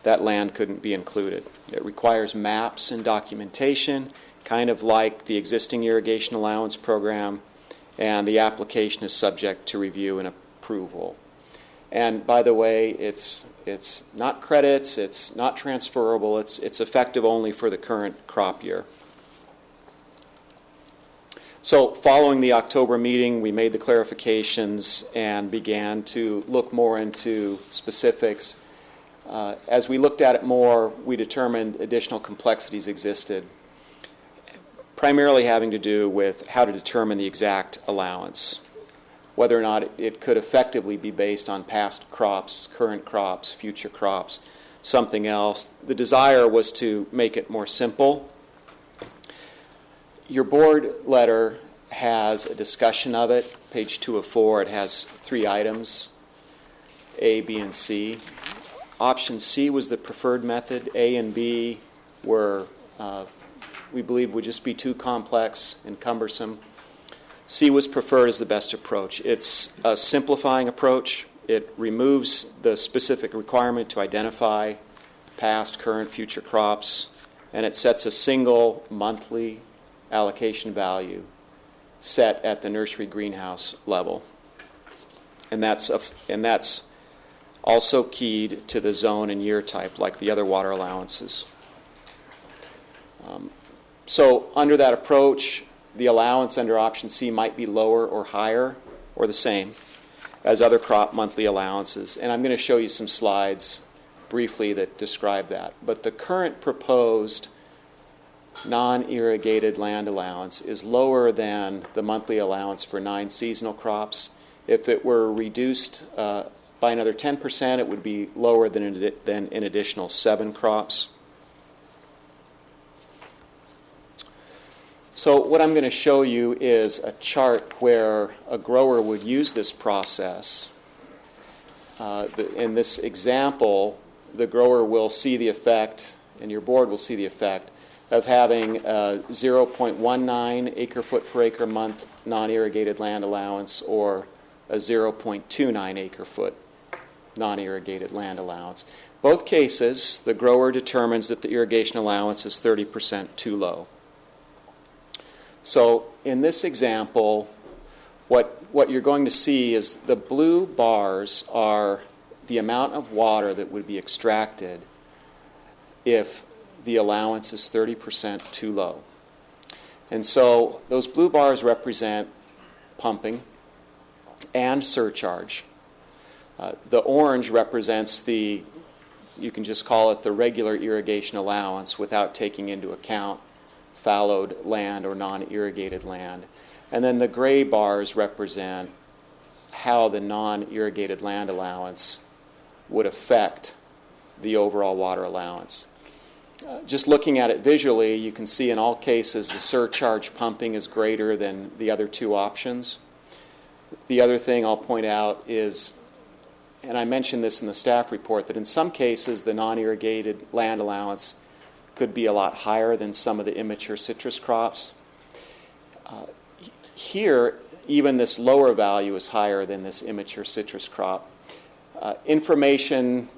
that land couldn't be included. It requires maps and documentation, kind of like the existing irrigation allowance program, and the application is subject to review and approval. And by the way, it's not credits, it's not transferable, it's effective only for the current crop year. So following the October meeting, we made the clarifications and began to look more into specifics. As we looked at it more, we determined additional complexities existed, primarily having to do with how to determine the exact allowance, whether or not it could effectively be based on past crops, current crops, future crops, something else. The desire was to make it more simple. Your board letter has a discussion of it. Page 2 of 4, it has 3 items, A, B, and C. Option C was the preferred method. A and B were, we believe, would just be too complex and cumbersome. C was preferred as the best approach. It's a simplifying approach. It removes the specific requirement to identify past, current, future crops, and it sets a single monthly allocation value set at the nursery greenhouse level. And that's also keyed to the zone and year type, like the other water allowances. So under that approach, the allowance under option C might be lower or higher or the same as other crop monthly allowances. And I'm going to show you some slides briefly that describe that. But the current proposed non-irrigated land allowance is lower than the monthly allowance for 9 seasonal crops. If it were reduced by another 10%, it would be lower than an additional 7 crops. So what I'm going to show you is a chart where a grower would use this process. In this example, the grower will see the effect, and your board will see the effect, of having a 0.19 acre-foot per acre month non-irrigated land allowance or a 0.29 acre-foot non-irrigated land allowance. Both cases, the grower determines that the irrigation allowance is 30% too low. So in this example, what you're going to see is the blue bars are the amount of water that would be extracted if the allowance is 30% too low. And so those blue bars represent pumping and surcharge. The orange represents you can just call it the regular irrigation allowance without taking into account fallowed land or non-irrigated land. And then the gray bars represent how the non-irrigated land allowance would affect the overall water allowance. Just looking at it visually, you can see in all cases the surcharge pumping is greater than the other 2 options. The other thing I'll point out is, and I mentioned this in the staff report, that in some cases the non-irrigated land allowance could be a lot higher than some of the immature citrus crops. Here, even this lower value is higher than this immature citrus crop. Information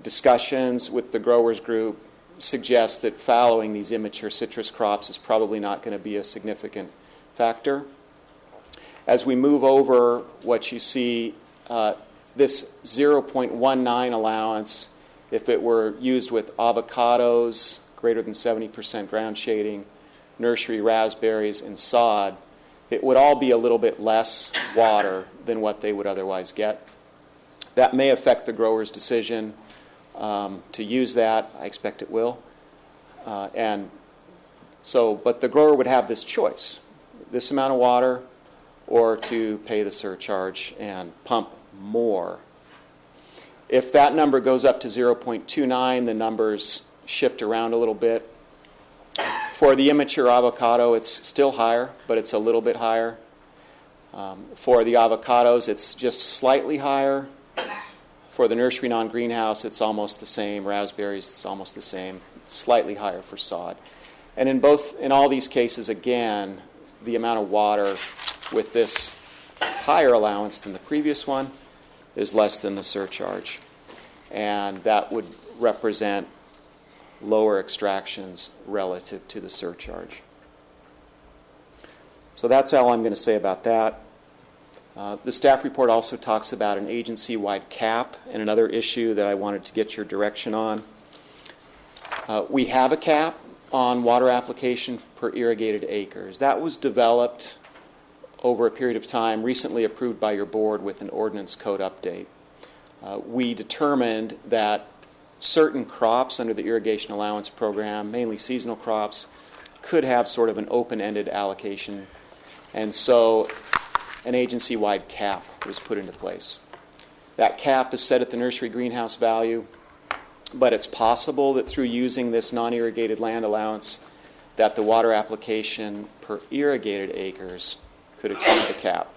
discussions with the growers group suggest that fallowing these immature citrus crops is probably not going to be a significant factor. As we move over, what you see, this 0.19 allowance, if it were used with avocados, greater than 70% ground shading, nursery raspberries, and sod, it would all be a little bit less water than what they would otherwise get. That may affect the grower's decision to use that. I expect it will. But the grower would have this choice. This amount of water or to pay the surcharge and pump more. If that number goes up to 0.29, the numbers shift around a little bit. For the immature avocado, it's still higher, but it's a little bit higher. For the avocados, it's just slightly higher. For the nursery non-greenhouse, it's almost the same. Raspberries, it's almost the same. It's slightly higher for sod. And in all these cases, again, the amount of water with this higher allowance than the previous one is less than the surcharge. And that would represent lower extractions relative to the surcharge. So that's all I'm going to say about that. The staff report also talks about an agency-wide cap and another issue that I wanted to get your direction on. We have a cap on water application per irrigated acres. That was developed over a period of time, recently approved by your board with an ordinance code update. We determined that certain crops under the irrigation allowance program, mainly seasonal crops, could have sort of an open-ended allocation, and so an agency-wide cap was put into place. That cap is set at the nursery greenhouse value, but it's possible that through using this non-irrigated land allowance that the water application per irrigated acres could exceed the cap.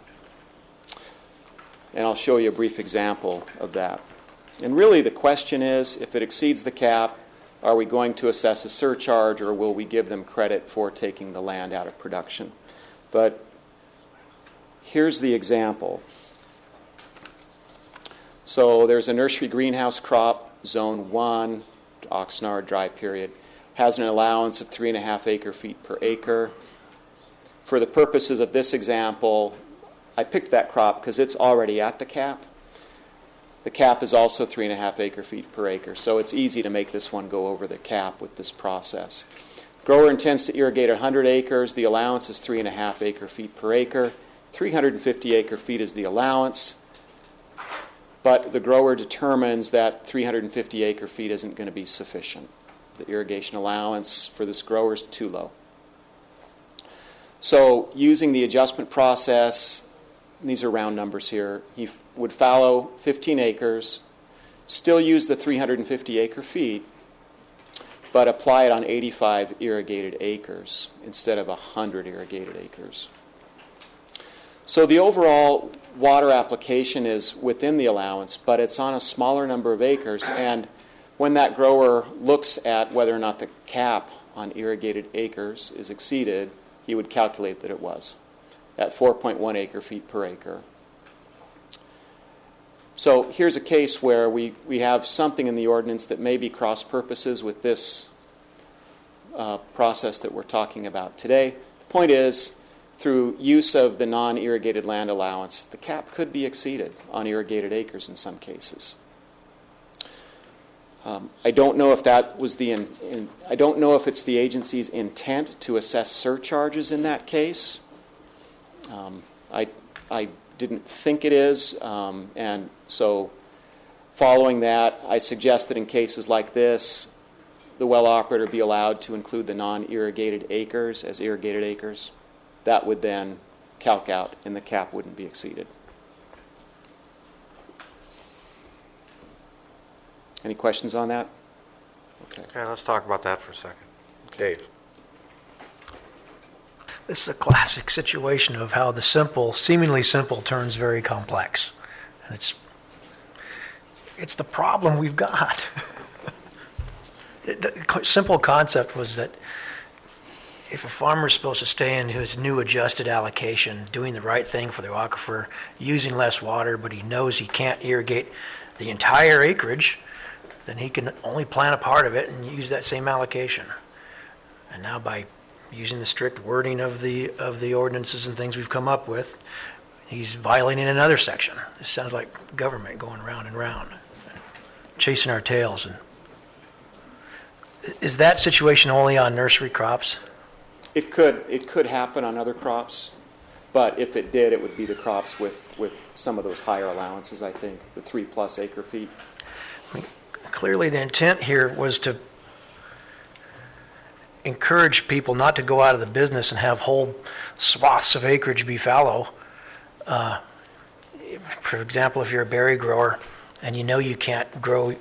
And I'll show you a brief example of that. And really the question is, if it exceeds the cap, are we going to assess a surcharge or will we give them credit for taking the land out of production? But here's the example. So there's a nursery greenhouse crop, zone 1, Oxnard dry period, has an allowance of 3.5 acre-feet per acre. For the purposes of this example, I picked that crop because it's already at the cap. The cap is also 3.5 acre-feet per acre, so it's easy to make this one go over the cap with this process. Grower intends to irrigate 100 acres. The allowance is 3.5 acre-feet per acre. 350 acre-feet is the allowance, but the grower determines that 350 acre-feet isn't going to be sufficient. The irrigation allowance for this grower is too low. So using the adjustment process, and these are round numbers here, he would fallow 15 acres, still use the 350 acre-feet, but apply it on 85 irrigated acres instead of 100 irrigated acres. So the overall water application is within the allowance, but it's on a smaller number of acres, and when that grower looks at whether or not the cap on irrigated acres is exceeded, he would calculate that it was at 4.1 acre-feet per acre. So here's a case where we have something in the ordinance that may be cross-purposes with this process that we're talking about today. The point is, through use of the non-irrigated land allowance, the cap could be exceeded on irrigated acres in some cases. I don't know if that was I don't know if it's the agency's intent to assess surcharges in that case. I didn't think it is, and so following that, I suggest that in cases like this, the well operator be allowed to include the non-irrigated acres as irrigated acres. That would then calc out, and the cap wouldn't be exceeded. Any questions on that? Okay. Okay, let's talk about that for a second. Dave. This is a classic situation of how the simple, seemingly simple, turns very complex. And it's the problem we've got. The simple concept was that if a farmer is supposed to stay in his new adjusted allocation, doing the right thing for the aquifer, using less water, but he knows he can't irrigate the entire acreage, then he can only plant a part of it and use that same allocation. And now by using the strict wording of the ordinances and things we've come up with, he's violating another section. It sounds like government going round and round, chasing our tails. And is that situation only on nursery crops? It could happen on other crops, but if it did, it would be the crops with some of those higher allowances, I think, the 3+ acre-feet. I mean, clearly the intent here was to encourage people not to go out of the business and have whole swaths of acreage be fallow For example, if you're a berry grower and you know you can't grow,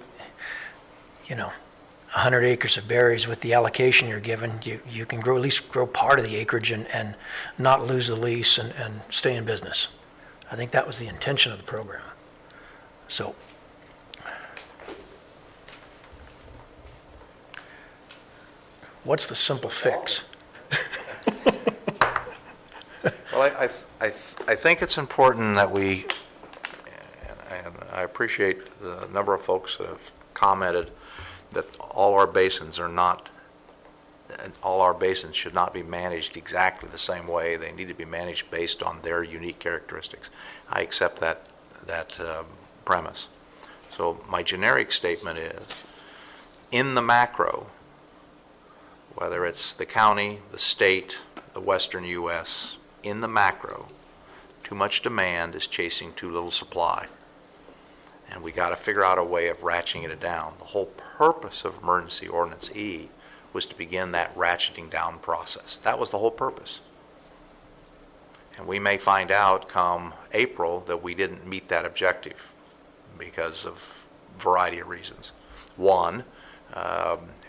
100 acres of berries with the allocation you're given, you can at least grow part of the acreage and not lose the lease and stay in business. I think that was the intention of the program. So, what's the simple fix? Well, I think it's important that we, and I appreciate the number of folks that have commented that all our basins should not be managed exactly the same way. They need to be managed based on their unique characteristics. I accept that premise. So my generic statement is, in the macro, whether it's the county, the state, the western U.S., in the macro, too much demand is chasing too little supply. And we got to figure out a way of ratcheting it down. The whole purpose of Emergency Ordinance E was to begin that ratcheting down process. That was the whole purpose. And we may find out come April that we didn't meet that objective because of a variety of reasons. One,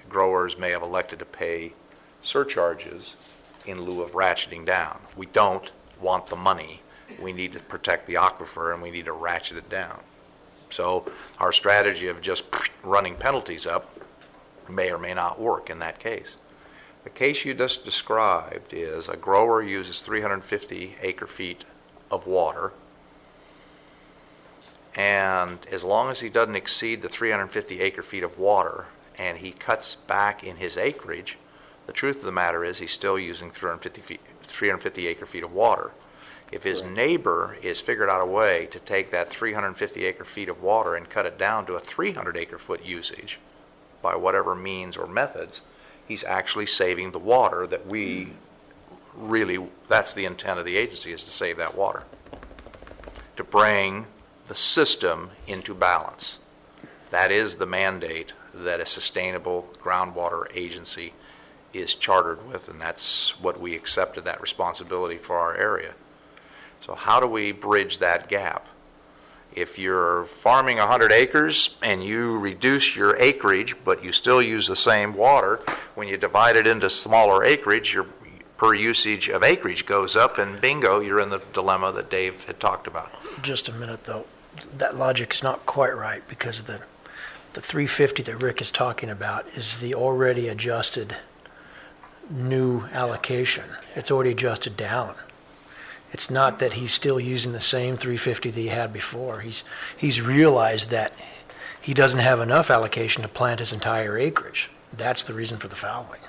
growers may have elected to pay surcharges in lieu of ratcheting down. We don't want the money. We need to protect the aquifer, and we need to ratchet it down. So our strategy of just running penalties up may or may not work in that case. The case you just described is a grower uses 350 acre-feet of water, and as long as he doesn't exceed the 350 acre-feet of water and he cuts back in his acreage, the truth of the matter is he's still using 350 acre-feet of water. If his neighbor has figured out a way to take that 350 acre-feet of water and cut it down to a 300 acre-foot usage by whatever means or methods, he's actually saving the water that we really, that's the intent of the agency, is to save that water, to bring the system into balance. That is the mandate that a sustainable groundwater agency is chartered with, and that's what we accepted that responsibility for our area. So how do we bridge that gap? If you're farming 100 acres and you reduce your acreage, but you still use the same water, when you divide it into smaller acreage, your per usage of acreage goes up, and bingo, you're in the dilemma that Dave had talked about. Just a minute, though. That logic is not quite right, because the 350 that Rick is talking about is the already adjusted new allocation. It's already adjusted down. It's not that he's still using the same 350 that he had before. He's realized that he doesn't have enough allocation to plant his entire acreage. That's the reason for the fouling.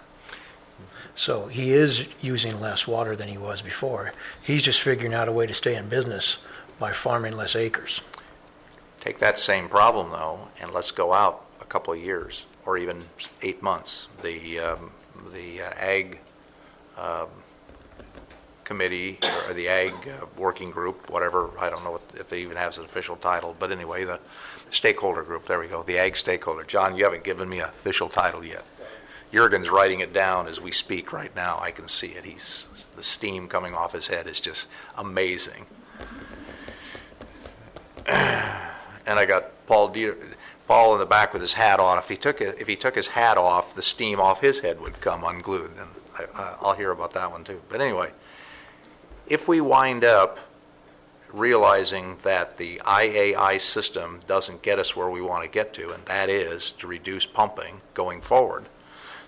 So he is using less water than he was before. He's just figuring out a way to stay in business by farming less acres. Take that same problem, though, and let's go out a couple of years, or even 8 months. The Ag Committee, or the Ag Working Group, whatever, I don't know if they even have an official title, but anyway, the stakeholder group, there we go, the Ag Stakeholder. John, you haven't given me an official title yet. Jurgen's writing it down as we speak right now. I can see it. The steam coming off his head is just amazing. And I got Paul in the back with his hat on. If he took his hat off, the steam off his head would come unglued. And I'll hear about that one too. But anyway, if we wind up realizing that the IAI system doesn't get us where we want to get to, and that is to reduce pumping going forward,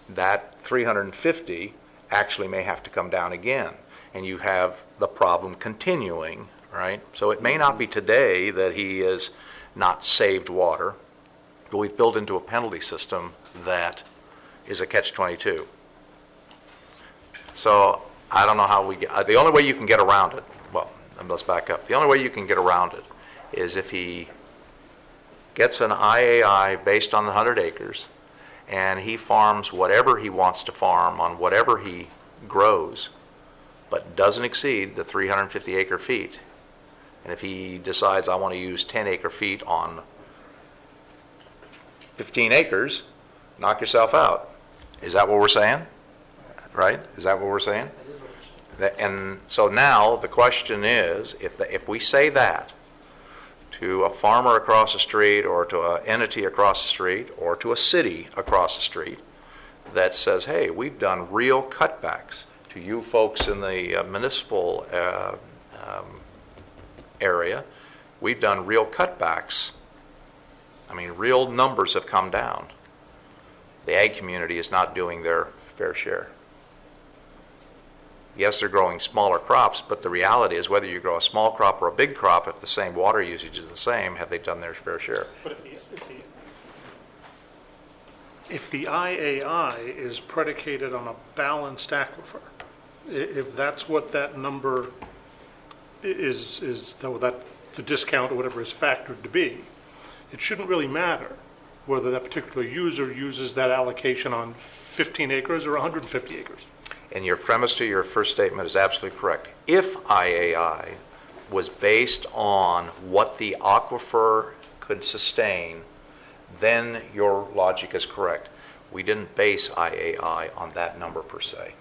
that 350 actually may have to come down again, and you have the problem continuing, right? So it may not be today that he has not saved water, but we've built into a penalty system that is a catch-22. So I don't know how we get, the only way you can get around it, well, let's back up. The only way you can get around it is if he gets an IAI based on the 100 acres, and he farms whatever he wants to farm on whatever he grows, but doesn't exceed the 350 acre feet. And if he decides, I want to use 10 acre feet on 15 acres, knock yourself out. Is that what we're saying? Right? Is that what we're saying? And so now the question is, if we say that to a farmer across the street or to an entity across the street or to a city across the street that says, hey, we've done real cutbacks to you folks in the municipal area, we've done real cutbacks. I mean, real numbers have come down. The ag community is not doing their fair share. Yes, they're growing smaller crops, but the reality is whether you grow a small crop or a big crop, if the same water usage is the same, have they done their fair share? But if the IAI is predicated on a balanced aquifer, if that's what that number is that the discount or whatever is factored to be, it shouldn't really matter whether that particular user uses that allocation on 15 acres or 150 acres. And your premise to your first statement is absolutely correct. If IAI was based on what the aquifer could sustain, then your logic is correct. We didn't base IAI on that number per se.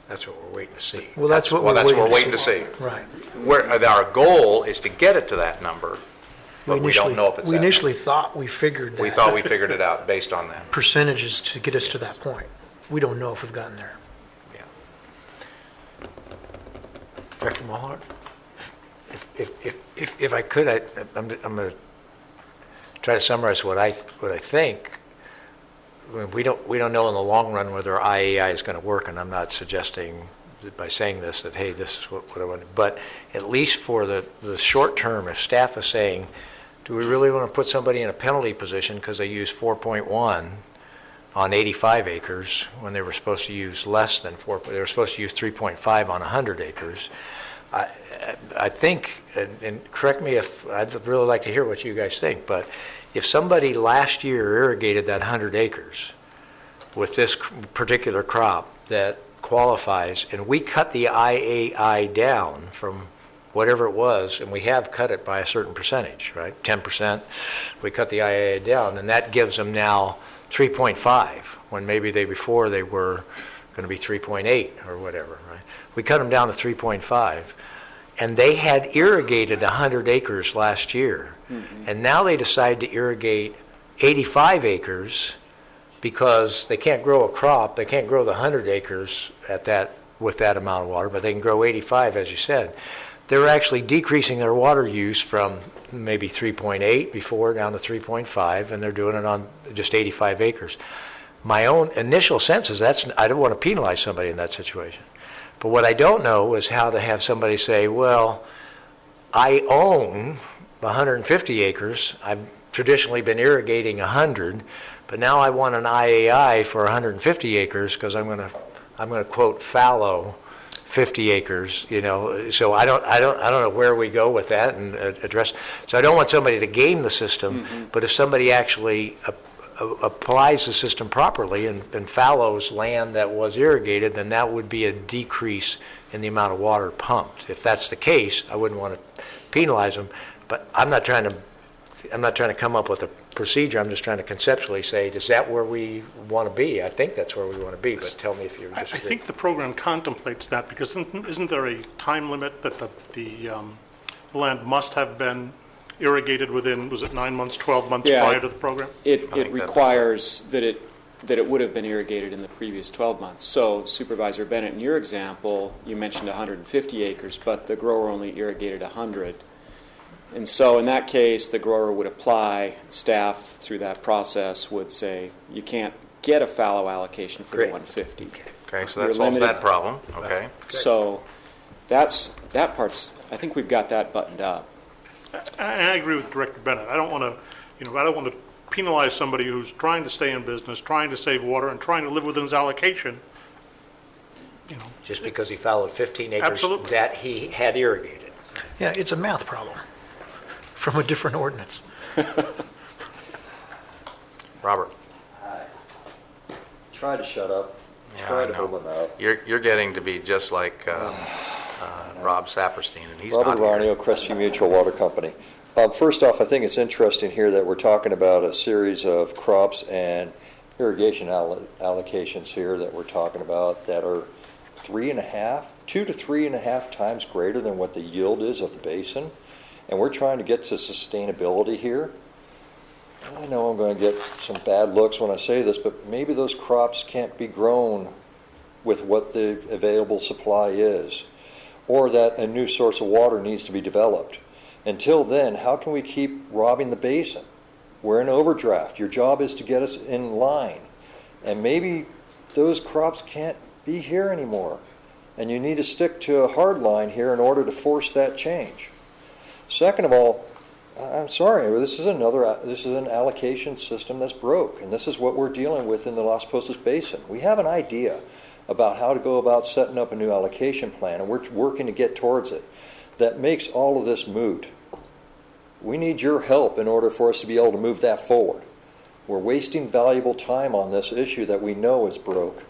That's what we're waiting to see. Well, that's what Well, we're that's what we're waiting waiting to see. Right. Where our goal is to get it to that number, but we don't know if it's We that initially number. thought we figured that. We thought we figured it out based on that. Percentages to get us to that point. We don't know if we've gotten there. Director Mulhart? If I could, I'm going to try to summarize what I think. We don't know in the long run whether IAI is going to work, and I'm not suggesting that by saying this that, hey, this is what I want. But at least for the short term, if staff is saying, do we really want to put somebody in a penalty position because they use 4.1 on 85 acres when they were supposed to use less than 4, they were supposed to use 3.5 on 100 acres. I think, and correct me if, I'd really like to hear what you guys think, but if somebody last year irrigated that 100 acres with this particular crop that qualifies, and we cut the IAI down from whatever it was, and we have cut it by a certain percentage, right? 10%, we cut the IAI down, and that gives them now 3.5, when maybe before they were going to be 3.8 or whatever, right? We cut them down to 3.5, and they had irrigated 100 acres last year, and now they decide to irrigate 85 acres because they can't grow a crop, they can't grow the 100 acres at that with that amount of water, but they can grow 85, as you said. They're actually decreasing their water use from maybe 3.8 before down to 3.5, and they're doing it on just 85 acres. My own initial sense is I don't want to penalize somebody in that situation. But what I don't know is how to have somebody say, well, I own 150 acres. I've traditionally been irrigating 100, but now I want an IAI for 150 acres because I'm going to quote fallow 50 acres, so I don't know where we go with that and address. So I don't want somebody to game the system, but if somebody actually applies the system properly and fallows land that was irrigated, then that would be a decrease in the amount of water pumped. If that's the case, I wouldn't want to penalize them, but I'm not trying to come up with a procedure. I'm just trying to conceptually say, is that where we want to be? I think that's where we want to be, but tell me if you disagree. I think the program contemplates that because isn't there a time limit that the land must have been irrigated within, was it 9 months, 12 months prior to the program? It requires that it would have been irrigated in the previous 12 months. So Supervisor Bennett, in your example, you mentioned 150 acres, but the grower only irrigated 100. And so in that case, the grower would apply, staff through that process would say, you can't get a fallow allocation for the 150. Okay, so that solves that problem. Okay. So that part's, I think we've got that buttoned up. I agree with Director Bennett. I don't want to penalize somebody who's trying to stay in business, trying to save water, and trying to live within his allocation. Just because he fallowed 15 acres Absolutely. that he had irrigated. Yeah, it's a math problem from a different ordinance. Robert. Try to shut up. Yeah, Try I to know. hold my mouth. You're getting to be just like Rob Saperstein, and he's Robert not here. Ronio, Crestview Mutual Water Company. First off, I think it's interesting here that we're talking about a series of crops and irrigation allocations here that we're talking about that are 2 to 3.5 times greater than what the yield is of the basin, and we're trying to get to sustainability here. I know I'm going to get some bad looks when I say this, but maybe those crops can't be grown with what the available supply is, or that a new source of water needs to be developed. Until then, how can we keep robbing the basin? We're in overdraft. Your job is to get us in line. And maybe those crops can't be here anymore. And you need to stick to a hard line here in order to force that change. Second of all, I'm sorry, this is an allocation system that's broke, and this is what we're dealing with in the Las Posas Basin. We have an idea about how to go about setting up a new allocation plan, and we're working to get towards it. That makes all of this moot. We need your help in order for us to be able to move that forward. We're wasting valuable time on this issue that we know is broke.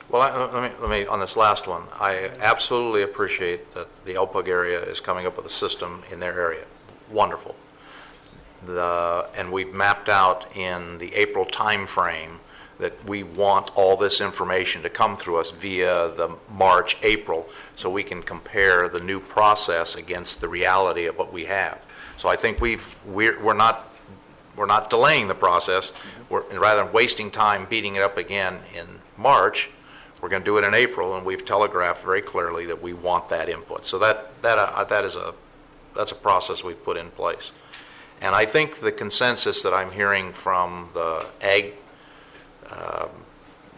Well, let me on this last one. I absolutely appreciate that the Elpug area is coming up with a system in their area. Wonderful. And we've mapped out in the April time frame that we want all this information to come through us via the March, April, so we can compare the new process against the reality of what we have. So I think we're not delaying the process. Rather than wasting time beating it up again in March, we're going to do it in April, and we've telegraphed very clearly that we want that input. So that's a process we've put in place. And I think the consensus that I'm hearing from the ag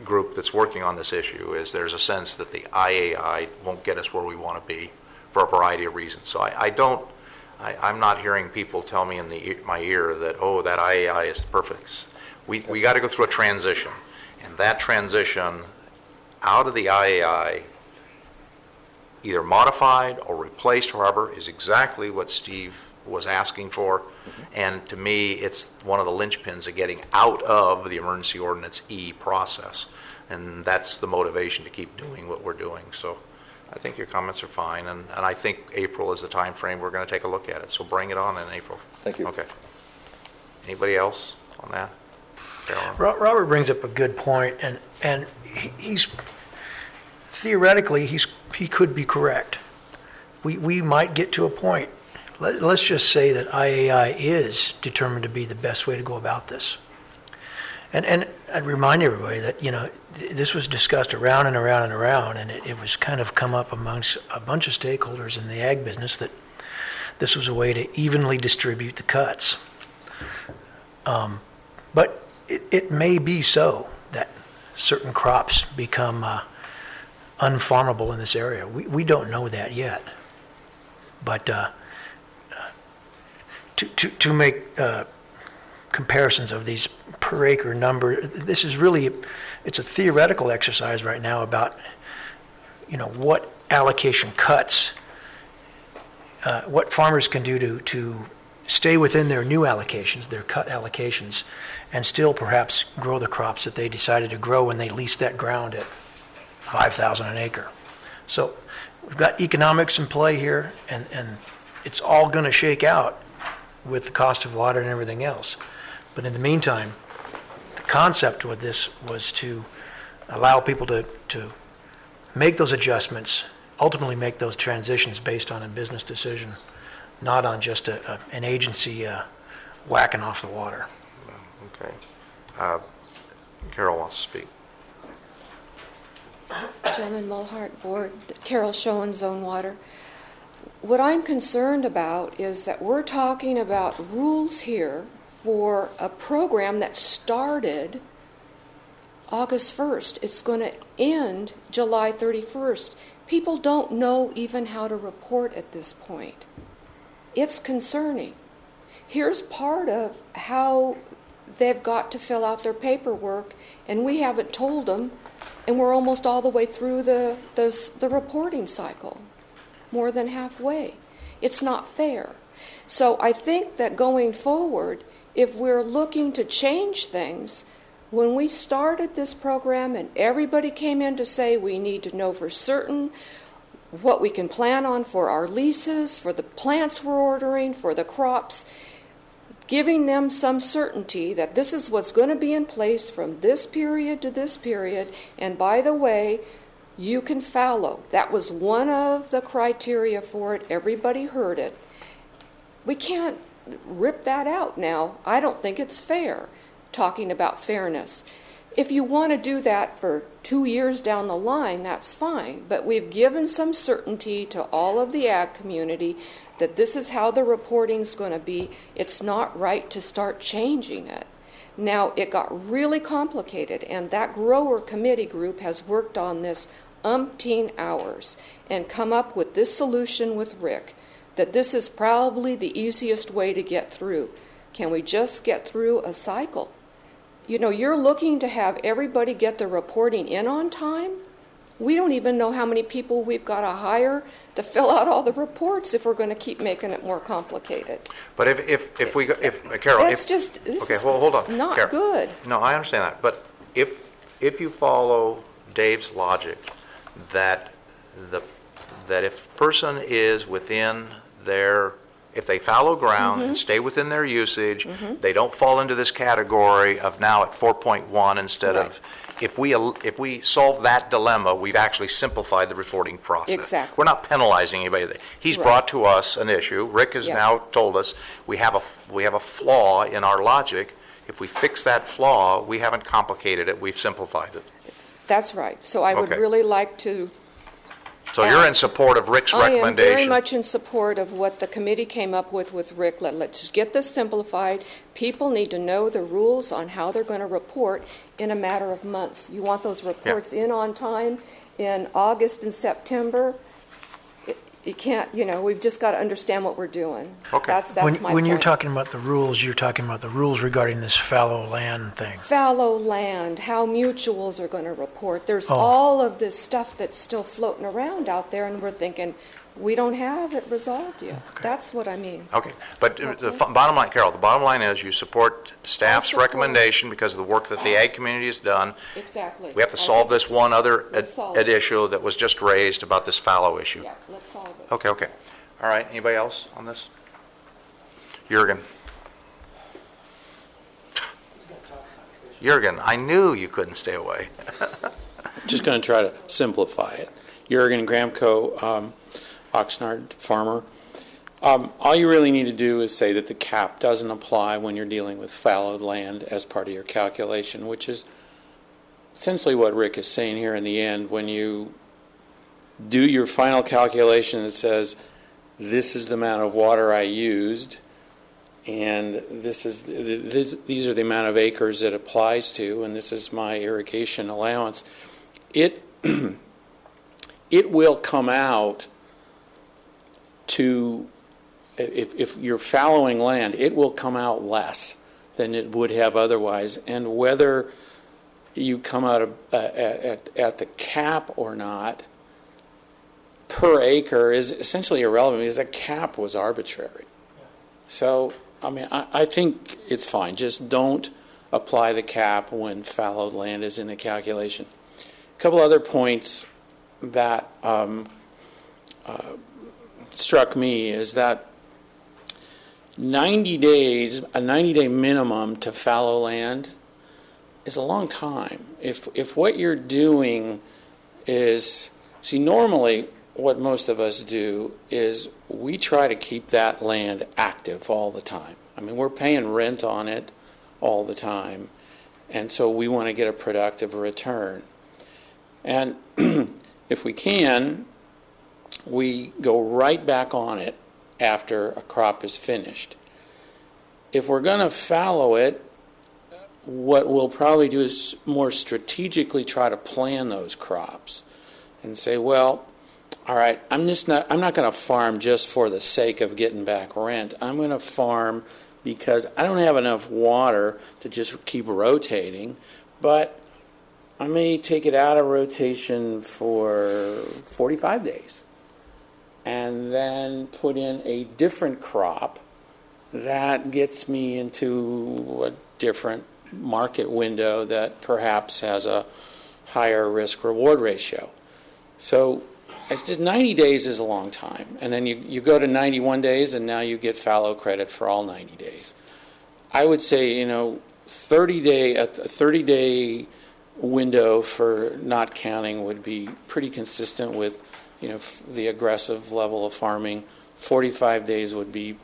group that's working on this issue is there's a sense that the IAI won't get us where we want to be for a variety of reasons. So I'm not hearing people tell me in my ear that, oh, that IAI is perfect. We got to go through a transition, and that transition out of the IAI, either modified or replaced, however, is exactly what Steve was asking for. And to me, it's one of the linchpins of getting out of the emergency ordinance E process. And that's the motivation to keep doing what we're doing. So I think your comments are fine. And I think April is the time frame we're going to take a look at it. So bring it on in April. Thank you. Okay. Anybody else on that? Carolyn? Robert brings up a good point, and he's theoretically he could be correct. We might get to a point. Let's just say that IAI is determined to be the best way to go about this. And I'd remind everybody that, this was discussed around and around and around, and it was kind of come up amongst a bunch of stakeholders in the ag business that this was a way to evenly distribute the cuts. But it may be so that certain crops become unfarmable in this area. We don't know that yet. But to make comparisons of these per acre number, this is really, it's a theoretical exercise right now about, what allocation cuts, what farmers can do to stay within their new allocations, their cut allocations, and still perhaps grow the crops that they decided to grow when they leased that ground at $5,000 an acre. So we've got economics in play here, and it's all going to shake out with the cost of water and everything else. But in the meantime, the concept with this was to allow people to make those adjustments, ultimately make those transitions based on a business decision, not on just an agency whacking off the water. Okay. Carol wants to speak. Chairman Mulhart, Board, Carol Schoen, Zone Water. What I'm concerned about is that we're talking about rules here for a program that started August 1st. It's going to end July 31st. People don't know even how to report at this point. It's concerning. Here's part of how they've got to fill out their paperwork, and we haven't told them, and we're almost all the way through the reporting cycle, more than halfway. It's not fair. So I think that going forward, if we're looking to change things, when we started this program and everybody came in to say we need to know for certain what we can plan on for our leases, for the plants we're ordering, for the crops, giving them some certainty that this is what's going to be in place from this period to this period, and by the way, you can fallow. That was one of the criteria for it. Everybody heard it. We can't rip that out now. I don't think it's fair, talking about fairness. If you want to do that for 2 years down the line, that's fine. But we've given some certainty to all of the ag community that this is how the reporting's going to be. It's not right to start changing it. Now, it got really complicated, and that grower committee group has worked on this umpteen hours and come up with this solution with Rick, that this is probably the easiest way to get through. Can we just get through a cycle? You know, you're looking to have everybody get the reporting in on time. We don't even know how many people we've got to hire to fill out all the reports if we're going to keep making it more complicated. But if Carol, It's just, this okay, is well, hold on, not Carol. good. No, I understand that, but if you follow Dave's logic, that if a person is within their, if they fallow ground and stay within their usage, they don't fall into this category of now at 4.1 instead of. If we solve that dilemma, we've actually simplified the reporting process. Exactly. We're not penalizing anybody. He's brought to us an issue. Rick has now told us we have a flaw in our logic. If we fix that flaw, we haven't complicated it. We've simplified it. That's right. So I would really like to. So you're in support of Rick's recommendation? I am very much in support of what the committee came up with Rick. Let's just get this simplified. People need to know the rules on how they're going to report in a matter of months. You want those reports in on time in August and September. You can't, we've just got to understand what we're doing. Okay. That's my point. When you're talking about the rules, you're talking about the rules regarding this fallow land thing. Fallow land, how mutuals are going to report. There's all of this stuff that's still floating around out there, and we're thinking, we don't have it resolved yet. Okay. That's what I mean. Okay. But the bottom line, Carol, the bottom line is you support staff's recommendation because of the work that the ag community has done. Exactly. We have to solve this one other issue that was just raised about this fallow issue. Yeah, let's solve it. Okay. All right. Anybody else on this? Jurgen, I knew you couldn't stay away. Just going to try to simplify it. Jurgen Gramco, Oxnard farmer. All you really need to do is say that the cap doesn't apply when you're dealing with fallowed land as part of your calculation, which is essentially what Rick is saying here in the end. When you do your final calculation, it says, this is the amount of water I used, and these are the amount of acres it applies to, and this is my irrigation allowance. It will come out to, if you're fallowing land, it will come out less than it would have otherwise. And whether you come out at the cap or not per acre is essentially irrelevant because the cap was arbitrary. So, I mean, I think it's fine. Just don't apply the cap when fallowed land is in the calculation. A couple other points that struck me is that 90 days, a 90-day minimum to fallow land is a long time. If what you're doing is, see, normally what most of us do is we try to keep that land active all the time. I mean, we're paying rent on it all the time, and so we want to get a productive return. And if we can, we go right back on it after a crop is finished. If we're going to fallow it, what we'll probably do is more strategically try to plan those crops and say, well, all right, I'm not going to farm just for the sake of getting back rent. I'm going to farm because I don't have enough water to just keep rotating, but I may take it out of rotation for 45 days and then put in a different crop that gets me into a different market window that perhaps has a higher risk-reward ratio. So it's just 90 days is a long time. And then you go to 91 days, and now you get fallow credit for all 90 days. I would say, a 30-day window for not counting would be pretty consistent with, the aggressive level of farming. 45 days would be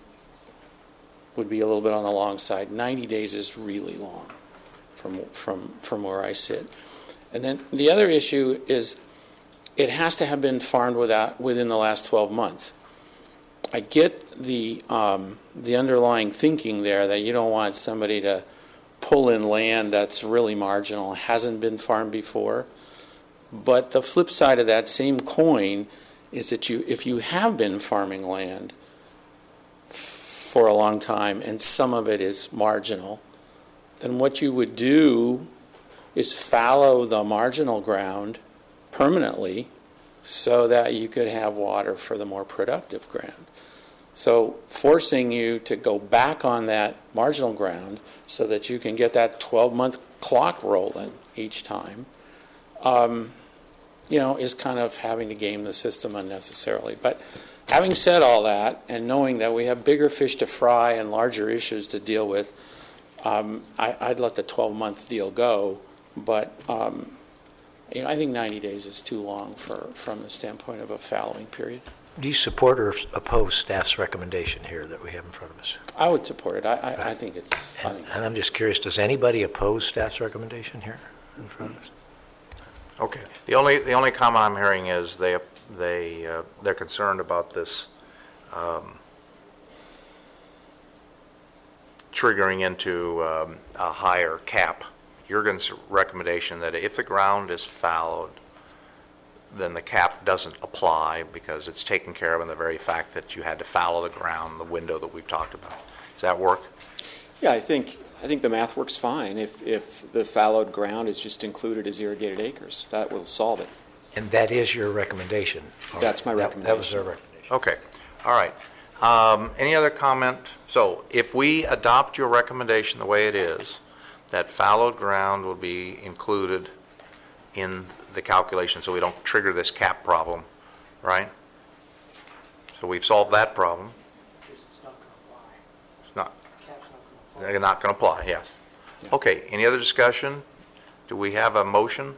a little bit on the long side. 90 days is really long from where I sit. And then the other issue is it has to have been farmed within the last 12 months. I get the underlying thinking there that you don't want somebody to pull in land that's really marginal, hasn't been farmed before. But the flip side of that same coin is that if you have been farming land for a long time and some of it is marginal, then what you would do is fallow the marginal ground permanently so that you could have water for the more productive ground. So forcing you to go back on that marginal ground so that you can get that 12-month clock rolling each time, is kind of having to game the system unnecessarily. But having said all that, and knowing that we have bigger fish to fry and larger issues to deal with, I'd let the 12-month deal go. But I think 90 days is too long from the standpoint of a fallowing period. Do you support or oppose staff's recommendation here that we have in front of us? I would support it. I think it's. And I'm just curious, does anybody oppose staff's recommendation here in front of us? Okay. The only comment I'm hearing is they're concerned about this triggering into a higher cap. Jurgen's recommendation that if the ground is fallowed, then the cap doesn't apply because it's taken care of in the very fact that you had to fallow the ground, the window that we've talked about. Does that work? Yeah, I think the math works fine if the fallowed ground is just included as irrigated acres. That will solve it. And that is your recommendation? That's my recommendation. That was their recommendation. Okay. All right. Any other comment? So if we adopt your recommendation the way it is, that fallowed ground will be included in the calculation so we don't trigger this cap problem, right? So we've solved that problem. It's not going to apply. It's not. Cap's not going to apply. They're not going to apply, yes. Okay, any other discussion? Do we have a motion?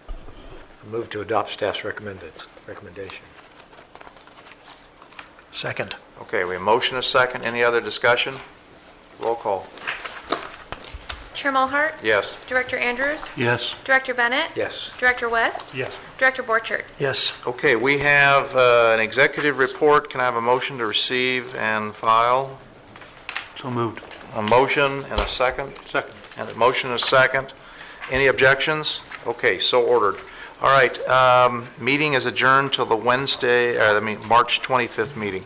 I move to adopt staff's recommendation. Second. Okay, we have a motion, a second. Any other discussion? Roll call. Chair Mulhart? Yes. Director Andrews? Yes. Director Bennett? Yes. Director West? Yes. Director Borchert? Yes. Okay, we have an executive report. Can I have a motion to receive and file? So moved. A motion and a second? Second. And a motion and a second. Any objections? Okay, so ordered. All right, meeting is adjourned till the March 25th meeting.